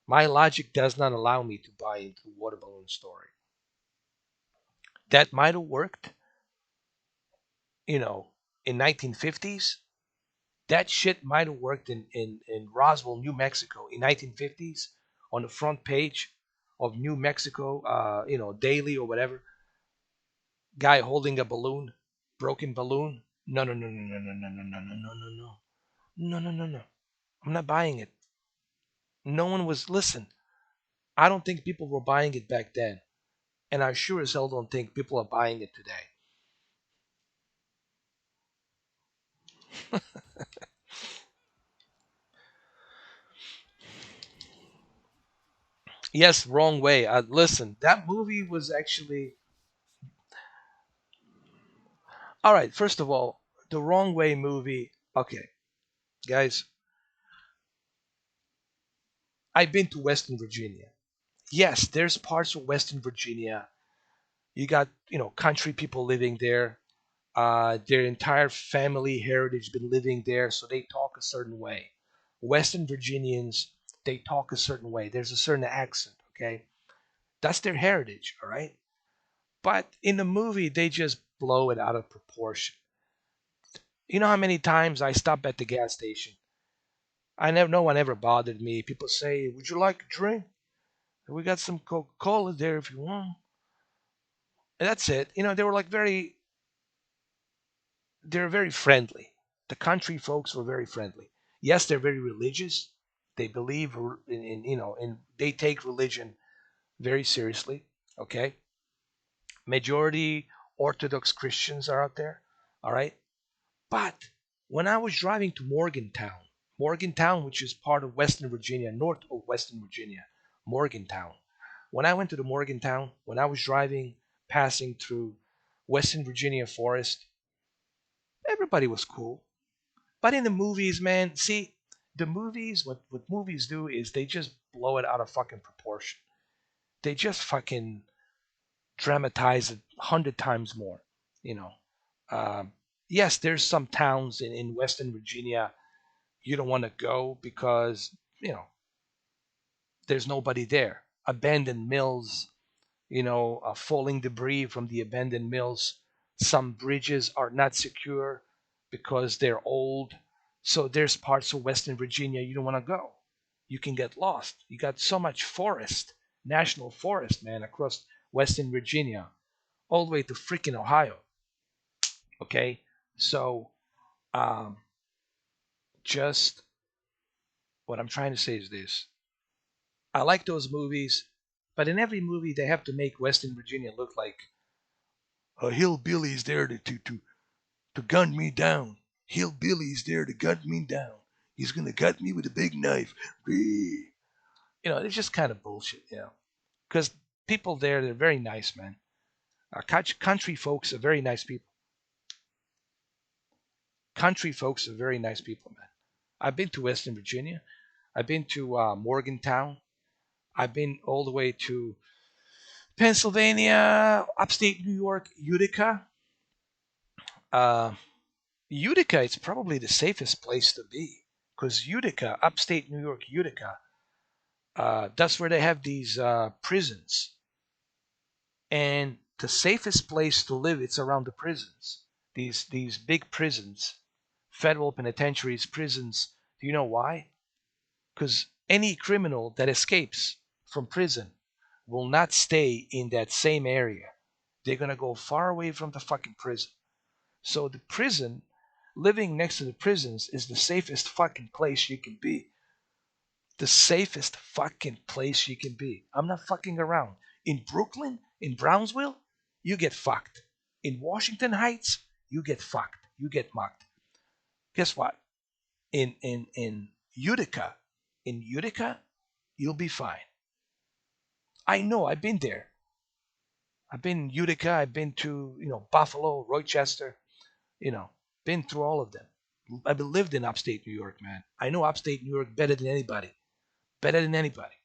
My logic does not allow me to buy into the water balloon story. That might have worked, you know, in 1950s. That shit might have worked in Roswell, New Mexico in 1950s on the front page of New Mexico, Daily or whatever. Guy holding a balloon, broken balloon. No, no, no, no, no, no, no, no, no, no, no, no, no, no, no, no, no. I'm not buying it. No one was. Listen, I don't think people were buying it back then, and I sure as hell don't think people are buying it today. Yes, wrong way. Listen, that movie was actually all right. First of all, the wrong way movie. Okay, guys, I've been to Western Virginia. Yes, there's parts of Western Virginia. You got country people living there. Their entire family heritage been living there, so they talk a certain way. Western Virginians, they talk a certain way. There's a certain accent. Okay, that's their heritage. All right, but in the movie, they just blow it out of proportion. You know how many times I stop at the gas station? I never, no one ever bothered me. People say, "Would you like a drink? We got some Coca-Cola there if you want." And that's it. They were like they're very friendly. The country folks were very friendly. Yes, they're very religious. They believe in they take religion very seriously. Okay, majority Orthodox Christians are out there. All right, but when I was driving to Morgantown, which is part of Western Virginia, north of Western Virginia, Morgantown. When I went to the Morgantown, when I was driving, passing through Western Virginia forest, everybody was cool. But in the movies, man, see, the movies, what movies do is they just blow it out of fucking proportion. They just fucking dramatize it 100 times more. You know, yes, there's some towns in Western Virginia you don't want to go because there's nobody there. Abandoned mills, falling debris from the abandoned mills. Some bridges are not secure because they're old. So there's parts of Western Virginia you don't want to go. You can get lost. You got so much forest, national forest, man, across Western Virginia, all the way to freaking Ohio. Okay, so um, just what I'm trying to say is this: I like those movies, but in every movie they have to make Western Virginia look like a hillbilly's there to gun me down. Hillbilly's there to gun me down. He's gonna cut me with a big knife. It's just kind of bullshit, because people there, they're very nice, man. Country folks are very nice people. Country folks are very nice people, man. I've been to Western Virginia. I've been to Morgantown. I've been all the way to Pennsylvania, upstate New York, Utica. Uh, Utica is probably the safest place to be because Utica, upstate New York, Utica, that's where they have these prisons. And the safest place to live, it's around the prisons. These big prisons, federal penitentiaries, prisons. Do you know why? Because any criminal that escapes from prison will not stay in that same area. They're gonna go far away from the fucking prison. So the prison, living next to the prisons, is the safest fucking place you can be. The safest fucking place you can be. I'm not fucking around. In Brooklyn, in Brownsville, you get fucked. In Washington Heights, you get fucked. You get mucked. Guess what? In Utica, you'll be fine. I know. I've been there. I've been in Utica. I've been to Buffalo, Rochester. You know, been through all of them. I've lived in upstate New York, man. I know upstate New York better than anybody. Better than anybody.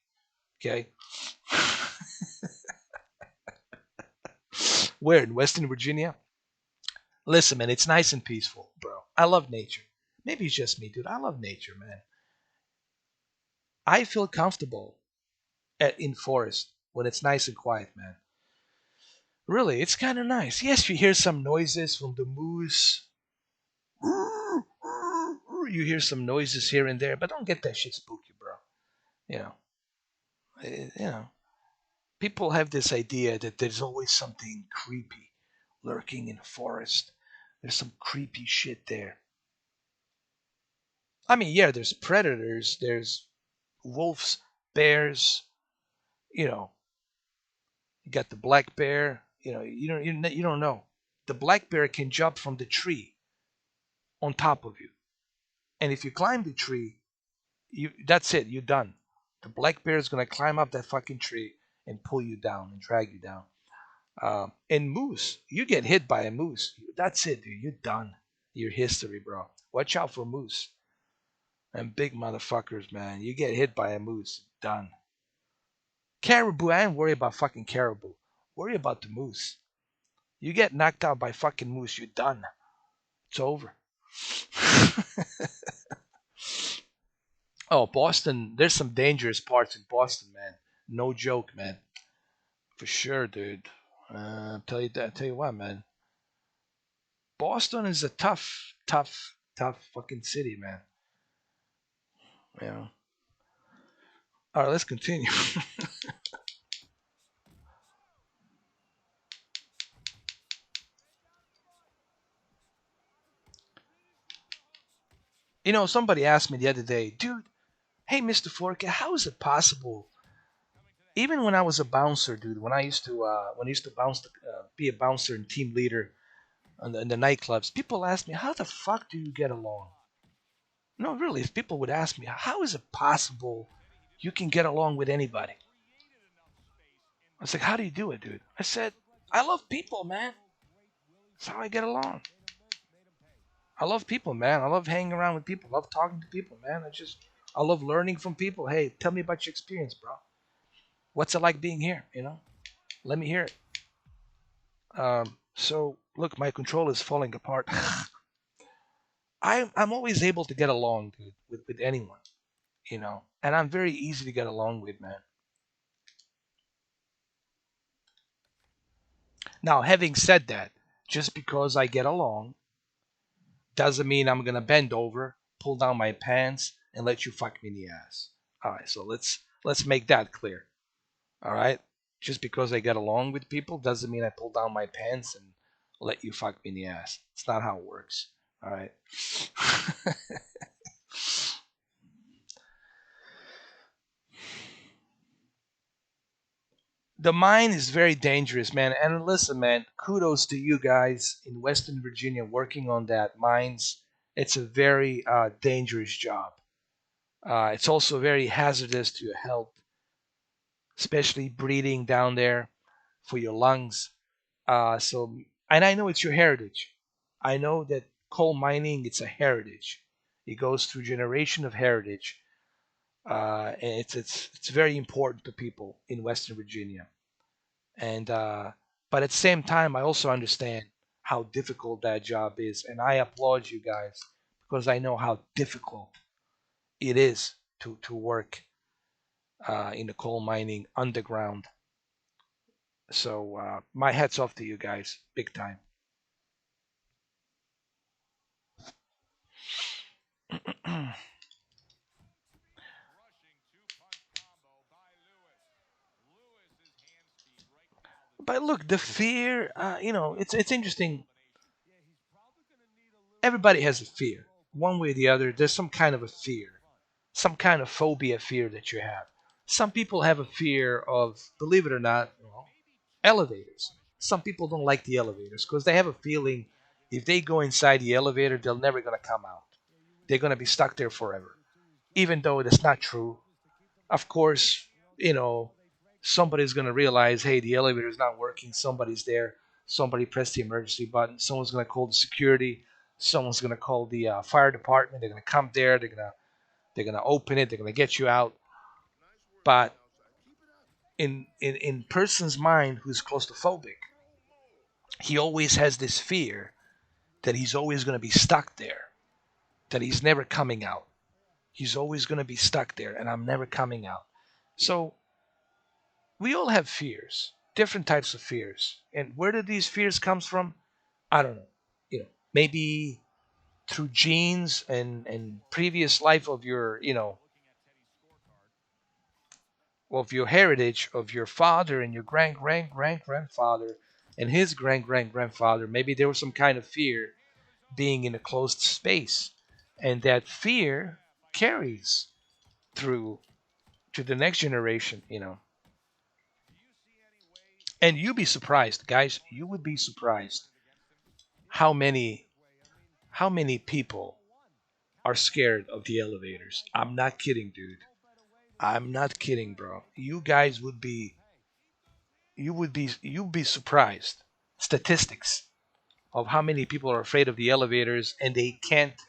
Okay. Where in Western Virginia? Listen, man, it's nice and peaceful, bro. I love nature. Maybe it's just me, dude. I love nature, man. I feel comfortable in forest when it's nice and quiet, man. Really, it's kind of nice. Yes, you hear some noises from the moose. You hear some noises here and there, but don't get that shit spooky, bro. You know, you know. People have this idea that there's always something creepy lurking in a forest. There's some creepy shit there. I mean, yeah, there's predators, there's wolves, bears. You know, you got the black bear. You don't know. The black bear can jump from the tree on top of you, and if you climb the tree, that's it. You're done. The black bear is gonna climb up that fucking tree and pull you down and drag you down. And moose, you get hit by a moose. That's it, dude. You're done. Your history, bro. Watch out for moose. And big motherfuckers, man. You get hit by a moose. Done. Caribou, I ain't worried about fucking caribou. Worry about the moose. You get knocked out by fucking moose, you're done. It's over. Oh, Boston. There's some dangerous parts in Boston, man. No joke, man. For sure, dude. Tell you that. Tell you what, man. Boston is a tough, tough, tough fucking city, man. Yeah. All right, let's continue. Somebody asked me the other day, dude. Hey, Mr. Forka, how is it possible? Even when I was a bouncer, dude, when I used to be a bouncer and team leader in the nightclubs, people ask me, how the fuck do you get along? No, really, if people would ask me, how is it possible you can get along with anybody? I was like, how do you do it, dude? I said, I love people, man. That's how I get along. I love people, man. I love hanging around with people. I love talking to people, man. I love learning from people. Hey, tell me about your experience, bro. What's it like being here? Let me hear it. So look, my control is falling apart. I'm always able to get along, dude, with anyone, and I'm very easy to get along with, man. Now, having said that, just because I get along doesn't mean I'm gonna bend over, pull down my pants, and let you fuck me in the ass. All right, so let's make that clear. All right, just because I get along with people doesn't mean I pull down my pants and let you fuck me in the ass. It's not how it works. All right. The mine is very dangerous, man. And listen, man, kudos to you guys in Western Virginia working on that mines. It's a very dangerous job. It's also very hazardous to your health, especially breathing down there for your lungs. And I know it's your heritage. I know that coal mining, it's a heritage. It goes through generation of heritage, and it's very important to people in Western Virginia. And but at the same time, I also understand how difficult that job is, and I applaud you guys because I know how difficult it is to work in the coal mining underground. So my hats off to you guys, big time. But look, the fear, it's interesting. Everybody has a fear, one way or the other. There's some kind of a fear, some kind of phobia fear that you have. Some people have a fear of, believe it or not, elevators. Some people don't like the elevators because they have a feeling if they go inside the elevator, they're never going to come out. They're going to be stuck there forever, even though that's not true. Of course, you know, somebody's going to realize, hey, the elevator is not working. Somebody's there. Somebody pressed the emergency button. Someone's going to call the security. Someone's going to call the fire department. They're going to come there. They're going to open it. They're going to get you out. But in person's mind who's claustrophobic, he always has this fear that he's always going to be stuck there, that he's never coming out. He's always going to be stuck there, and I'm never coming out. So we all have fears, different types of fears. And where do these fears comes from? I don't know. Maybe through genes and previous life of your, of your heritage of your father and your grandfather and his grandfather. Maybe there was some kind of fear being in a closed space, and that fear carries through to the next generation. And you'd be surprised, guys. You would be surprised how many people are scared of the elevators. I'm not kidding, dude. I'm not kidding, bro. You'd be surprised. Statistics of how many people are afraid of the elevators and they can't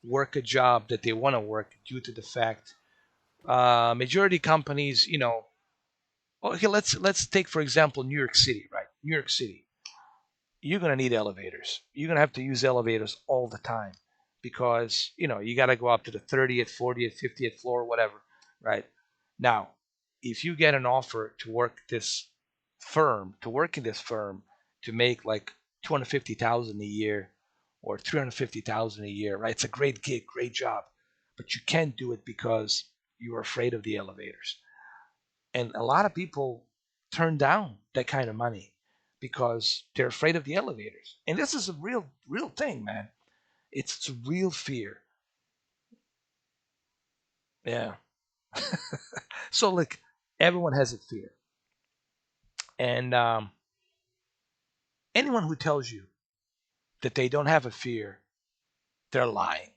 work a job that they want to work due to the fact majority companies, okay, let's take for example New York City, right? New York City, you're going to need elevators. You're going to have to use elevators all the time because, you got to go up to the 30th, 40th, 50th floor, whatever, right? Now, if you get an offer to work in this firm to make like 250,000 a year or 350,000 a year, right? It's a great gig, great job, but you can't do it because you're afraid of the elevators. And a lot of people turn down that kind of money because they're afraid of the elevators. And this is a real thing, man. It's a real fear. Yeah. So like everyone has a fear. And anyone who tells you that they don't have a fear, they're lying.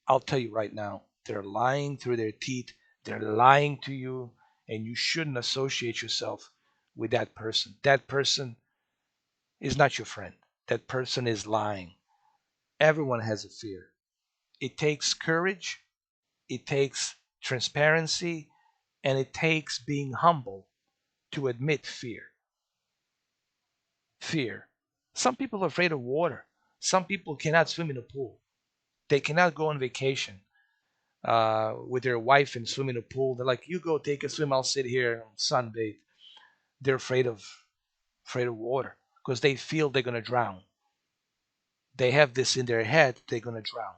I'll tell you right now, they're lying through their teeth. They're lying to you, and you shouldn't associate yourself with that person. That person is not your friend. That person is lying. Everyone has a fear. It takes courage, it takes transparency, and it takes being humble to admit fear. Fear. Some people are afraid of water. Some people cannot swim in a pool. They cannot go on vacation with their wife and swim in a pool. They're like, "You go take a swim. I'll sit here and sunbathe." They're afraid of water because they feel they're gonna drown. They have this in their head they're gonna drown.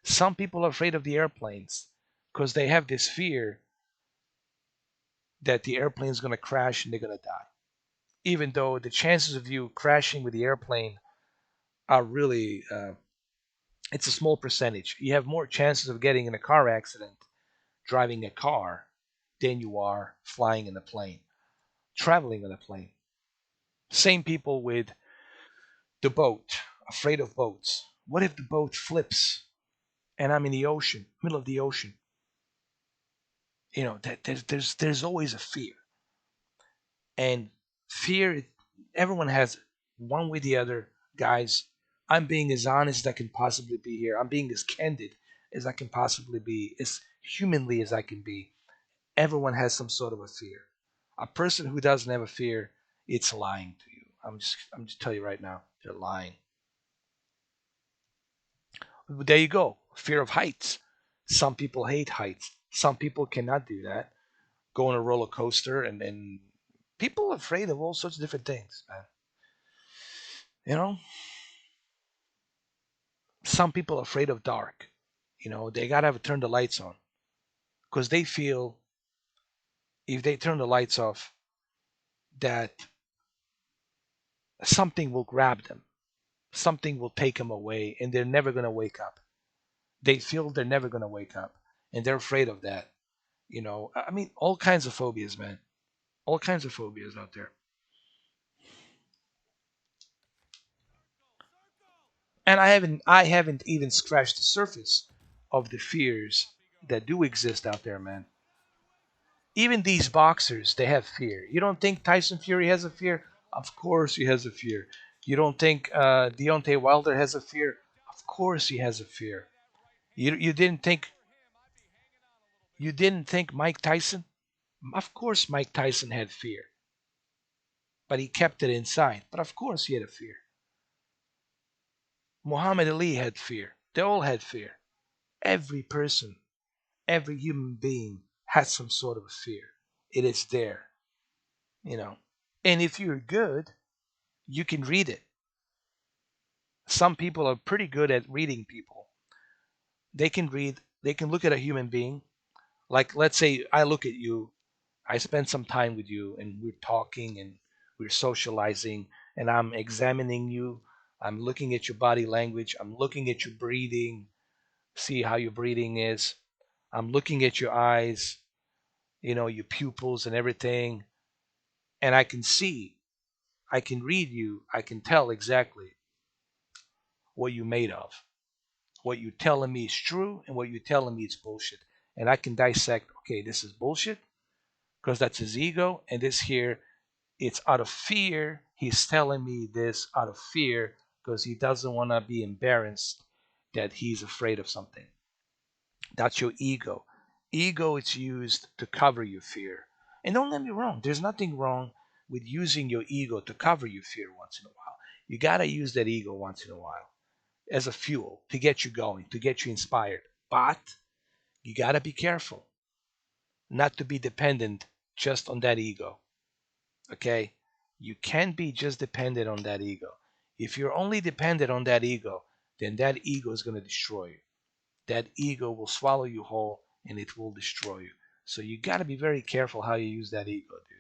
Some people are afraid of the airplanes because they have this fear that the airplane's gonna crash and they're gonna die. Even though the chances of you crashing with the airplane are really, it's a small percentage. You have more chances of getting in a car accident driving a car than you are flying in a plane, traveling in a plane. Same people with the boat, afraid of boats. What if the boat flips and I'm in the ocean, middle of the ocean? There's always a fear, and fear. Everyone has it, one way or the other, guys. I'm being as honest as I can possibly be here. I'm being as candid as I can possibly be, as humanly as I can be. Everyone has some sort of a fear. A person who doesn't have a fear, it's lying to you. I'm just telling you right now, they're lying. There you go. Fear of heights. Some people hate heights. Some people cannot do that. Go on a roller coaster and People are afraid of all sorts of different things, man. You know, some people are afraid of dark. They gotta have to turn the lights on because they feel if they turn the lights off, that something will grab them, something will take them away, and they're never gonna wake up. They feel they're never gonna wake up, and they're afraid of that. I mean, all kinds of phobias, man. All kinds of phobias out there. And I haven't even scratched the surface of the fears that do exist out there, man. Even these boxers, they have fear. You don't think Tyson Fury has a fear? Of course he has a fear. You don't think Deontay Wilder has a fear? Of course he has a fear. You didn't think Mike Tyson? Of course Mike Tyson had fear, but he kept it inside. But of course he had a fear. Muhammad Ali had fear. They all had fear. Every person, every human being has some sort of a fear. It is there, you know. And if you're good, you can read it. Some people are pretty good at reading people. They can look at a human being. Like, let's say I look at you, I spend some time with you, and we're talking and we're socializing, and I'm examining you. I'm looking at your body language. I'm looking at your breathing, see how your breathing is. I'm looking at your eyes, your pupils and everything. And I can read you, I can tell exactly what you're made of. What you're telling me is true, and what you're telling me is bullshit. And I can dissect, okay, this is bullshit, because that's his ego, and this here, it's out of fear. He's telling me this out of fear because he doesn't want to be embarrassed that he's afraid of something. That's your ego. Ego is used to cover your fear. And don't get me wrong, there's nothing wrong with using your ego to cover your fear once in a while. You got to use that ego once in a while as a fuel to get you going, to get you inspired. But you got to be careful not to be dependent just on that ego. Okay? You can't be just dependent on that ego. If you're only dependent on that ego, then that ego is going to destroy you. That ego will swallow you whole and it will destroy you. So you got to be very careful how you use that ego, dude.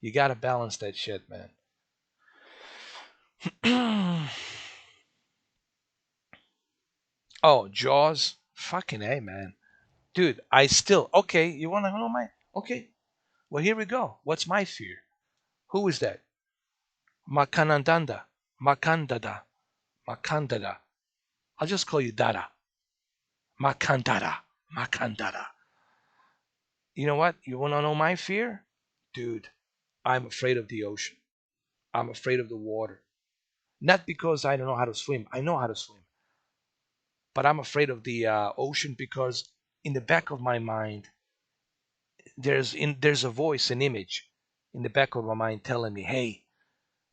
You got to balance that shit, man. Oh, Jaws? Fucking A, man. Dude, okay, you want to know my. Okay, well, here we go. What's my fear? Who is that? Makanandanda. Makandada. Makandada. I'll just call you Dada. Makandada. Makandada. You know what? You want to know my fear? Dude, I'm afraid of the ocean. I'm afraid of the water. Not because I don't know how to swim. I know how to swim. But I'm afraid of the ocean because in the back of my mind, there's a voice, an image in the back of my mind telling me, hey,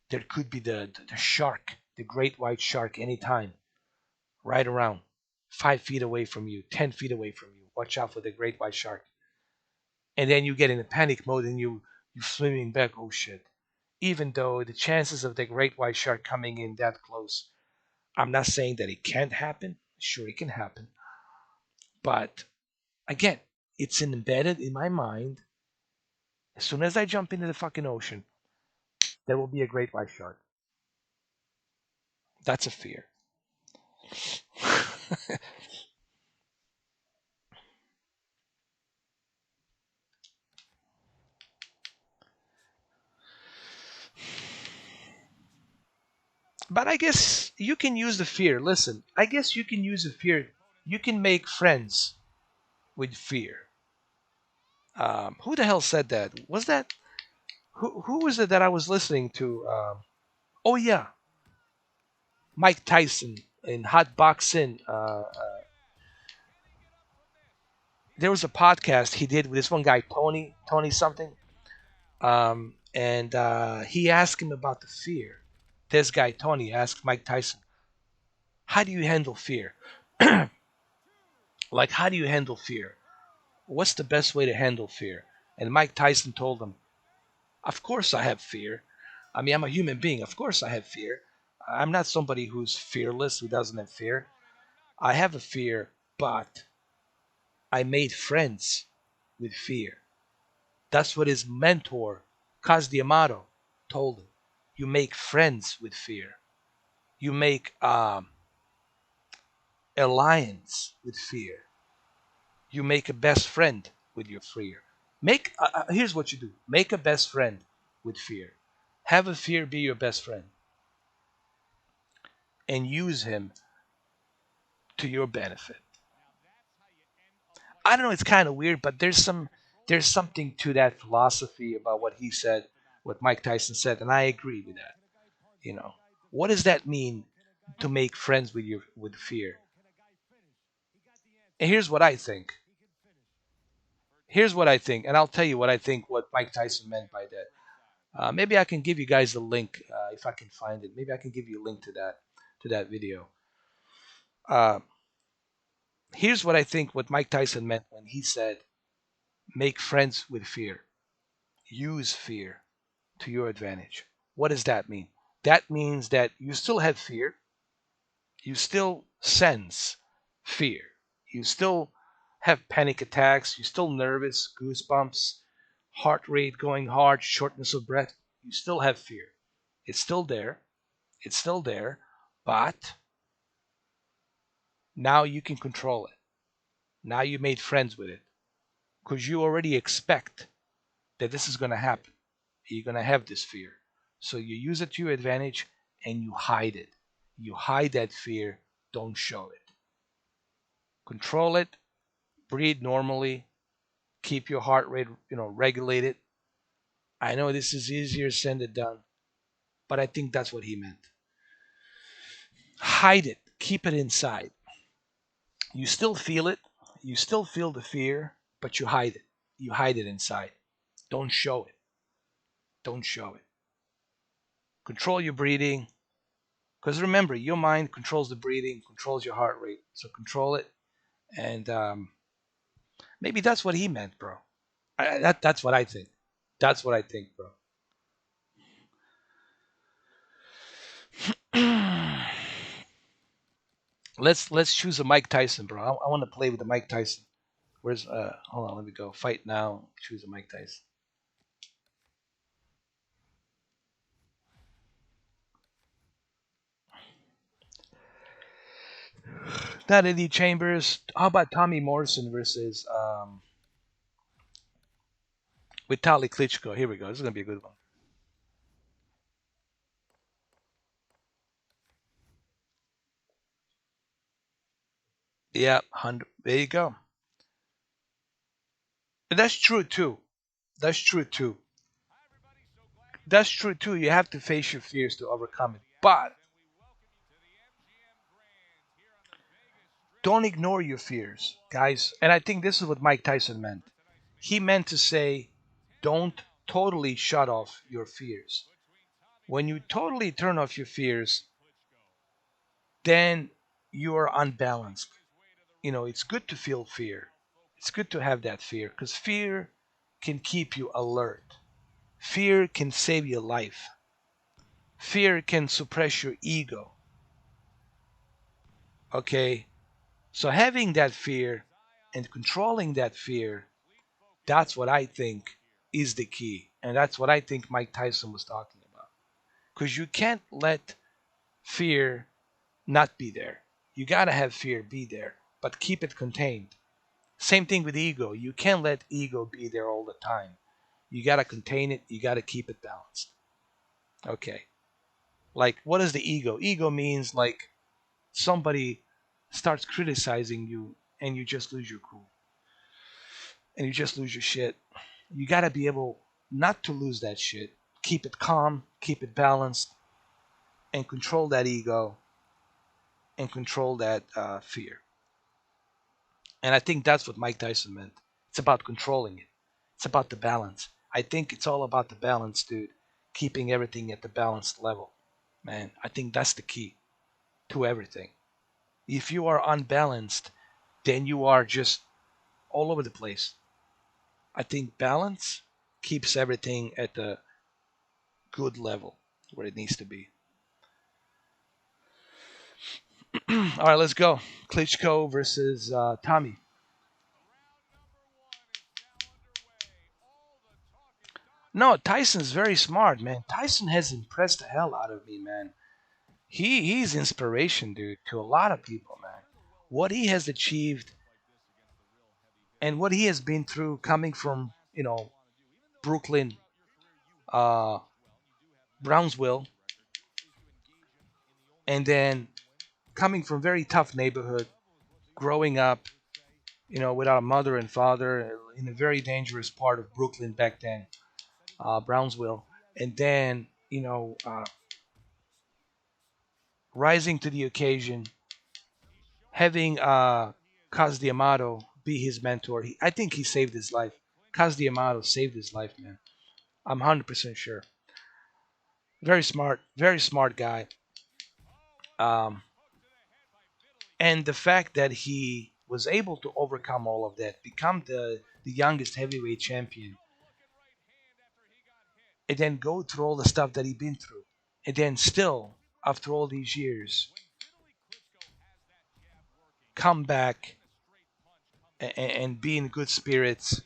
there could be the shark, the great white shark anytime, right around 5 feet away from you, 10 feet away from you. Watch out for the great white shark. And then you get in a panic mode and you swimming back. Oh shit. Even though the chances of the great white shark coming in that close, I'm not saying that it can't happen. Sure, it can happen. But again, it's embedded in my mind. As soon as I jump into the fucking ocean, there will be a great white shark. That's a fear. But I guess you can use the fear. Listen, I guess you can use the fear. You can make friends with fear. Who the hell said that? Was that who was it that I was listening to? Oh yeah, Mike Tyson in Hot Boxing. There was a podcast he did with this one guy, Tony something, and he asked him about the fear. This guy Tony asked Mike Tyson, "How do you handle fear? Like, how do you handle fear? What's the best way to handle fear?" And Mike Tyson told him, Of course, I have fear. I mean, I'm a human being. Of course, I have fear. I'm not somebody who's fearless, who doesn't have fear. I have a fear, but I made friends with fear. That's what his mentor, Kaz D'Amato, told him. You make friends with fear. You make alliance with fear. You make a best friend with your fear. Make here's what you do: make a best friend with fear. Have a fear be your best friend, and use him to your benefit. I don't know. It's kind of weird, but there's something to that philosophy about what he said, what Mike Tyson said, and I agree with that. You know, what does that mean to make friends with your with fear? And here's what I think. Here's what I think, and I'll tell you what I think. What Mike Tyson meant by that. Maybe I can give you guys the link if I can find it. Maybe I can give you a link to that video. Uh, Here's what I think. What Mike Tyson meant when he said, "Make friends with fear. Use fear to your advantage." What does that mean? That means that you still have fear. You still sense fear. You still have panic attacks. You're still nervous, goosebumps, heart rate going hard, shortness of breath. You still have fear. It's still there. It's still there. But now you can control it. Now you made friends with it because you already expect that this is going to happen. You're going to have this fear. So you use it to your advantage and you hide it. You hide that fear. Don't show it. Control it. Breathe normally. Keep your heart rate, regulated. I know this is easier said than done, but I think that's what he meant. Hide it. Keep it inside. You still feel it. You still feel the fear, but you hide it. You hide it inside. Don't show it. Don't show it. Control your breathing. Because remember, your mind controls the breathing, controls your heart rate. So control it. And maybe that's what he meant, bro. That's what I think. That's what I think, bro. Let's choose a Mike Tyson, bro. I want to play with the Mike Tyson. Where's hold on, let me go. Fight now. Choose a Mike Tyson. Not Eddie Chambers. How about Tommy Morrison versus Vitaly Klitschko? Here we go. This is gonna be a good one. Yeah, 100. There you go. And that's true too. That's true too. That's true too. You have to face your fears to overcome it. But don't ignore your fears, guys. And I think this is what Mike Tyson meant. He meant to say, don't totally shut off your fears. When you totally turn off your fears, then you are unbalanced. It's good to feel fear. It's good to have that fear because fear can keep you alert. Fear can save your life. Fear can suppress your ego. Okay? So having that fear and controlling that fear, that's what I think is the key. And that's what I think Mike Tyson was talking about. Because you can't let fear not be there. You gotta have fear be there, but keep it contained. Same thing with ego. You can't let ego be there all the time. You gotta contain it. You gotta keep it balanced. Okay. Like, what is the ego? Ego means like somebody starts criticizing you and you just lose your cool and you just lose your shit. You gotta be able not to lose that shit. Keep it calm, keep it balanced, and control that ego and control that fear. And I think that's what Mike Tyson meant. It's about controlling it. It's about the balance. I think it's all about the balance, dude. Keeping everything at the balanced level. Man, I think that's the key to everything. If you are unbalanced, then you are just all over the place. I think balance keeps everything at the good level where it needs to be. All right, let's go. Klitschko versus Tommy. No, Tyson's very smart, man. Tyson has impressed the hell out of me, man. He's inspiration, dude, to a lot of people, man. What he has achieved and what he has been through, coming from Brooklyn, uh, Brownsville, and then coming from very tough neighborhood, growing up, without a mother and father in a very dangerous part of Brooklyn back then, Brownsville, and then rising to the occasion, having Kaz D'Amato be his mentor. I think he saved his life. Kaz D'Amato saved his life, man. I'm 100% sure. Very smart guy. Um, and the fact that he was able to overcome all of that, become the youngest heavyweight champion, and then go through all the stuff that he'd been through, and then still, after all these years, come back and be in good spirits.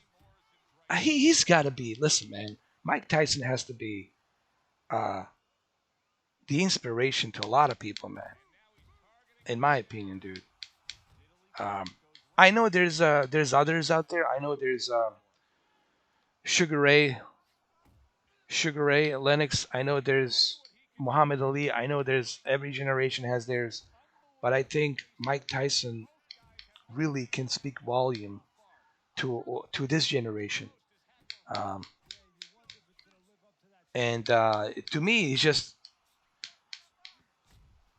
He's got to be. Listen, man, Mike Tyson has to be uh, the inspiration to a lot of people, man. In my opinion, dude. Um, I know there's others out there. I know there's Sugar Ray, Lennox. I know there's Muhammad Ali. I know there's every generation has theirs, but I think Mike Tyson really can speak volume to this generation. Um, and to me, it's just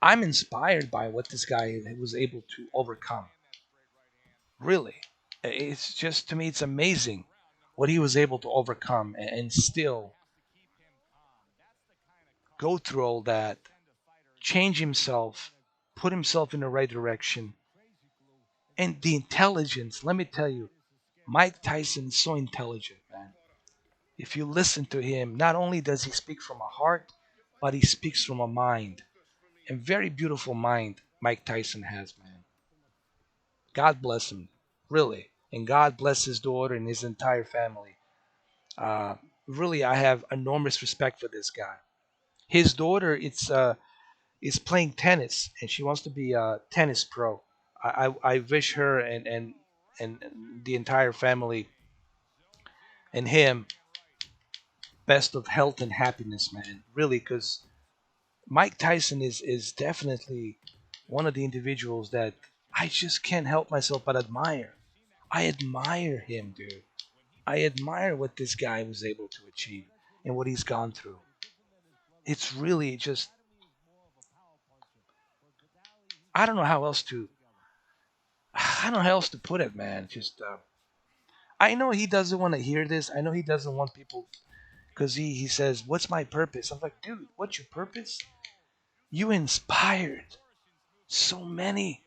I'm inspired by what this guy was able to overcome. Really, it's just, to me, it's amazing what he was able to overcome and still go through all that, change himself, put himself in the right direction, and the intelligence. Let me tell you, Mike Tyson's so intelligent, man. If you listen to him, not only does he speak from a heart, but he speaks from a mind. And very beautiful mind Mike Tyson has, man. God bless him, really. And God bless his daughter and his entire family. Really, I have enormous respect for this guy. His daughter is playing tennis, and she wants to be a tennis pro. I wish her and the entire family and him best of health and happiness, man. Really, because Mike Tyson is definitely one of the individuals that I just can't help myself but admire. I admire him, dude. I admire what this guy was able to achieve and what he's gone through. It's really just, I don't know how else to I don't know how else to put it, man. Just I know he doesn't want to hear this. I know he doesn't want people, because he says, "What's my purpose?" I'm like, dude, what's your purpose? You so many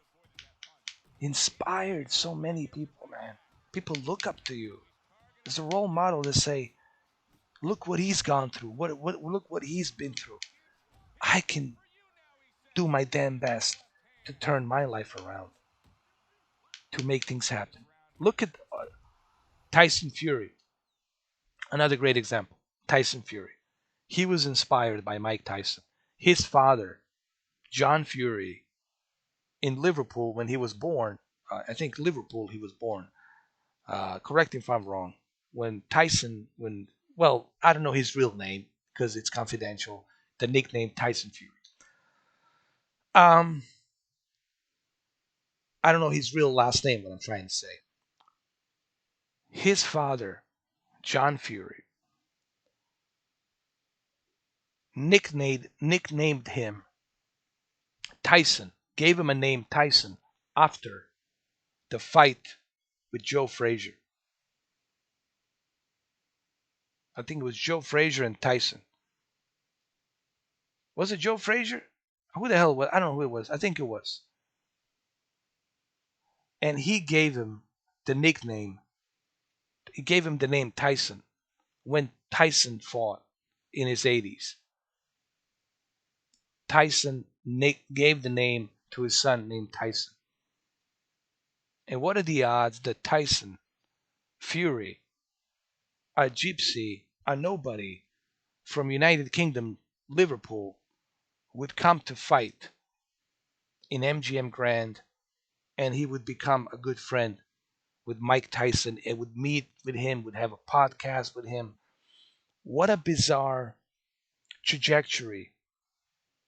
so many people, man. People look up to you as a role model to say, look what he's gone through. What look what he's been through. I can do my damn best to turn my life around, to make things happen. Look at Tyson Fury, another great example. Tyson Fury. He was inspired by Mike Tyson. His father, John Fury, in Liverpool when he was born, I think Liverpool he was born. Correct me if I'm wrong. When Tyson, well, I don't know his real name because it's confidential. The nickname Tyson Fury. Um, I don't know his real last name. What I'm trying to say. His father, John Fury, nicknamed him Tyson. Gave him a name Tyson after the fight with Joe Frazier. I think it was Joe Frazier and Tyson. Was it Joe Frazier? Who the hell was? I don't know who it was. I think it was. And he gave him the nickname. He gave him the name Tyson when Tyson fought. in his 80s. Tyson gave the name to his son named Tyson. And what are the odds that Tyson Fury, a gypsy, a nobody from United Kingdom, Liverpool, would come to fight in MGM Grand, and he would become a good friend with Mike Tyson and would meet with him, would have a podcast with him. What a bizarre trajectory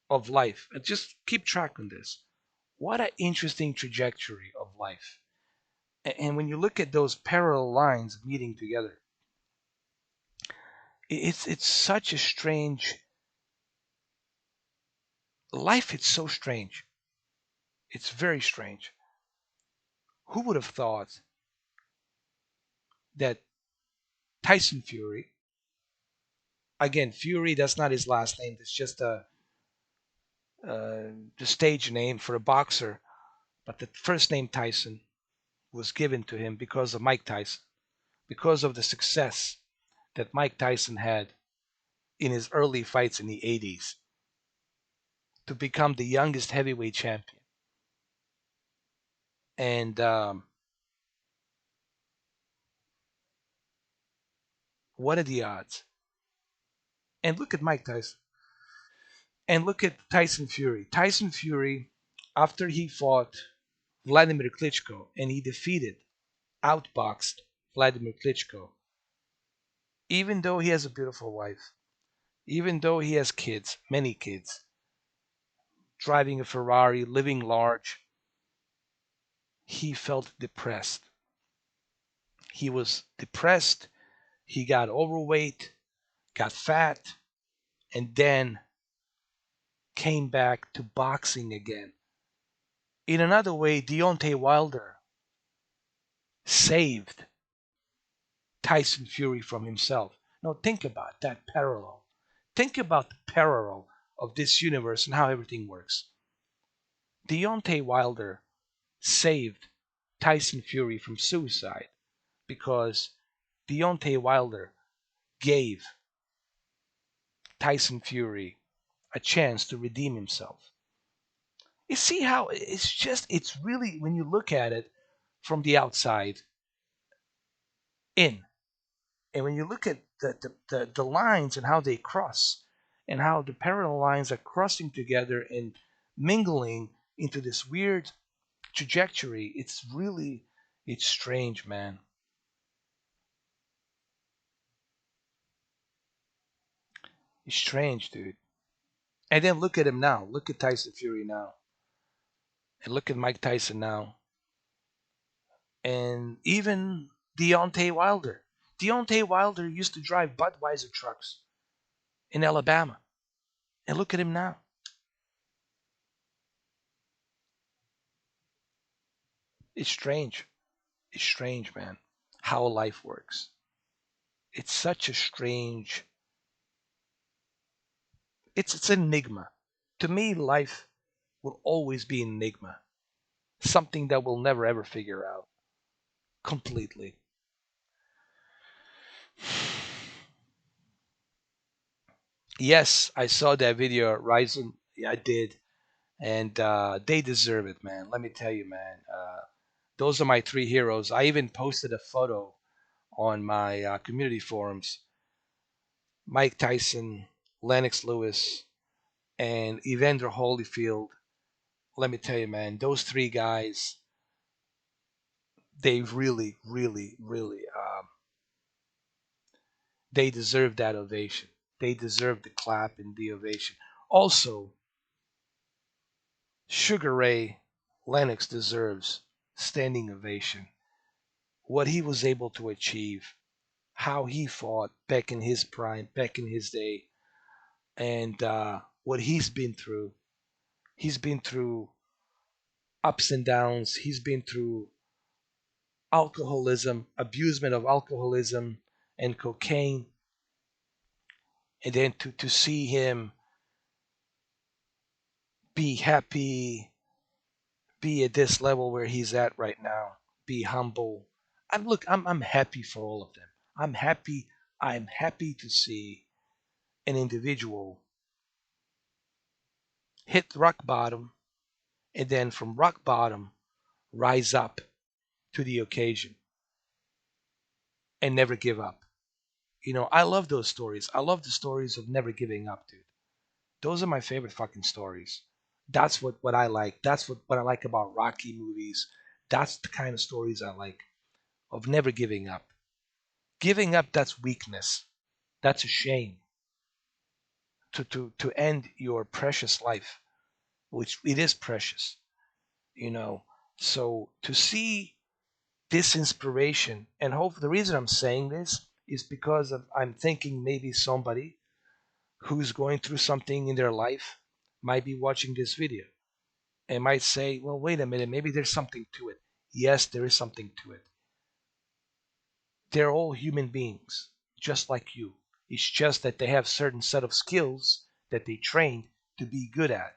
of life. And just keep track on this. What an interesting trajectory of life. And when you look at those parallel lines meeting together, it's such a strange life. It's so strange. It's very strange. Who would have thought that Tyson Fury, again, Fury, that's not his last name. It's just the stage name for a boxer. But the first name Tyson was given to him because of Mike Tyson, because of the success that Mike Tyson had in his early fights in the 80s to become the youngest heavyweight champion. And what are the odds? And look at Mike Tyson. And look at Tyson Fury. Tyson Fury, after he fought Vladimir Klitschko and he defeated, outboxed Vladimir Klitschko, even though he has a beautiful wife, even though he has kids, many kids, driving a Ferrari, living large, he felt depressed. He was depressed, he got overweight, got fat, and then came back to boxing again. In another way, Deontay Wilder saved Tyson Fury from himself. Now think about that parallel. Think about the parallel of this universe and how everything works. Deontay Wilder saved Tyson Fury from suicide because Deontay Wilder gave Tyson Fury a chance to redeem himself. You see how it's really, when you look at it from the outside in, and when you look at the lines and how they cross, and how the parallel lines are crossing together and mingling into this weird trajectory, it's strange, man. It's strange, dude. And then look at him now. Look at Tyson Fury now. And look at Mike Tyson now. And even Deontay Wilder. Deontay Wilder used to drive Budweiser trucks in Alabama. And look at him now. It's strange. It's strange, man, how life works. It's such a strange, it's an enigma. To me, life will always be an enigma. Something that we'll never ever figure out completely. Yes, I saw that video, Ryzen. Yeah, I did. And they deserve it, man. Let me tell you, man. Those are my three heroes. I even posted a photo on my community forums. Mike Tyson, Lennox Lewis, and Evander Holyfield. Let me tell you, man, those three guys, they really, really, really, they deserve that ovation. They deserve the clap and the ovation. Also, Sugar Ray Lennox deserves standing ovation. What he was able to achieve, how he fought back in his prime, back in his day, and what he's been through. He's been through ups and downs. He's been through alcoholism, abusement of alcoholism and cocaine. And then to see him be happy, be at this level where he's at right now, be humble. I'm happy for all of them. I'm happy to see an individual hit rock bottom and then from rock bottom rise up to the occasion and never give up. I love those stories. I love the stories of never giving up, dude. Those are my favorite fucking stories. That's what I like. That's what I like about Rocky movies. That's the kind of stories I like of never giving up. Giving up, that's weakness. That's a shame to end your precious life, which it is precious, you know. So to see this inspiration, and hope the reason I'm saying this is because I'm thinking maybe somebody who's going through something in their life might be watching this video and might say, well, wait a minute, maybe there's something to it. Yes, there is something to it. They're all human beings, just like you. It's just that they have certain set of skills that they trained to be good at.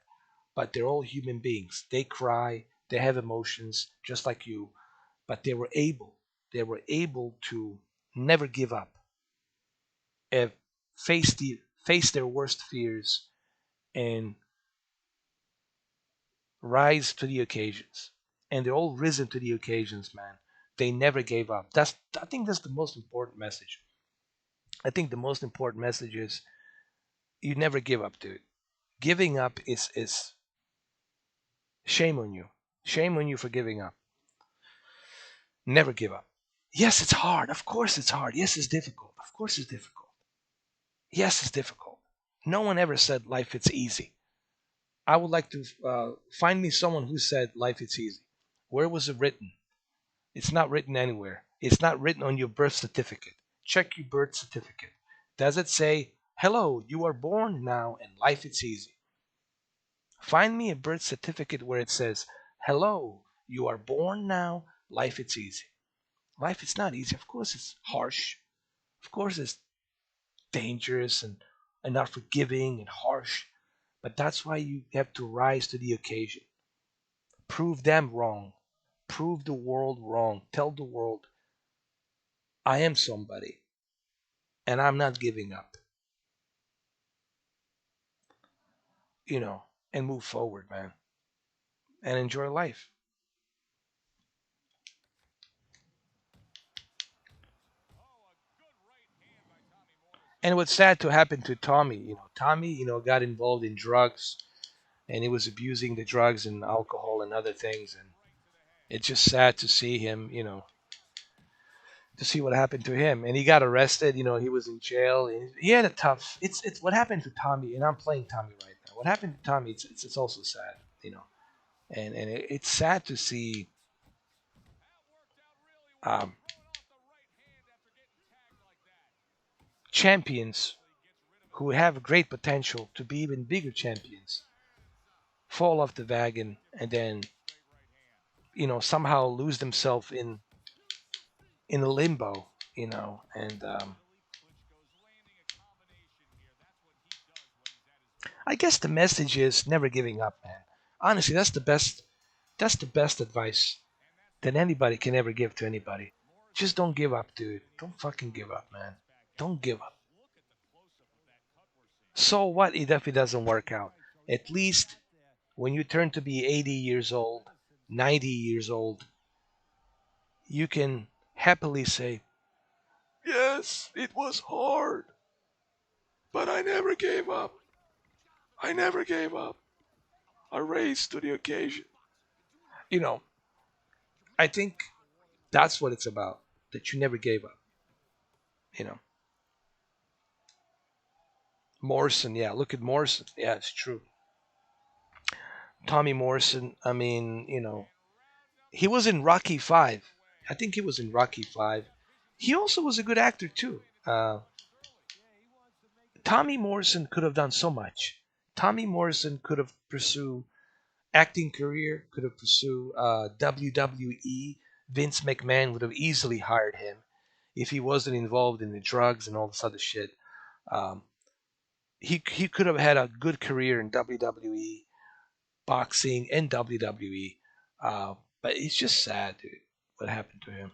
But they're all human beings. They cry, they have emotions, just like you. But they were able to never give up, and face their worst fears and rise to the occasions. And they're all risen to the occasions, man. They never gave up. I think that's the most important message. I think the most important message is you never give up, dude. Giving up is shame on you. Shame on you for giving up. Never give up. Yes, it's hard. Of course it's hard. Yes, it's difficult. Of course it's difficult. Yes, it's difficult. No one ever said life it's easy. I would like to find me someone who said life it's easy. Where was it written? It's not written anywhere. It's not written on your birth certificate. Check your birth certificate. Does it say, hello, you are born now and life is easy? Find me a birth certificate where it says, hello, you are born now, life is easy. Life is not easy. Of course, it's harsh. Of course, it's dangerous and not forgiving and harsh. But that's why you have to rise to the occasion. Prove them wrong. Prove the world wrong. Tell the world, I am somebody and I'm not giving up, you know, and move forward, man, and enjoy life. And what's sad to happen to Tommy, Tommy, got involved in drugs and he was abusing the drugs and alcohol and other things. And it's just sad to see him, to see what happened to him. And he got arrested, he was in jail. And he had a tough, it's what happened to Tommy. And I'm playing Tommy right now. What happened to Tommy, it's also sad, it's sad to see um, champions who have great potential to be even bigger champions fall off the wagon and then somehow lose themselves in a limbo, and I guess the message is never giving up, man. Honestly, that's the best advice that anybody can ever give to anybody. Just don't give up, dude. Don't fucking give up, man. Don't give up. So what if it doesn't work out? At least when you turn to be 80 years old, 90 years old, you can happily say, yes, it was hard, but I never gave up. I never gave up. I raised to the occasion. You know, I think that's what it's about, that you never gave up. You know, Morrison, yeah, look at Morrison. Yeah, it's true. Tommy Morrison, I mean, he was in Rocky 5. I think he was in Rocky 5. He also was a good actor, too. Tommy Morrison could have done so much. Tommy Morrison could have pursued acting career, could have pursued WWE. Vince McMahon would have easily hired him if he wasn't involved in the drugs and all this other shit. Um, he could have had a good career in WWE, boxing, and WWE. But it's just sad, dude, what happened to him.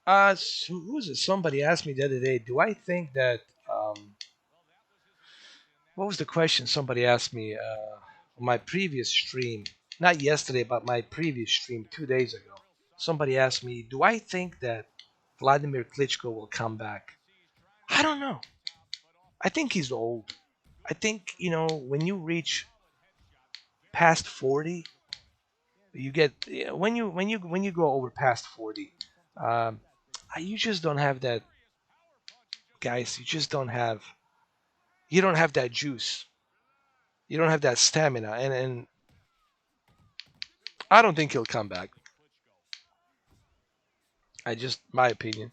Who was it? Somebody asked me the other day. Do I think that? What was the question? Somebody asked me on my previous stream, not yesterday, but my previous stream 2 days ago. Somebody asked me, do I think that Vladimir Klitschko will come back? I don't know. I think he's old. I think when you reach past 40, you get when you go over past 40, um, you just don't have that, guys. You don't have that juice. You don't have that stamina, and I don't think he'll come back. I just my opinion,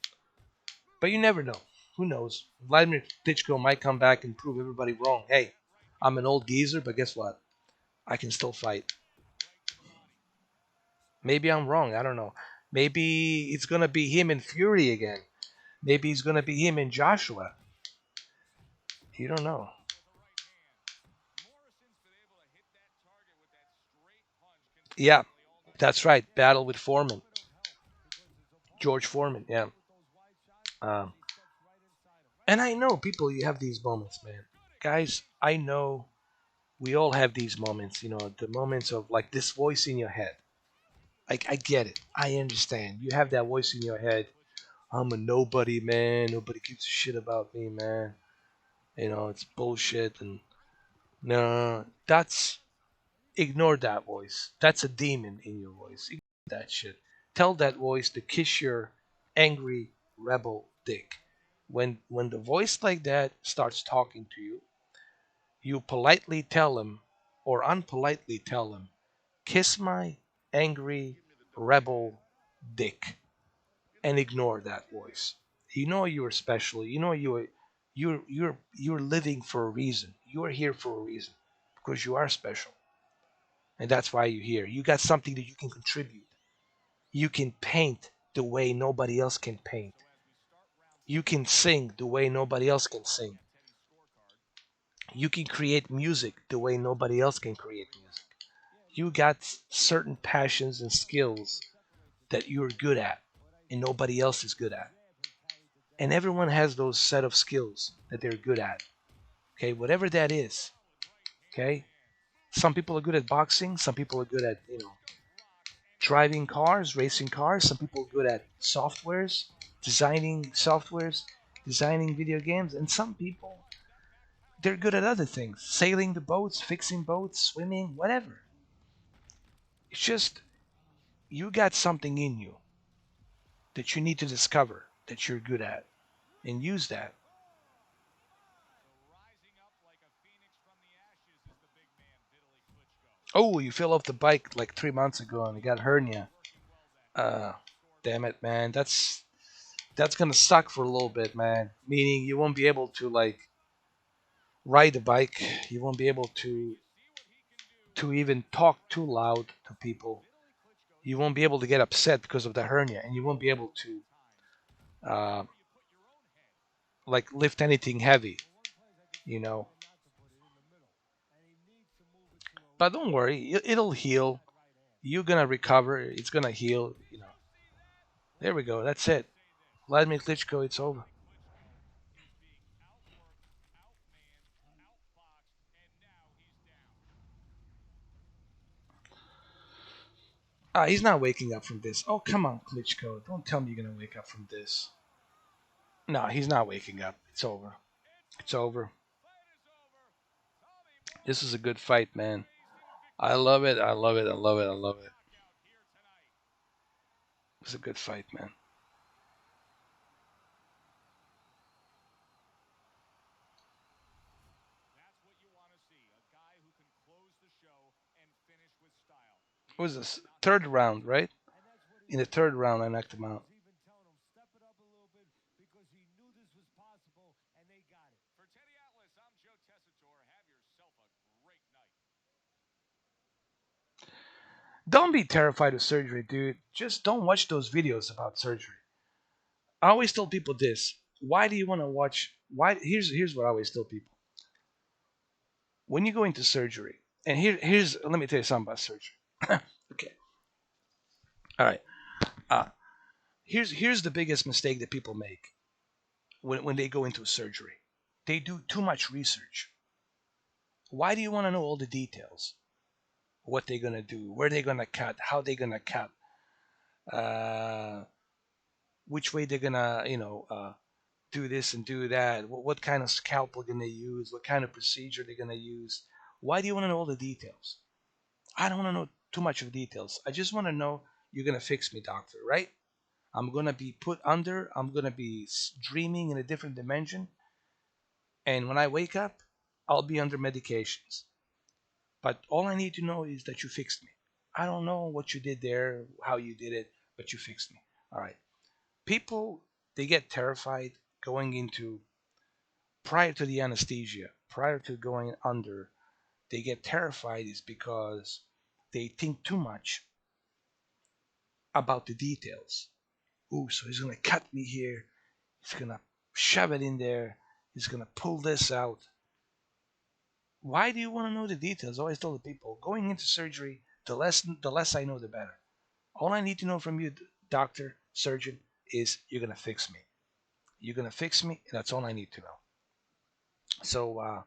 but you never know. Who knows? Vladimir Klitschko might come back and prove everybody wrong. Hey, I'm an old geezer, but guess what? I can still fight. Maybe I'm wrong. I don't know. Maybe it's gonna be him and Fury again. Maybe it's gonna be him and Joshua. You don't know. Yeah, that's right. Battle with Foreman, George Foreman. Yeah. Um, and I know people. You have these moments, man. Guys, I know we all have these moments. The moments of like this voice in your head. I get it. I understand. You have that voice in your head. I'm a nobody, man. Nobody gives a shit about me, man. It's bullshit. And no, that's ignore that voice. That's a demon in your voice. Ignore that shit. Tell that voice to kiss your angry rebel dick. When the voice like that starts talking to you, you politely tell him or unpolitely tell him, kiss my angry rebel dick, and ignore that voice. You know you're special. You know you're living for a reason. You are here for a reason because you are special, and that's why you're here. You got something that you can contribute. You can paint the way nobody else can paint. You can sing the way nobody else can sing. You can create music the way nobody else can create music. You got certain passions and skills that you're good at and nobody else is good at. And everyone has those set of skills that they're good at. Okay, whatever that is. Okay? Some people are good at boxing, some people are good at, driving cars, racing cars, some people are good at softwares, designing video games, and some people they're good at other things, sailing the boats, fixing boats, swimming, whatever. It's just you got something in you that you need to discover that you're good at and use that. Oh, you fell off the bike like 3 months ago and you got hernia. Uh, damn it, man. That's gonna suck for a little bit, man. Meaning you won't be able to like ride the bike. You won't be able to even talk too loud to people. You won't be able to get upset because of the hernia, and you won't be able to uh, like lift anything heavy. You know. But don't worry, it'll heal. You're gonna recover. It's gonna heal. There we go. That's it. Vladimir Klitschko. It's over. He's not waking up from this. Oh, come on, Klitschko. Don't tell me you're gonna wake up from this. No, he's not waking up. It's over. It's over. This is a good fight, man. I love it. I love it. I love it. I love it. It's a good fight, man. What was this? Third round, right? In the third round, I knocked him out. Don't be terrified of surgery, dude. Just don't watch those videos about surgery. I always tell people this. Why do you want to watch? Why? Here's what I always tell people. When you go into surgery, and here's let me tell you something about surgery. Okay. All right. Uh, Here's the biggest mistake that people make when they go into surgery. They do too much research. Why do you want to know all the details? What they're gonna do, where they're gonna cut, how they're gonna cut, uh, which way they're gonna, do this and do that. What kind of scalpel gonna use? What kind of procedure they're gonna use? Why do you want to know all the details? I don't want to know too much of details. I just want to know you're gonna fix me, doctor, right? I'm gonna be put under. I'm gonna be dreaming in a different dimension, and when I wake up, I'll be under medications. But all I need to know is that you fixed me. I don't know what you did there, how you did it, but you fixed me. All right. People, they get terrified going into, prior to the anesthesia, prior to going under, they get terrified is because they think too much about the details. Ooh, so he's going to cut me here. He's going to shove it in there. He's going to pull this out. Why do you want to know the details? I always tell the people, going into surgery, the less I know, the better. All I need to know from you, doctor, surgeon, is you're going to fix me. You're going to fix me, and that's all I need to know. So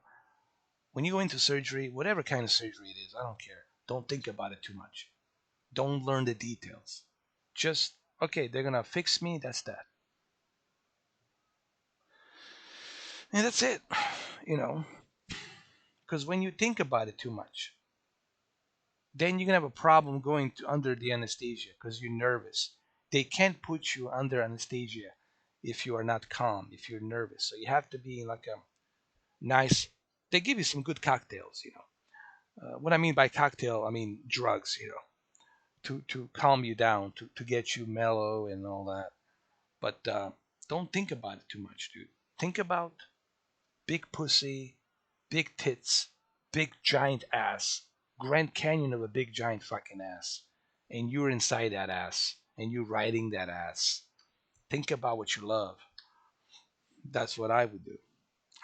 when you go into surgery, whatever kind of surgery it is, I don't care. Don't think about it too much. Don't learn the details. Just, okay, they're going to fix me, that's that. And that's it, you know. Because when you think about it too much, then you're going to have a problem going to under the anesthesia because you're nervous. They can't put you under anesthesia if you are not calm, if you're nervous. So you have to be like a nice, they give you some good cocktails. What I mean by cocktail, I mean drugs, to calm you down, to get you mellow and all that. But don't think about it too much, dude. Think about big pussy, big tits, big giant ass, Grand Canyon of a big giant fucking ass, and you're inside that ass, and you're riding that ass. Think about what you love. That's what I would do.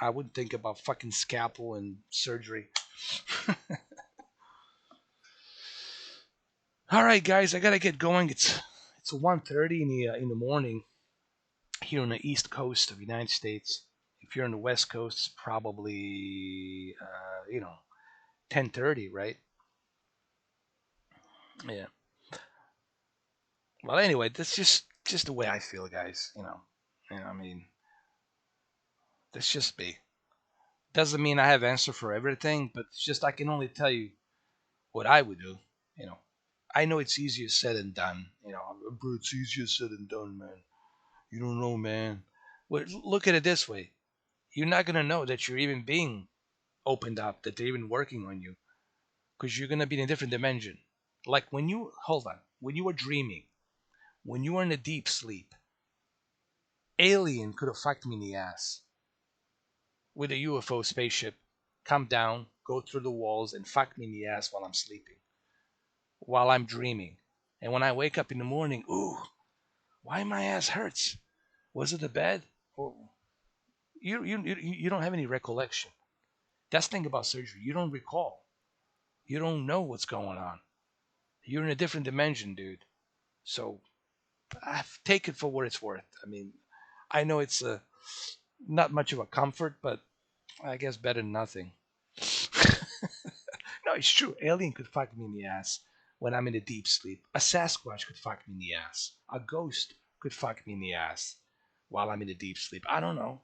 I wouldn't think about fucking scalpel and surgery. All right, guys, I gotta get going. It's 1:30 in the morning here on the East Coast of the United States. If you're on the West Coast, it's probably 10:30, right? Yeah. Well, anyway, that's just the way I feel, guys. I mean, that's just me. Doesn't mean I have answer for everything, but it's just I can only tell you what I would do. You know, I know it's easier said than done. But it's easier said than done, man. You don't know, man. Well, look at it this way: you're not gonna know that you're even being opened up, that they're even working on you, because you're gonna be in a different dimension. Like when you hold on, when you were dreaming, when you were in a deep sleep, alien could have fucked me in the ass with a UFO spaceship, come down, go through the walls, and fuck me in the ass while I'm sleeping, while I'm dreaming. And when I wake up in the morning, ooh, why my ass hurts? Was it the bed? Or you don't have any recollection. That's the thing about surgery. You don't recall. You don't know what's going on. You're in a different dimension, dude. So take it for what it's worth. I mean, I know it's not much of a comfort, but I guess better than nothing. No, it's true. Alien could fuck me in the ass when I'm in a deep sleep. A Sasquatch could fuck me in the ass. A ghost could fuck me in the ass while I'm in a deep sleep. I don't know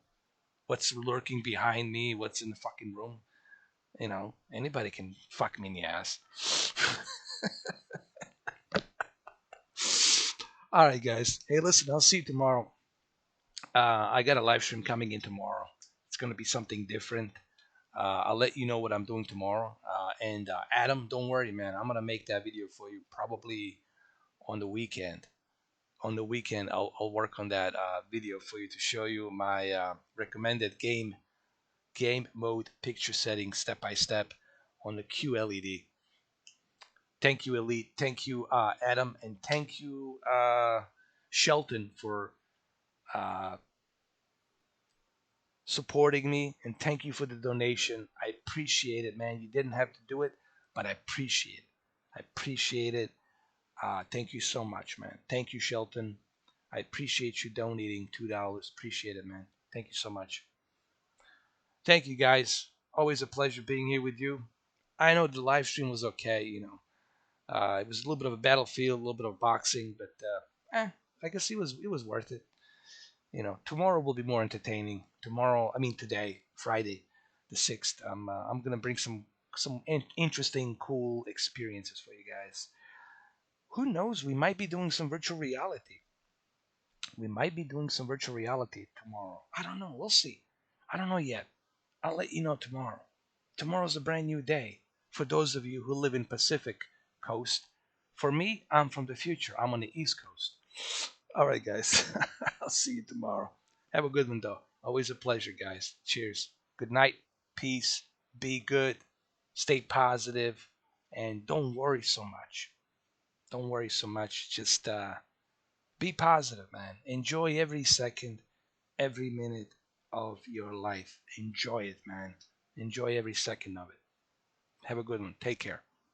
what's lurking behind me, what's in the fucking room. Anybody can fuck me in the ass. All right, guys. Hey, listen, I'll see you tomorrow. I got a live stream coming in tomorrow. It's going to be something different. I'll let you know what I'm doing tomorrow. And Adam, don't worry, man. I'm gonna make that video for you probably on the weekend. On the weekend, I'll work on that video for you to show you my recommended game mode picture settings step by step on the QLED. Thank you, Elite. Thank you, Adam, and thank you, Shelton, for uh, supporting me, and thank you for the donation. I appreciate it, man. You didn't have to do it, but I appreciate it. I appreciate it. Thank you so much, man. Thank you, Shelton. I appreciate you donating $2. Appreciate it, man. Thank you so much. Thank you, guys. Always a pleasure being here with you. I know the live stream was okay. It was a little bit of a battlefield, a little bit of boxing, but I guess it was worth it. Tomorrow will be more entertaining. Tomorrow, I mean today, Friday, the 6th. I'm gonna bring some interesting, cool experiences for you guys. Who knows? We might be doing some virtual reality. We might be doing some virtual reality tomorrow. I don't know. We'll see. I don't know yet. I'll let you know tomorrow. Tomorrow's a brand new day. For those of you who live in Pacific Coast, for me, I'm from the future. I'm on the East Coast. All right, guys. I'll see you tomorrow. Have a good one, though. Always a pleasure, guys. Cheers. Good night. Peace. Be good. Stay positive, and don't worry so much. Don't worry so much. Just be positive, man. Enjoy every second, every minute of your life. Enjoy it, man. Enjoy every second of it. Have a good one. Take care.